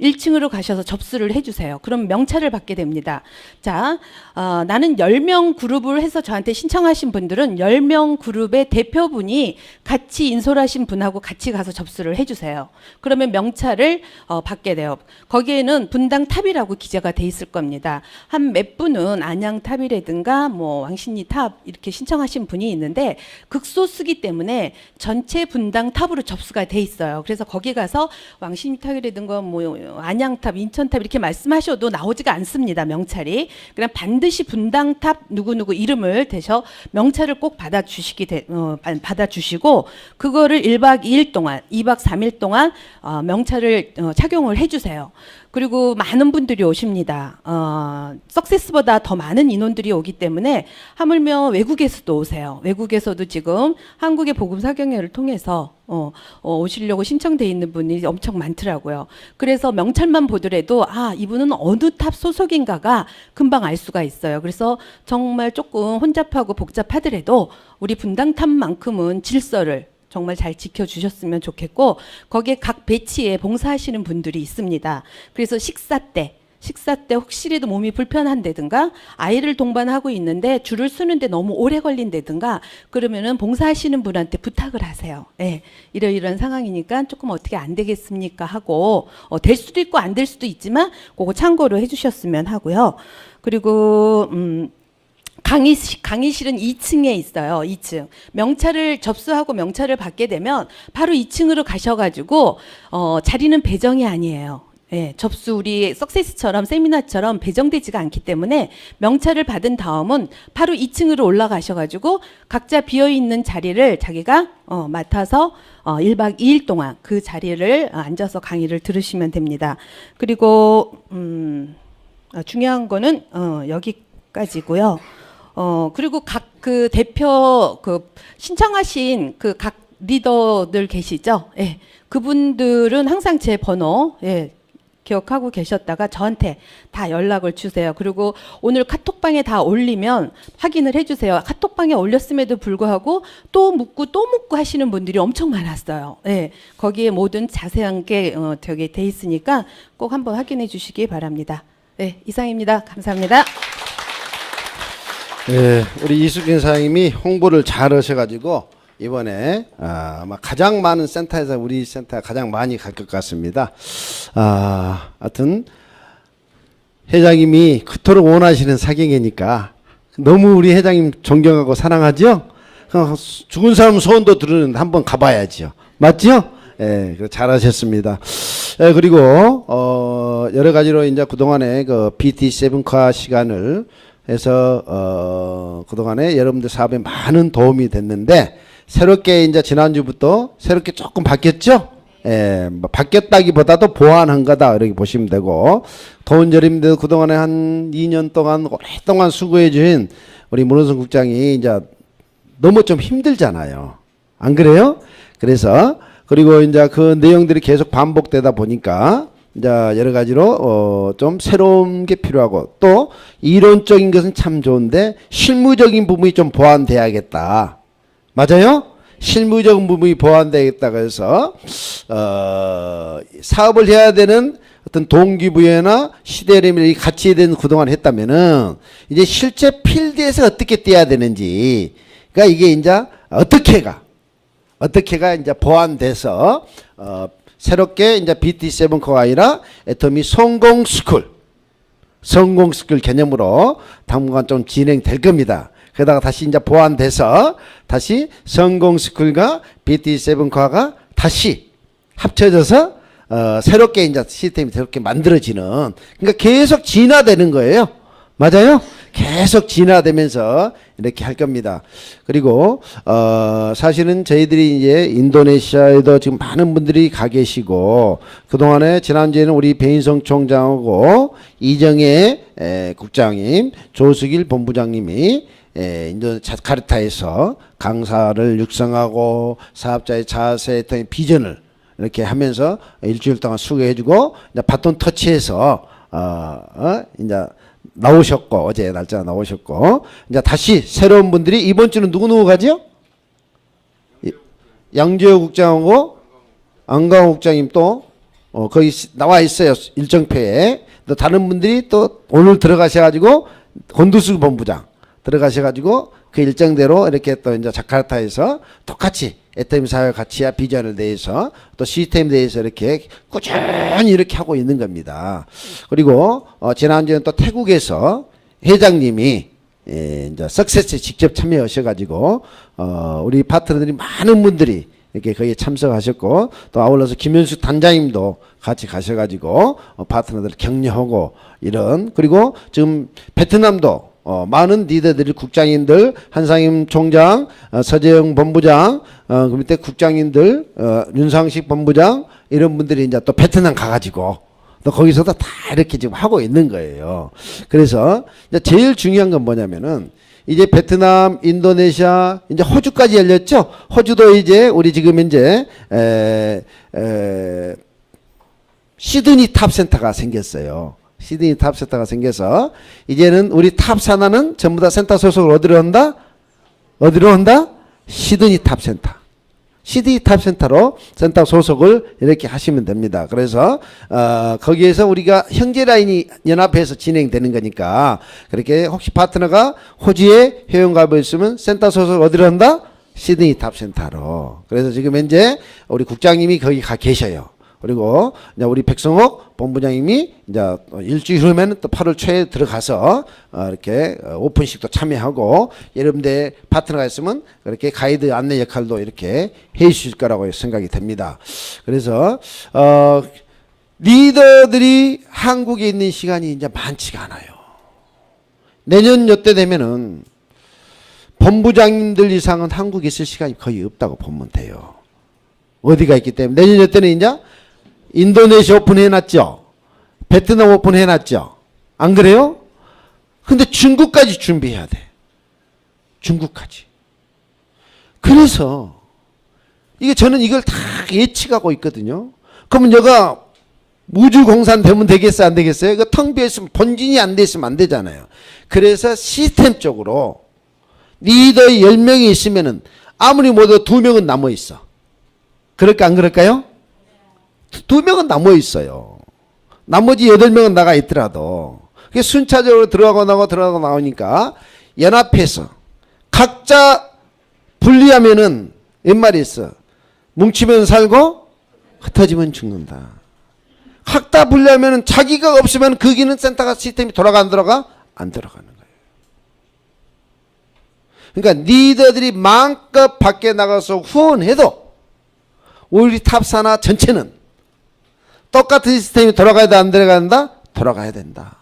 1층으로 가셔서 접수를 해주세요. 그럼 명찰을 받게 됩니다. 자, 나는 10명 그룹을 해서 저한테 신청하신 분들은 10명 그룹의 대표분이 같이 인솔하신 분하고 같이 가서 접수를 해주세요. 그러면 명찰을 받게 돼요. 거기에는 분당 탑이라고 기재가 돼 있을 겁니다. 한 몇 분은 안양 탑이라든가 뭐 왕신리 탑 이렇게 신청하신 분이 있는데 극소수기 때문에 전체 분당 탑으로 접수가 돼 있어요. 그래서 거기 가서 왕신리 탑이라든가 뭐 안양탑, 인천탑 이렇게 말씀하셔도 나오지가 않습니다. 명찰이. 그냥 반드시 분당탑 누구누구 이름을 대셔 명찰을 꼭 받아주시고 그거를 1박 2일 동안, 2박 3일 동안 명찰을 착용을 해주세요. 그리고 많은 분들이 오십니다. 석세스보다 더 많은 인원들이 오기 때문에 하물며 외국에서도 오세요. 외국에서도 지금 한국의 복음사경회를 통해서 오시려고 신청돼 있는 분이 엄청 많더라고요. 그래서 명찰만 보더라도 이분은 어느 탑 소속인가가 금방 알 수가 있어요. 그래서 정말 조금 혼잡하고 복잡하더라도 우리 분당탑만큼은 질서를 정말 잘 지켜주셨으면 좋겠고, 거기에 각 배치에 봉사하시는 분들이 있습니다. 그래서 식사 때 혹시라도 몸이 불편한다든가 아이를 동반하고 있는데 줄을 서는데 너무 오래 걸린다든가 그러면은 봉사하시는 분한테 부탁을 하세요. 예, 이러이러한 상황이니까 조금 어떻게 안 되겠습니까 하고 될 수도 있고 안 될 수도 있지만 그거 참고로 해주셨으면 하고요. 그리고 강의실은 2층에 있어요. 2층. 명찰을 접수하고 명찰을 받게 되면 바로 2층으로 가셔가지고 자리는 배정이 아니에요. 예, 접수 우리 석세스처럼 세미나처럼 배정되지가 않기 때문에 명찰을 받은 다음은 바로 2층으로 올라가셔가지고 각자 비어있는 자리를 자기가 맡아서 1박 2일 동안 그 자리를 앉아서 강의를 들으시면 됩니다. 그리고 중요한 거는 여기까지고요. 그리고 각 그 대표 신청하신 그 각 리더들 계시죠? 예. 그분들은 항상 제 번호 기억하고 계셨다가 저한테 다 연락을 주세요. 그리고 오늘 카톡방에 다 올리면 확인을 해주세요. 카톡방에 올렸음에도 불구하고 또 묻고 하시는 분들이 엄청 많았어요. 예. 거기에 모든 자세한 게 저기 돼 있으니까 꼭 한번 확인해 주시기 바랍니다. 네, 이상입니다. 감사합니다. 네, 우리 이수진 사장님이 홍보를 잘 하셔가지고 이번에 아마 가장 많은 센터에서 우리 센터 가장 많이 갈 것 같습니다. 하여튼 회장님이 그토록 원하시는 사경이니까 너무 우리 회장님 존경하고 사랑하죠. 죽은 사람 소원도 들으는 한번 가봐야죠. 맞죠? 예, 잘하셨습니다. 예, 그리고 여러 가지로 이제 그동안에 그 BT7카 시간을 해서 그동안에 여러분들 사업에 많은 도움이 됐는데 새롭게 이제 지난주부터 새롭게 조금 바뀌었죠? 예, 뭐 바뀌었다기보다도 보완한 거다 이렇게 보시면 되고, 도원저님들 그동안에 한 2년 동안 오랫동안 수고해 주신 우리 문호성 국장이 이제 너무 좀 힘들잖아요. 안 그래요? 그래서 그리고 이제 그 내용들이 계속 반복되다 보니까 이제 여러 가지로 좀 새로운 게 필요하고, 또 이론적인 것은 참 좋은데 실무적인 부분이 좀 보완돼야겠다. 맞아요? 실무적인 부분이 보완되겠다고 해서 사업을 해야 되는 어떤 동기부여나 시대림이 같이 된 그동안 했다면은 이제 실제 필드에서 어떻게 뛰어야 되는지, 그러니까 이게 이제 어떻게가 이제 보완돼서 새롭게 이제 BT7코가 아니라 애터미 성공스쿨 개념으로 당분간 좀 진행될 겁니다. 그러다가 다시 이제 보완돼서 다시 성공스쿨과 BT7코가 다시 합쳐져서 새롭게 이제 시스템이 새롭게 만들어지는, 그러니까 계속 진화되는 거예요. 맞아요? 계속 진화되면서 이렇게 할 겁니다. 그리고 사실은 저희들이 이제 인도네시아에도 지금 많은 분들이 가 계시고 그동안에 지난주에는 우리 배인성 총장하고 이정혜 국장님, 조수길 본부장님이 인도 자카르타에서 강사를 육성하고 사업자의 자세 등 비전을 이렇게 하면서 일주일 동안 수고해주고 이제 바톤 터치해서 이제 나오셨고 어제 날짜 나오셨고 이제 다시 새로운 분들이 이번 주는 누구 가죠? 양재호 국장하고 안강호 국장님 또 거기 나와 있어요. 일정표에. 또 다른 분들이 또 오늘 들어가셔가지고 권두수 본부장 들어가셔가지고 그 일정대로 이렇게 또 이제 자카르타에서 똑같이 애터미 사회 가치와 비전에 대해서 또 시스템에 대해서 이렇게 꾸준히 이렇게 하고 있는 겁니다. 그리고 지난주에는 또 태국에서 회장님이 이제 석세스에 직접 참여하셔가지고 우리 파트너들이 많은 분들이 이렇게 거기에 참석하셨고 또 아울러서 김현수 단장님도 같이 가셔가지고 파트너들 격려하고 이런 그리고 지금 베트남도 많은 리더들이 국장님들 한상임 총장 서재영 본부장 그 밑에 국장님들 윤상식 본부장 이런 분들이 이제 또 베트남 가가지고 또 거기서도 다 이렇게 지금 하고 있는 거예요. 그래서 이제 제일 중요한 건 뭐냐면은 이제 베트남, 인도네시아, 이제 호주까지 열렸죠. 호주도 이제 우리 지금 이제 시드니 탑센터가 생겼어요. 시드니 탑센터가 생겨서 이제는 우리 탑 산하는 전부 다 센터 소속을 어디로 한다? 어디로 한다? 시드니 탑센터. 시드니 탑센터로 센터 소속을 이렇게 하시면 됩니다. 그래서 거기에서 우리가 형제 라인이 연합해서 진행되는 거니까 그렇게 혹시 파트너가 호주에 회원가입 있으면 센터 소속 어디로 한다? 시드니 탑센터로. 그래서 지금 현재 우리 국장님이 거기 가 계셔요. 그리고 이제 우리 백성옥 본부장님이 이제 일주일 후면 또 8월 초에 들어가서 이렇게 오픈식도 참여하고 여러분들 파트너가 있으면 그렇게 가이드 안내 역할도 이렇게 해 주실 거라고 생각이 됩니다. 그래서 리더들이 한국에 있는 시간이 이제 많지가 않아요. 내년 요때 되면은 본부장님들 이상은 한국에 있을 시간이 거의 없다고 보면 돼요. 어디가 있기 때문에 내년 요때는 이제 인도네시아 오픈 해놨죠. 베트남 오픈 해놨죠. 안 그래요? 근데 중국까지 준비해야 돼. 중국까지. 그래서 이게 저는 이걸 다 예측하고 있거든요. 그러면 얘가 우주공산 되면 되겠어요? 안 되겠어요? 그 텅 비어있으면 본진이 안 돼 있으면 안 되잖아요. 그래서 시스템적으로 리더 10명이 있으면은 아무리 못해도 2명은 남아 있어. 그럴까 안 그럴까요? 2명은 남아 있어요. 나머지 8명은 나가 있더라도 그게 순차적으로 들어가고 나오니까 연합해서 각자 분리하면은 옛말이 있어. 뭉치면 살고 흩어지면 죽는다. 각자 분리하면은 자기가 없으면 거기는 센터가 시스템이 돌아가 안 돌아가? 안 돌아가는 거예요. 그러니까 리더들이 마음껏 밖에 나가서 후원해도 우리 탑사나 전체는 똑같은 시스템이 돌아가야 돼, 안 돌아간다? 돌아가야 된다.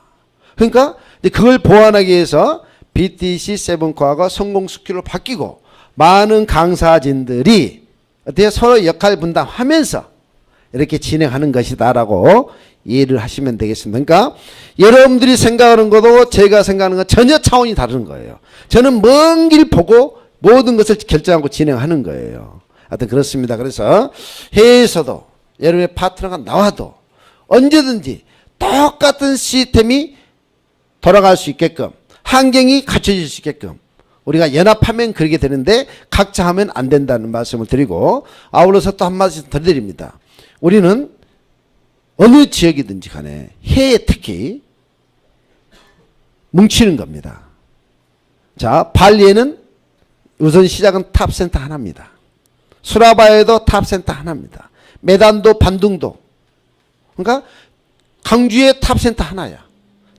그러니까 그걸 보완하기 위해서 BTC 세븐코어가 성공 스킬로 바뀌고 많은 강사진들이 어떻게 서로 역할 분담하면서 이렇게 진행하는 것이다라고 이해를 하시면 되겠습니다. 그러니까 여러분들이 생각하는 것도 제가 생각하는 건 전혀 차원이 다른 거예요. 저는 먼 길 보고 모든 것을 결정하고 진행하는 거예요. 하여튼 그렇습니다. 그래서 해외에서도 여러분의 파트너가 나와도 언제든지 똑같은 시스템이 돌아갈 수 있게끔 환경이 갖춰질 수 있게끔 우리가 연합하면 그렇게 되는데 각자 하면 안 된다는 말씀을 드리고 아울러서 또 한 말씀 더 드립니다. 우리는 어느 지역이든지 간에 해외 특히 뭉치는 겁니다. 자, 발리에는 우선 시작은 탑센터 하나입니다. 수라바에도 탑센터 하나입니다. 메단도 반둥도. 그러니까 강주에 탑센터 하나야.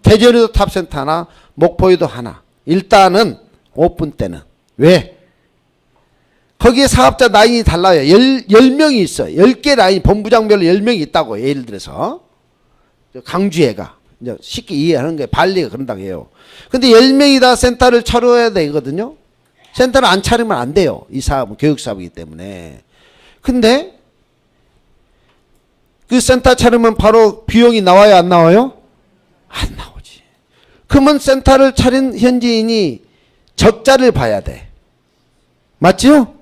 대전에도 탑센터 하나, 목포에도 하나. 일단은 오픈 때는. 왜? 거기에 사업자 라인이 달라요. 10명이 있어요. 10개 라인, 본부장별로 10명이 있다고. 예를 들어서. 강주에가. 이제 쉽게 이해하는 거예요. 발리가 그런다고 해요. 근데 10명이 다 센터를 차려야 되거든요. 센터를 안 차리면 안 돼요. 이 사업은 교육 사업이기 때문에. 근데 그 센터 차리면 바로 비용이 나와요, 안 나와요? 안 나오지. 그러면 센터를 차린 현지인이 적자를 봐야 돼. 맞죠?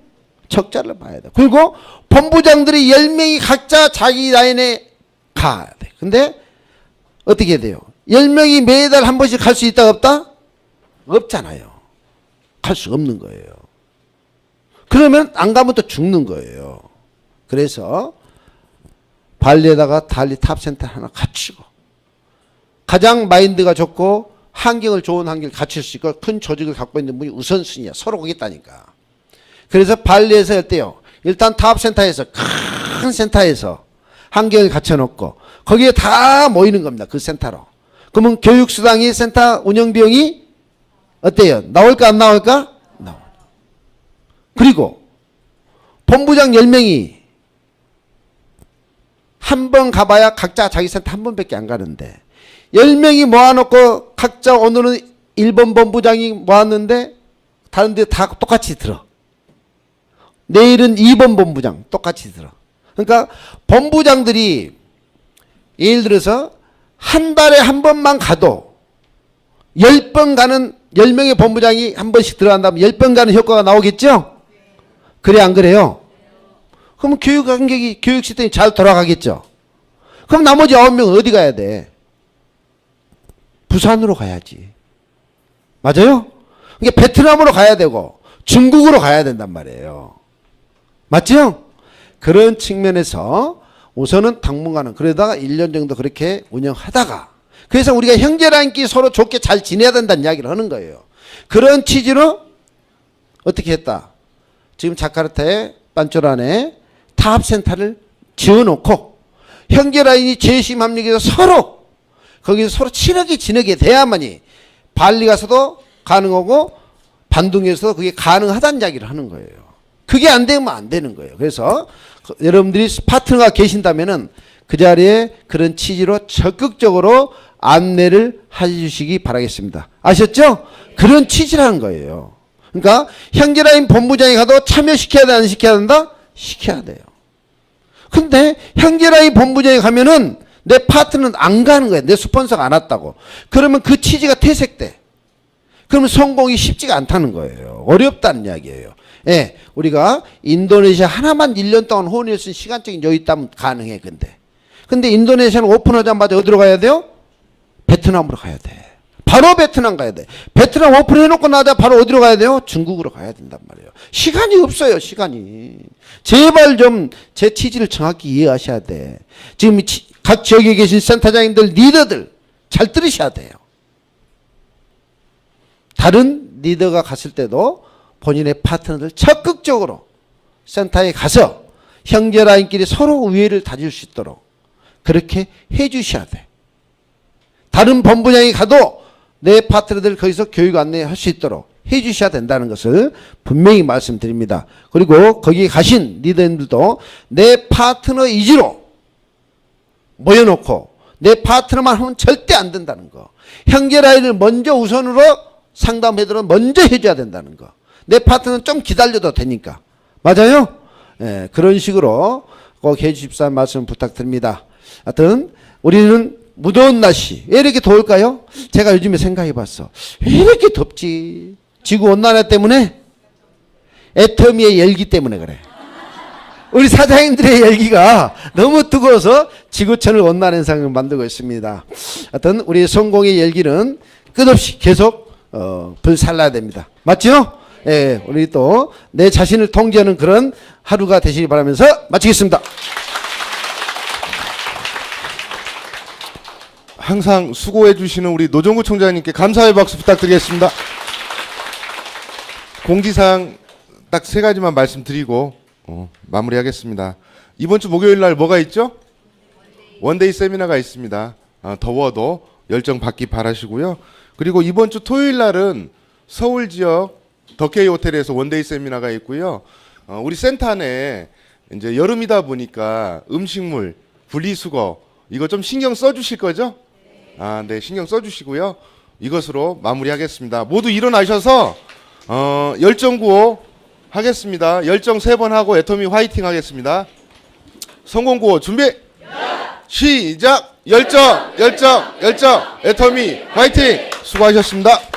적자를 봐야 돼. 그리고 본부장들이 10명이 각자 자기 라인에 가야 돼. 근데 어떻게 돼요? 10명이 매달 한 번씩 갈 수 있다 없다? 없잖아요. 갈 수 없는 거예요. 그러면 안 가면 또 죽는 거예요. 그래서 발리에다가 달리 탑센터 하나 갖추고 가장 마인드가 좋고 환경을 좋은 환경을 갖출 수 있고 큰 조직을 갖고 있는 분이 우선순위야. 서로 오겠다니까. 그래서 발리에서 어때요? 일단 탑센터에서 큰 센터에서 환경을 갖춰놓고 거기에 다 모이는 겁니다. 그 센터로. 그러면 교육수당이 센터 운영비용이 어때요? 나올까 안 나올까? 나올. 그리고 본부장 10명이 한 번 가봐야 각자 자기 센터 한 번밖에 안 가는데 10명이 모아놓고 각자 오늘은 1번 본부장이 모았는데 다른 데 다 똑같이 들어. 내일은 2번 본부장 똑같이 들어. 그러니까 본부장들이 예를 들어서 한 달에 한 번만 가도 10번 가는 10명의 본부장이 한 번씩 들어간다면 10번 가는 효과가 나오겠죠? 그래 안 그래요? 그럼 교육 환경이 교육 시스템이 잘 돌아가겠죠? 그럼 나머지 9명은 어디 가야 돼? 부산으로 가야지. 맞아요? 그러니까 베트남으로 가야 되고 중국으로 가야 된단 말이에요. 맞죠? 그런 측면에서 우선은 당분간은 그러다가 1년 정도 그렇게 운영하다가 그래서 우리가 형제라인끼리 서로 좋게 잘 지내야 된다는 이야기를 하는 거예요. 그런 취지로 어떻게 했다? 지금 자카르타의 반쪼란에 타합센터를 지어놓고 형제라인이 재심 합력해서 서로 거기서 서로 친하게 지내게 돼야만이 발리 가서도 가능하고 반둥에서도 그게 가능하다는 이야기를 하는 거예요. 그게 안 되면 안 되는 거예요. 그래서 여러분들이 파트너가 계신다면은 그 자리에 그런 취지로 적극적으로 안내를 해주시기 바라겠습니다. 아셨죠? 그런 취지라는 거예요. 그러니까 형제라인 본부장이 가도 참여시켜야 돼, 안 시켜야 된다? 시켜야 돼요. 근데 형제라인 본부장이 가면은 내 파트너는 안 가는 거예요. 내 스폰서가 안 왔다고. 그러면 그 취지가 퇴색돼. 그러면 성공이 쉽지가 않다는 거예요. 어렵다는 이야기예요. 예, 우리가 인도네시아 하나만 1년 동안 혼을 쓴 시간적인 여유 있다면 가능해. 근데 인도네시아는 오픈하자마자 어디로 가야 돼요? 베트남으로 가야 돼. 바로 베트남 가야 돼. 베트남 오픈해놓고 나자 바로 어디로 가야 돼요? 중국으로 가야 된단 말이에요. 시간이 없어요. 시간이. 제발 좀 제 취지를 정확히 이해하셔야 돼. 지금 각 지역에 계신 센터장님들, 리더들 잘 들으셔야 돼요. 다른 리더가 갔을 때도 본인의 파트너들 적극적으로 센터에 가서 형제라인끼리 서로 우애를 다질 수 있도록 그렇게 해 주셔야 돼. 다른 본부장이 가도 내 파트너들 거기서 교육 안내할 수 있도록 해 주셔야 된다는 것을 분명히 말씀드립니다. 그리고 거기에 가신 리더님들도 내 파트너 이지로 모여놓고 내 파트너만 하면 절대 안 된다는 거. 형제라인을 먼저 우선으로 상담해드려 먼저 해줘야 된다는 거. 내 파트너는 좀 기다려도 되니까. 맞아요? 예, 그런 식으로 꼭 해주십사는 말씀 부탁드립니다. 하여튼 우리는 무더운 날씨 왜 이렇게 더울까요? 제가 요즘에 생각해봤어. 왜 이렇게 덥지? 지구온난화 때문에? 애터미의 열기 때문에 그래. 우리 사장님들의 열기가 너무 뜨거워서 지구촌을 온난화 현상을 만들고 있습니다. 하여튼 우리 성공의 열기는 끝없이 계속 불살라야 됩니다. 맞죠? 예, 우리 또 내 자신을 통제하는 그런 하루가 되시기 바라면서 마치겠습니다. 항상 수고해 주시는 우리 노정구 총장님께 감사의 박수 부탁드리겠습니다. 공지사항 딱 3가지만 말씀드리고 마무리하겠습니다. 이번 주 목요일 날 뭐가 있죠? 원데이 세미나가 있습니다. 더워도 열정 받기 바라시고요. 그리고 이번 주 토요일 날은 서울 지역 덕케이 호텔에서 원데이 세미나가 있고요. 우리 센터 안에 이제 여름이다 보니까 음식물, 분리수거 이거 좀 신경 써 주실 거죠? 네, 신경 써주시고요. 이것으로 마무리하겠습니다. 모두 일어나셔서 열정구호 하겠습니다. 열정 3번 하고 애터미 화이팅 하겠습니다. 성공구호 준비. 시작. 열정 애터미 화이팅. 수고하셨습니다.